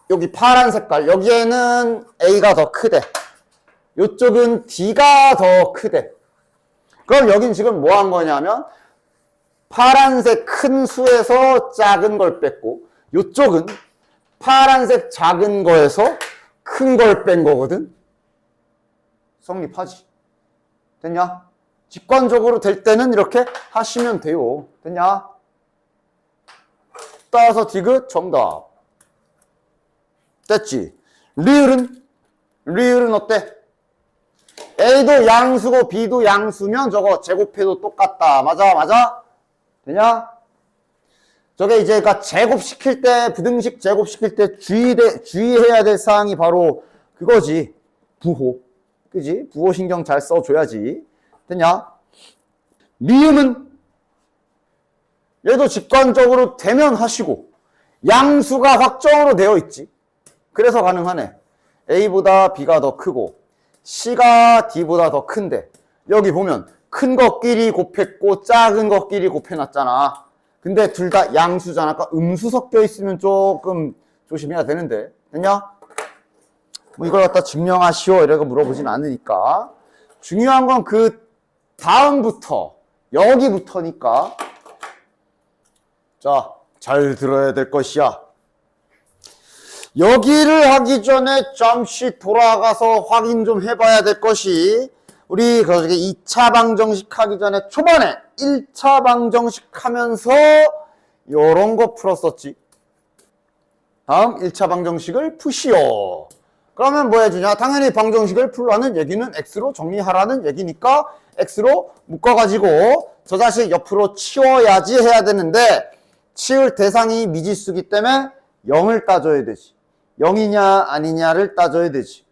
여기 파란 색깔 여기에는 A가 더 크대. 이쪽은 D가 더 크대. 그럼 여긴 지금 뭐 한 거냐면 파란색 큰 수에서 작은 걸 뺐고 이쪽은 파란색 작은 거에서 큰 걸 뺀 거거든. 성립하지. 됐냐? 직관적으로 될 때는 이렇게 하시면 돼요. 됐냐? 따라서 디귿 정답. 됐지? 리을은 어때? A도 양수고 B도 양수면 저거 제곱해도 똑같다. 맞아? 되냐? 저게 이제 그러니까 제곱시킬 때, 부등식 제곱시킬 때 주의해야 될 사항이 바로 그거지. 부호. 그지? 부호 신경 잘 써줘야지. 됐냐? 미음은 얘도 직관적으로 되면 하시고 양수가 확정으로 되어 있지. 그래서 가능하네. A보다 B가 더 크고 C가 D보다 더 큰데 여기 보면 큰 것끼리 곱했고 작은 것끼리 곱해놨잖아. 근데 둘 다 양수잖아. 그러니까 음수 섞여 있으면 조금 조심해야 되는데. 됐냐? 뭐 이걸 갖다 증명하시오 이라고 물어보진 않으니까. 중요한 건 그 다음부터 여기부터니까. 자, 잘 들어야 될 것이야. 여기를 하기 전에 잠시 돌아가서 확인 좀 해봐야 될 것이 우리 거기 2차 방정식 하기 전에 초반에 1차 방정식 하면서 요런 거 풀었었지. 다음 1차 방정식을 푸시오. 그러면 뭐 해주냐? 당연히 방정식을 풀라는 얘기는 x로 정리하라는 얘기니까 x로 묶어가지고 저 자식 옆으로 치워야지 해야 되는데 치울 대상이 미지수기 때문에 0을 따져야 되지. 0이냐 아니냐를 따져야 되지.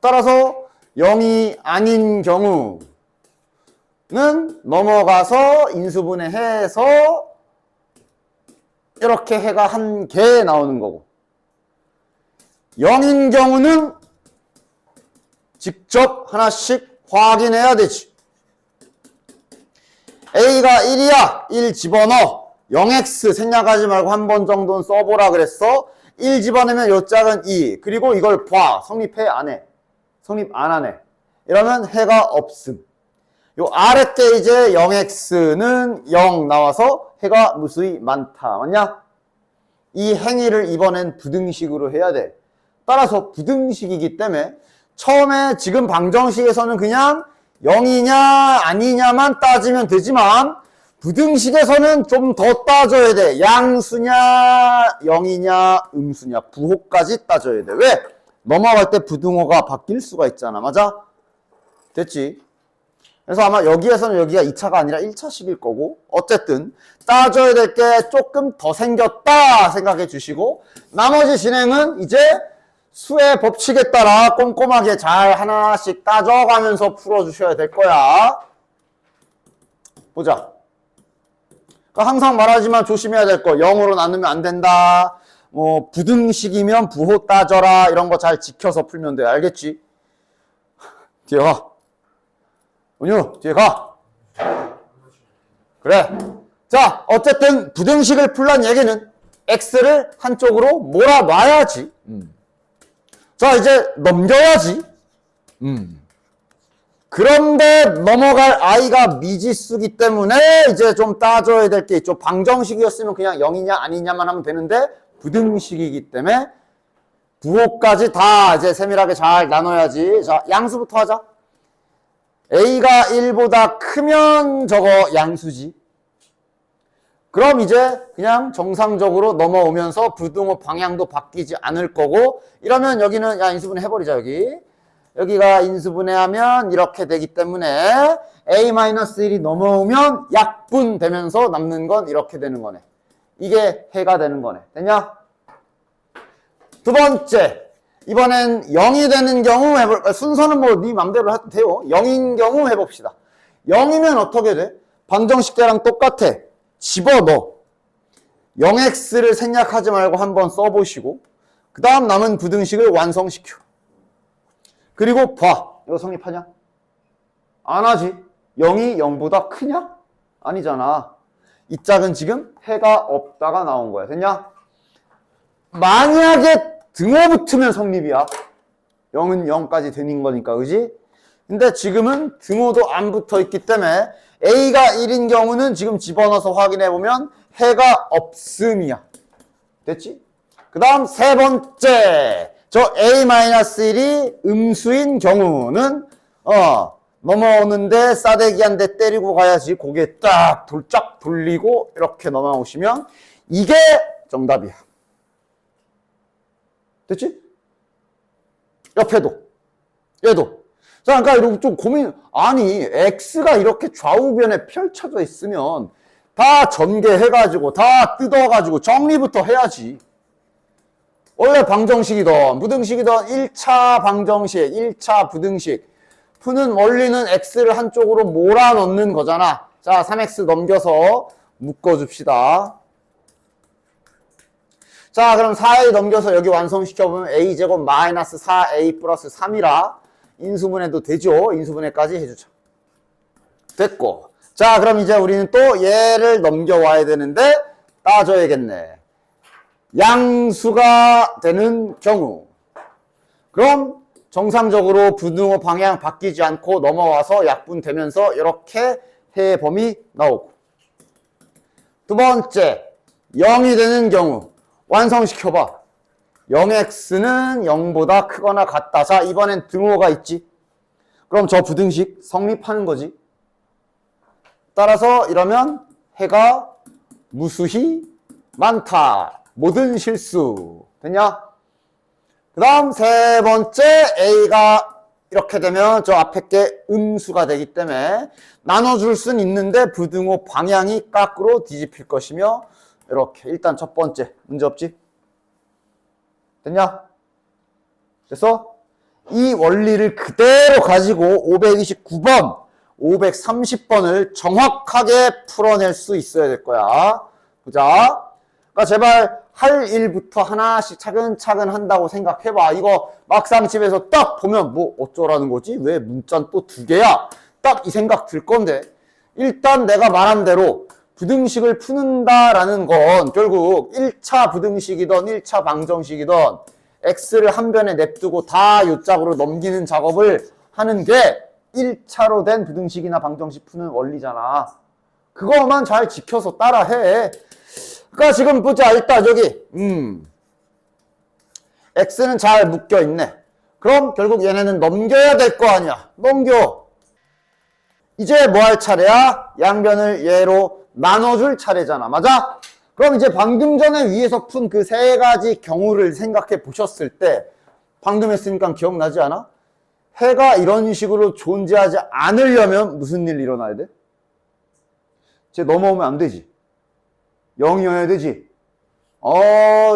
따라서 0이 아닌 경우는 넘어가서 인수분해해서 이렇게 해가 한 개 나오는 거고, 0인 경우는 직접 하나씩 확인해야 되지. A가 1이야. 1 집어넣어. 0x 생략하지 말고 한 번 정도는 써보라 그랬어. 1 집어넣으면 요 짝은 2. 그리고 이걸 봐. 성립해? 안 해? 성립 안 하네. 이러면 해가 없음. 요 아래 때 이제 0x는 0 나와서 해가 무수히 많다. 맞냐? 이 행위를 이번엔 부등식으로 해야 돼. 따라서 부등식이기 때문에 처음에 지금 방정식에서는 그냥 0이냐 아니냐만 따지면 되지만 부등식에서는 좀 더 따져야 돼. 양수냐 0이냐 음수냐 부호까지 따져야 돼. 왜? 넘어갈 때 부등호가 바뀔 수가 있잖아. 맞아? 됐지? 그래서 아마 여기에서는 여기가 2차가 아니라 1차식일 거고, 어쨌든 따져야 될 게 조금 더 생겼다 생각해 주시고, 나머지 진행은 이제 수의 법칙에 따라 꼼꼼하게 잘 하나씩 따져가면서 풀어주셔야 될 거야. 보자. 그러니까 항상 말하지만 조심해야 될 거. 0으로 나누면 안 된다. 뭐 부등식이면 부호 따져라. 이런 거 잘 지켜서 풀면 돼. 알겠지? 뒤에 가. 은유, 뒤에 가. 그래. 자, 어쨌든 부등식을 풀란 얘기는 x를 한쪽으로 몰아놔야지. 자, 이제 넘겨야지. 그런데 넘어갈 i가 미지수기 때문에 이제 좀 따져야 될 게 있죠. 방정식이었으면 그냥 0이냐 아니냐만 하면 되는데 부등식이기 때문에 부호까지 다 이제 세밀하게 잘 나눠야지. 자, 양수부터 하자. a가 1보다 크면 저거 양수지. 그럼 이제 그냥 정상적으로 넘어오면서 부등호 방향도 바뀌지 않을 거고, 이러면 여기는 야 인수분해 해버리자. 여기가 인수분해하면 이렇게 되기 때문에 a-1이 넘어오면 약분되면서 남는 건 이렇게 되는 거네. 이게 해가 되는 거네. 됐냐? 두 번째, 이번엔 0이 되는 경우 해볼까? 순서는 뭐 네 맘대로 해도 돼요. 0인 경우 해봅시다. 0이면 어떻게 돼? 방정식 때랑 똑같아. 집어넣어. 0x를 생략하지 말고 한번 써보시고, 그 다음 남은 부등식을 완성시켜. 그리고 봐. 이거 성립하냐? 안 하지. 0이 0보다 크냐? 아니잖아. 이 짝은 지금 해가 없다가 나온 거야. 됐냐? 만약에 등호 붙으면 성립이야. 0은 0까지 되는 거니까, 그지? 근데 지금은 등호도 안 붙어 있기 때문에 a가 1인 경우는 지금 집어넣어서 확인해보면 해가 없음이야. 됐지? 그 다음 세 번째, 저 a-1이 음수인 경우는 넘어오는데 싸대기 한 대 때리고 가야지. 고개 딱 돌짝 돌리고 이렇게 넘어오시면 이게 정답이야. 됐지? 옆에도 얘도. 자, 그러니까 이러고 좀 고민, 아니 x가 이렇게 좌우변에 펼쳐져 있으면 다 전개해가지고 다 뜯어가지고 정리부터 해야지. 원래 방정식이던 부등식이던 1차 방정식, 1차 부등식 푸는 원리는 x를 한쪽으로 몰아넣는 거잖아. 자, 3x 넘겨서 묶어줍시다. 자, 그럼 4a 넘겨서 여기 완성시켜보면 a제곱 마이너스 4a 플러스 3이라 인수분해도 되죠. 인수분해까지 해주자. 됐고. 자, 그럼 이제 우리는 또 얘를 넘겨와야 되는데 따져야겠네. 양수가 되는 경우. 그럼 정상적으로 부등호 방향 바뀌지 않고 넘어와서 약분되면서 이렇게 해의 범위 나오고. 두 번째, 0이 되는 경우. 완성시켜봐. 0x는 0보다 크거나 같다. 자, 이번엔 등호가 있지. 그럼 저 부등식 성립하는 거지. 따라서 이러면 해가 무수히 많다. 모든 실수. 됐냐? 그 다음 세 번째, a가 이렇게 되면 저 앞에 게 음수가 되기 때문에 나눠줄 순 있는데 부등호 방향이 거꾸로 뒤집힐 것이며 이렇게 일단 첫 번째 문제 없지? 됐냐? 그래서 이 원리를 그대로 가지고 529번, 530번을 정확하게 풀어낼 수 있어야 될 거야. 보자. 그러니까 제발 할 일부터 하나씩 차근차근 한다고 생각해봐. 이거 막상 집에서 딱 보면 뭐 어쩌라는 거지? 왜 문자는 또 두 개야? 딱 이 생각 들 건데 일단 내가 말한 대로 부등식을 푸는다라는 건 결국 1차 부등식이든 1차 방정식이든 x를 한 변에 냅두고 다 요짝으로 넘기는 작업을 하는 게 1차로 된 부등식이나 방정식 푸는 원리잖아. 그거만 잘 지켜서 따라해. 그러니까 지금 보자. 일단 여기 x는 잘 묶여있네. 그럼 결국 얘네는 넘겨야 될 거 아니야. 넘겨. 이제 뭐 할 차례야? 양변을 얘로 나눠줄 차례잖아. 맞아? 그럼 이제 방금 전에 위에서 푼 그 세 가지 경우를 생각해 보셨을 때 방금 했으니까 기억나지 않아? 해가 이런 식으로 존재하지 않으려면 무슨 일 일어나야 돼? 쟤 넘어오면 안 되지. 0이어야 되지.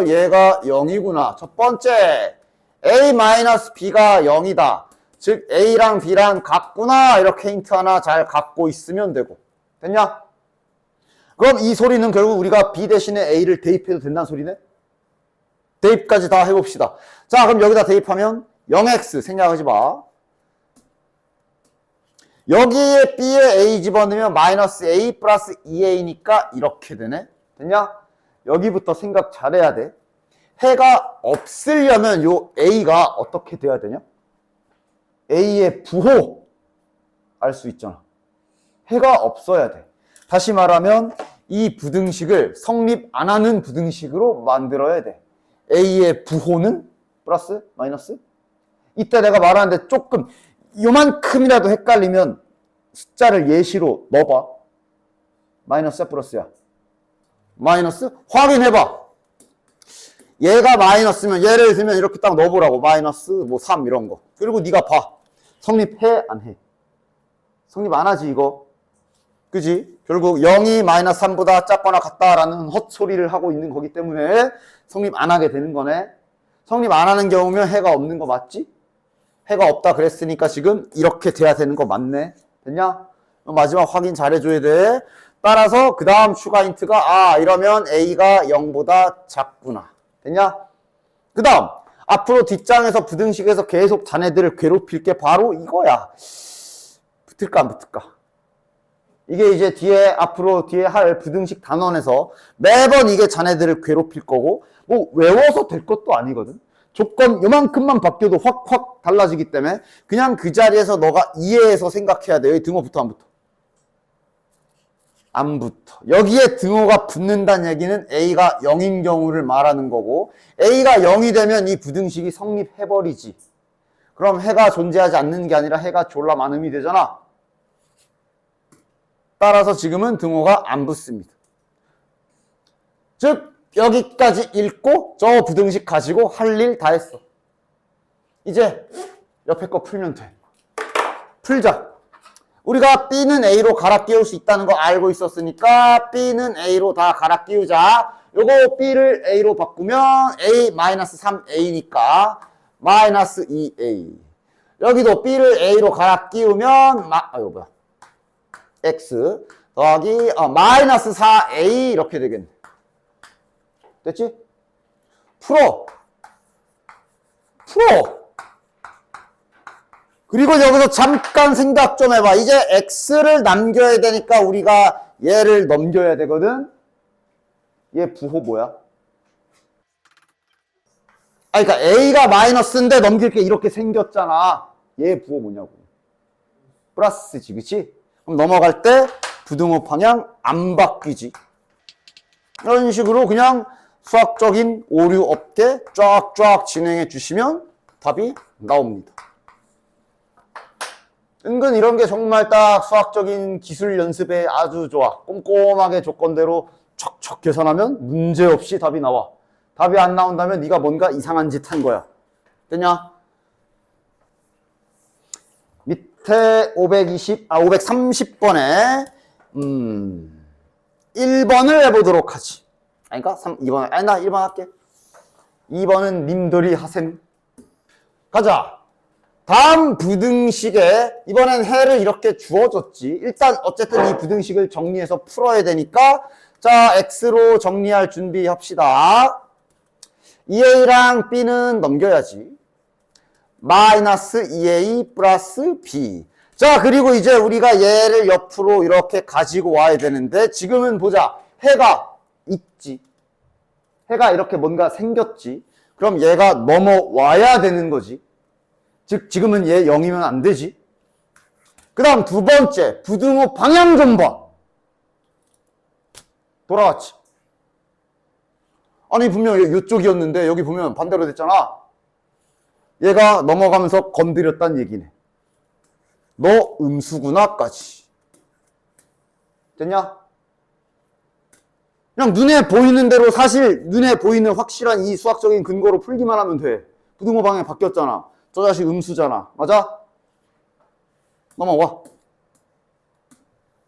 얘가 0이구나. 첫 번째, a-b가 0이다. 즉 A랑 B랑 같구나. 이렇게 힌트 하나 잘 갖고 있으면 되고. 됐냐? 그럼 이 소리는 결국 우리가 B 대신에 A를 대입해도 된다는 소리네? 대입까지 다 해봅시다. 자, 그럼 여기다 대입하면 0x 생략하지 마. 여기에 B에 A 집어넣으면 마이너스 A 플러스 2A니까 이렇게 되네? 됐냐? 여기부터 생각 잘해야 돼. 해가 없으려면 요 A가 어떻게 돼야 되냐? A의 부호 알 수 있잖아. 해가 없어야 돼. 다시 말하면 이 부등식을 성립 안 하는 부등식으로 만들어야 돼. A의 부호는 플러스 마이너스? 이때 내가 말하는데 조금 요만큼이라도 헷갈리면 숫자를 예시로 넣어봐. 마이너스야 플러스야? 마이너스? 확인해봐. 얘가 마이너스면 예를 들면 이렇게 딱 넣어보라고. 마이너스 뭐 3 이런 거. 그리고 네가 봐. 성립해? 안 해? 성립 안 하지 이거. 그지? 결국 0이 마이너스 3보다 작거나 같다라는 헛소리를 하고 있는 거기 때문에 성립 안 하게 되는 거네. 성립 안 하는 경우면 해가 없는 거 맞지? 해가 없다 그랬으니까 지금 이렇게 돼야 되는 거 맞네. 됐냐? 마지막 확인 잘해줘야 돼. 따라서 그 다음 추가 힌트가 이러면 A가 0보다 작구나. 됐냐? 그 다음 앞으로 뒷장에서 부등식에서 계속 자네들을 괴롭힐 게 바로 이거야. 붙을까 안 붙을까? 이게 이제 앞으로 뒤에 할 부등식 단원에서 매번 이게 자네들을 괴롭힐 거고 뭐 외워서 될 것도 아니거든. 조건 요만큼만 바뀌어도 확 달라지기 때문에 그냥 그 자리에서 너가 이해해서 생각해야 돼. 여기 등호 붙어 안 붙어? 안 붙어. 여기에 등호가 붙는다는 얘기는 A가 0인 경우를 말하는 거고 A가 0이 되면 이 부등식이 성립해버리지. 그럼 해가 존재하지 않는 게 아니라 해가 졸라 많음이 되잖아. 따라서 지금은 등호가 안 붙습니다. 즉 여기까지 읽고 저 부등식 가지고 할 일 다 했어. 이제 옆에 거 풀면 돼. 풀자. 우리가 B는 A로 갈아 끼울 수 있다는 거 알고 있었으니까 B는 A로 다 갈아 끼우자. 요거 B를 A로 바꾸면 A-3A니까 마이너스 2A. 여기도 B를 A로 갈아 끼우면 X 더하기 마이너스 4A 이렇게 되겠네. 됐지? 풀어. 그리고 여기서 잠깐 생각 좀 해봐. 이제 X를 남겨야 되니까 우리가 얘를 넘겨야 되거든. 얘 부호 뭐야? 그러니까 A가 마이너스인데 넘길 게 이렇게 생겼잖아. 얘 부호 뭐냐고. 플러스지, 그치? 그럼 넘어갈 때 부등호 방향 안 바뀌지. 이런 식으로 그냥 수학적인 오류 없게 쫙쫙 진행해 주시면 답이 나옵니다. 은근 이런 게 정말 딱 수학적인 기술 연습에 아주 좋아. 꼼꼼하게 조건대로 척척 계산하면 문제없이 답이 나와. 답이 안 나온다면 네가 뭔가 이상한 짓 한 거야. 됐냐? 밑에 530번에 1번을 해보도록 하지. 아니까 2번. 아니 나 1번 할게. 2번은 님들이 하셈. 가자. 다음 부등식에 이번엔 해를 이렇게 주어줬지. 일단 어쨌든 이 부등식을 정리해서 풀어야 되니까 자, x로 정리할 준비합시다. 2a랑 b는 넘겨야지. 마이너스 2a 플러스 b. 자, 그리고 이제 우리가 얘를 옆으로 이렇게 가지고 와야 되는데 지금은 보자. 해가 있지. 해가 이렇게 뭔가 생겼지. 그럼 얘가 넘어와야 되는 거지. 즉 지금은 얘 0이면 안 되지. 그 다음 두 번째 부등호 방향 좀 봐. 돌아왔지. 아니 분명 이쪽이었는데 여기 보면 반대로 됐잖아. 얘가 넘어가면서 건드렸단 얘기네. 너 음수구나까지. 됐냐? 그냥 눈에 보이는 대로 사실 눈에 보이는 확실한 이 수학적인 근거로 풀기만 하면 돼. 부등호 방향 바뀌었잖아. 저 자식 음수잖아. 맞아? 넘어와.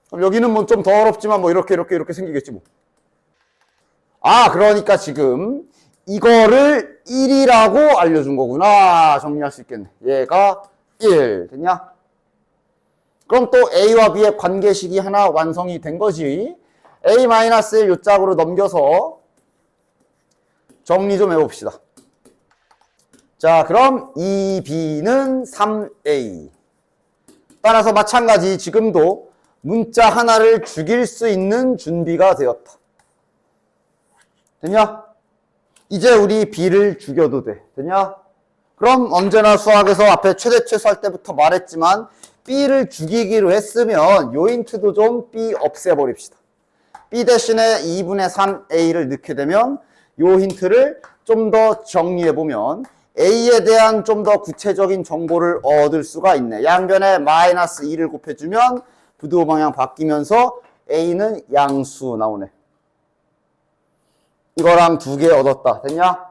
그럼 여기는 뭐 좀 더 어렵지만 뭐 이렇게 생기겠지 뭐. 아, 그러니까 지금 이거를 1이라고 알려준 거구나. 정리할 수 있겠네. 얘가 1. 됐냐? 그럼 또 A와 B의 관계식이 하나 완성이 된 거지. A-1 요 짝으로 넘겨서 정리 좀 해봅시다. 자, 그럼 2B는 3A. 따라서 마찬가지 지금도 문자 하나를 죽일 수 있는 준비가 되었다. 됐냐? 이제 우리 B를 죽여도 돼. 됐냐? 그럼 언제나 수학에서 앞에 최대 최소 할 때부터 말했지만 B를 죽이기로 했으면 요 힌트도 좀 B 없애버립시다. B 대신에 2분의 3A를 넣게 되면 요 힌트를 좀 더 정리해보면 A에 대한 좀 더 구체적인 정보를 얻을 수가 있네. 양변에 마이너스 2를 곱해주면 부등호 방향 바뀌면서 A는 양수 나오네. 이거랑 두 개 얻었다. 됐냐?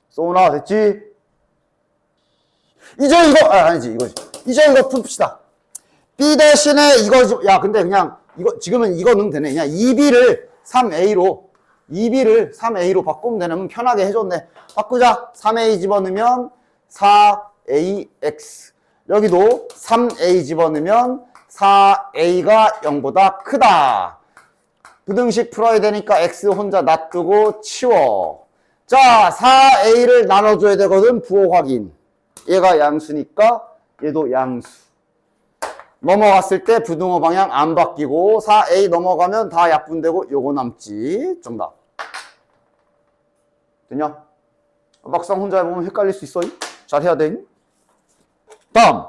소나 됐지? 이제 이거 아니지 이거지. 이제 이거 풉시다. B 대신에 이거 야 근데 그냥 이거 지금은 이거 넣으면 되네. 그냥 2B를 3A로 바꾸면 되면 편하게 해줬네. 바꾸자. 3A 집어넣으면 4AX. 여기도 3A 집어넣으면 4A가 0보다 크다. 부등식 풀어야 되니까 X 혼자 놔두고 치워. 자, 4A를 나눠줘야 되거든. 부호 확인. 얘가 양수니까 얘도 양수. 넘어갔을 때 부등호 방향 안 바뀌고 4A 넘어가면 다 약분되고 요거 남지. 정답. 됐냐? 막상 혼자 해보면 헷갈릴 수 있어. 잘해야 돼. 다음.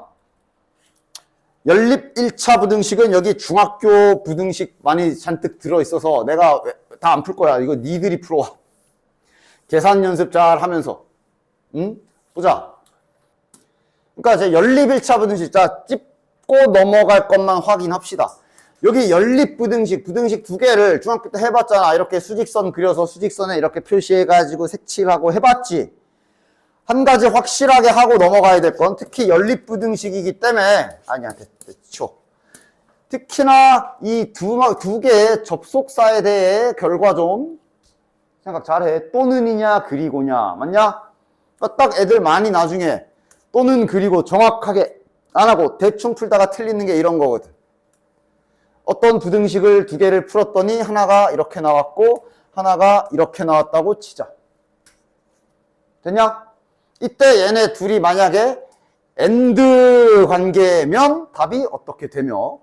연립 1차 부등식은 여기 중학교 부등식 많이 잔뜩 들어있어서 내가 다 안 풀 거야. 이거 니들이 풀어. 계산 연습 잘 하면서. 응? 보자. 그러니까 이제 연립 1차 부등식. 자, 짚고 넘어갈 것만 확인합시다. 여기 연립 부등식 두 개를 중학교 때 해봤잖아. 이렇게 수직선 그려서 수직선에 이렇게 표시해가지고 색칠하고 해봤지. 한 가지 확실하게 하고 넘어가야 될 건 특히 연립 부등식이기 때문에 아니야 됐죠. 특히나 이 두 개의 접속사에 대해 결과 좀 생각 잘해. 또는이냐 그리고냐 맞냐? 그러니까 딱 애들 많이 나중에 또는 그리고 정확하게 안 하고 대충 풀다가 틀리는 게 이런 거거든. 어떤 부등식을 두 개를 풀었더니 하나가 이렇게 나왔고 하나가 이렇게 나왔다고 치자. 됐냐? 이때 얘네 둘이 만약에 AND 관계면 답이 어떻게 되며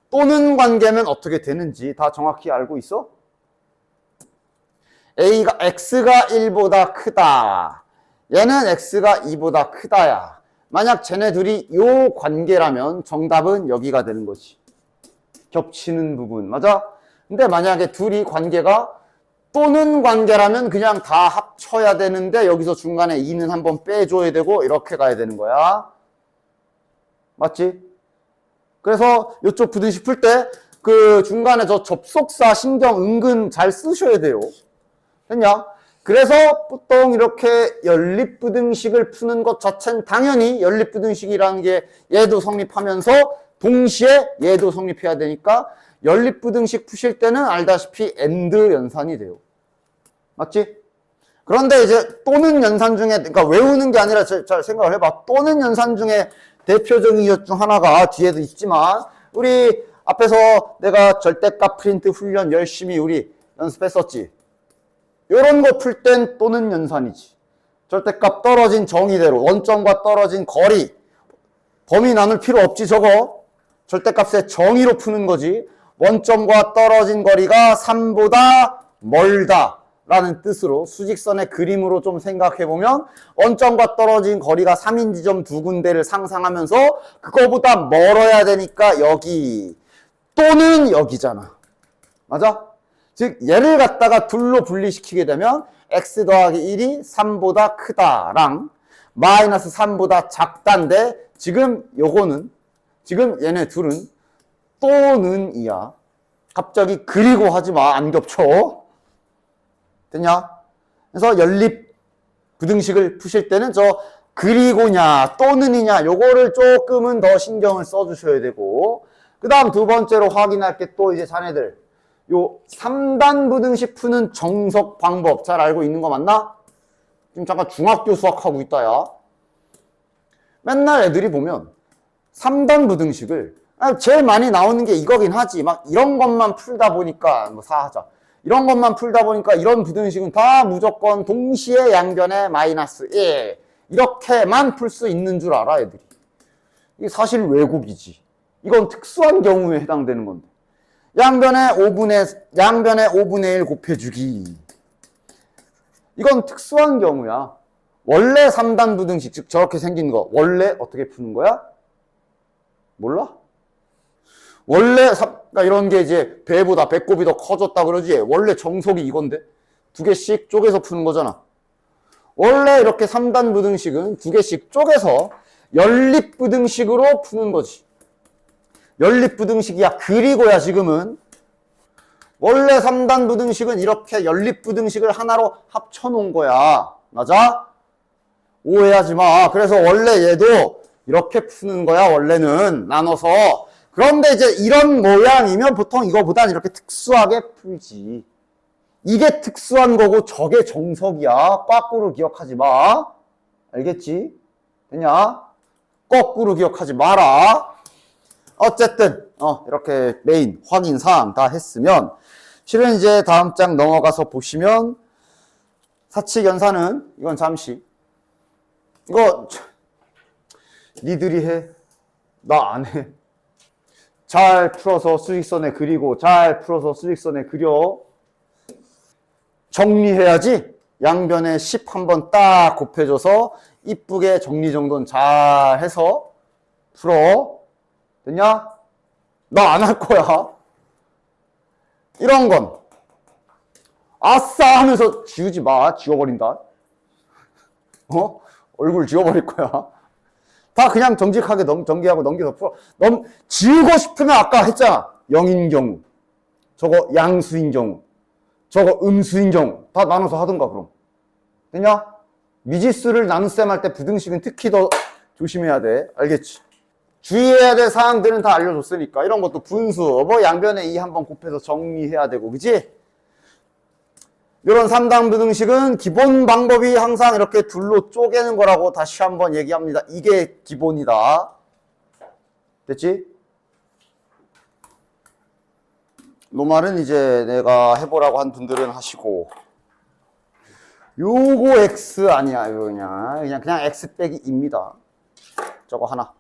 또는 관계면 어떻게 되는지 다 정확히 알고 있어? X가 1보다 크다. 얘는 X가 2보다 크다야. 만약 쟤네 둘이 요 관계라면 정답은 여기가 되는 거지. 겹치는 부분. 맞아? 근데 만약에 둘이 관계가 또는 관계라면 그냥 다 합쳐야 되는데 여기서 중간에 2는 한번 빼줘야 되고 이렇게 가야 되는 거야. 맞지? 그래서 이쪽 부등식 풀 때 그 중간에 저 접속사 신경 은근 잘 쓰셔야 돼요. 됐냐? 그래서 보통 이렇게 연립부등식을 푸는 것 자체는 당연히 연립부등식이라는 게 얘도 성립하면서 동시에 얘도 성립해야 되니까 연립부등식 푸실 때는 알다시피 AND 연산이 돼요. 맞지? 그런데 이제 또는 연산 중에, 그러니까 외우는 게 아니라 잘 생각을 해봐. 또는 연산 중에 대표적인 것 중 하나가 뒤에도 있지만, 우리 앞에서 내가 절대값 프린트 훈련 열심히 우리 연습했었지. 요런 거 풀 땐 또는 연산이지. 절대값 떨어진 정의대로, 원점과 떨어진 거리. 범위 나눌 필요 없지, 저거. 절대값의 정의로 푸는 거지. 원점과 떨어진 거리가 3보다 멀다 라는 뜻으로 수직선의 그림으로 좀 생각해보면 원점과 떨어진 거리가 3인 지점 두 군데를 상상하면서 그거보다 멀어야 되니까 여기 또는 여기잖아. 맞아? 즉 얘를 갖다가 둘로 분리시키게 되면 x 더하기 1이 3보다 크다랑 마이너스 3보다 작다인데 지금 요거는 지금 얘네 둘은 또는 이야. 갑자기 그리고 하지마. 안 겹쳐. 됐냐? 그래서 연립 부등식을 푸실 때는 저 그리고냐 또는이냐 요거를 조금은 더 신경을 써주셔야 되고, 그 다음 두 번째로 확인할 게 또 이제 자네들 요 3단 부등식 푸는 정석 방법 잘 알고 있는 거 맞나? 지금 잠깐 중학교 수학하고 있다 야. 맨날 애들이 보면 3단 부등식을 제일 많이 나오는 게 이거긴 하지. 막 이런 것만 풀다 보니까 뭐 사하자. 이런 것만 풀다 보니까 이런 부등식은 다 무조건 동시에 양변에 마이너스 1 이렇게만 풀 수 있는 줄 알아 애들이. 이게 사실 왜곡이지. 이건 특수한 경우에 해당되는 건데. 양변에 5분의 1 곱해주기. 이건 특수한 경우야. 원래 3단 부등식, 즉 저렇게 생긴 거 원래 어떻게 푸는 거야? 몰라? 원래 그러니까 이런 게 이제 배보다 배꼽이 더 커졌다 그러지. 원래 정석이 이건데 두 개씩 쪼개서 푸는 거잖아. 원래 이렇게 3단 부등식은 두 개씩 쪼개서 연립부등식으로 푸는 거지. 연립부등식이야. 그리고야 지금은 원래 3단 부등식은 이렇게 연립부등식을 하나로 합쳐놓은 거야. 맞아? 오해하지 마. 그래서 원래 얘도 이렇게 푸는 거야. 원래는 나눠서. 그런데 이제 이런 모양이면 보통 이거보단 이렇게 특수하게 풀지. 이게 특수한 거고 저게 정석이야. 거꾸로 기억하지 마. 알겠지? 됐냐? 거꾸로 기억하지 마라. 어쨌든 이렇게 메인 확인 사항 다 했으면 실은 이제 다음 장 넘어가서 보시면 사칙 연산은 이건 잠시 이거 니들이 해. 나 안 해. 잘 풀어서 수직선에 그리고 잘 풀어서 수직선에 그려. 정리해야지. 양변에 10 한번 딱 곱해줘서 이쁘게 정리정돈 잘 해서 풀어. 됐냐? 나 안 할 거야. 이런 건 아싸 하면서 지우지 마. 지워버린다. 얼굴 지워버릴 거야. 다 그냥 정직하게 전개하고 넘겨서 풀어. 지우고 싶으면 아까 했잖아. 0인 경우, 저거 양수인 경우, 저거 음수인 경우 다 나눠서 하든가 그럼. 됐냐? 미지수를 나눗셈 할 때 부등식은 특히 더 조심해야 돼. 알겠지? 주의해야 될 사항들은 다 알려줬으니까. 이런 것도 분수, 뭐 양변에 2 한번 곱해서 정리해야 되고, 그지? 이런 3단 부등식은 기본 방법이 항상 이렇게 둘로 쪼개는 거라고 다시 한번 얘기합니다. 이게 기본이다. 됐지? 노말은 이제 내가 해보라고 한 분들은 하시고, 요거 X 아니야. 그냥 X 빼기 2입니다. 저거 하나.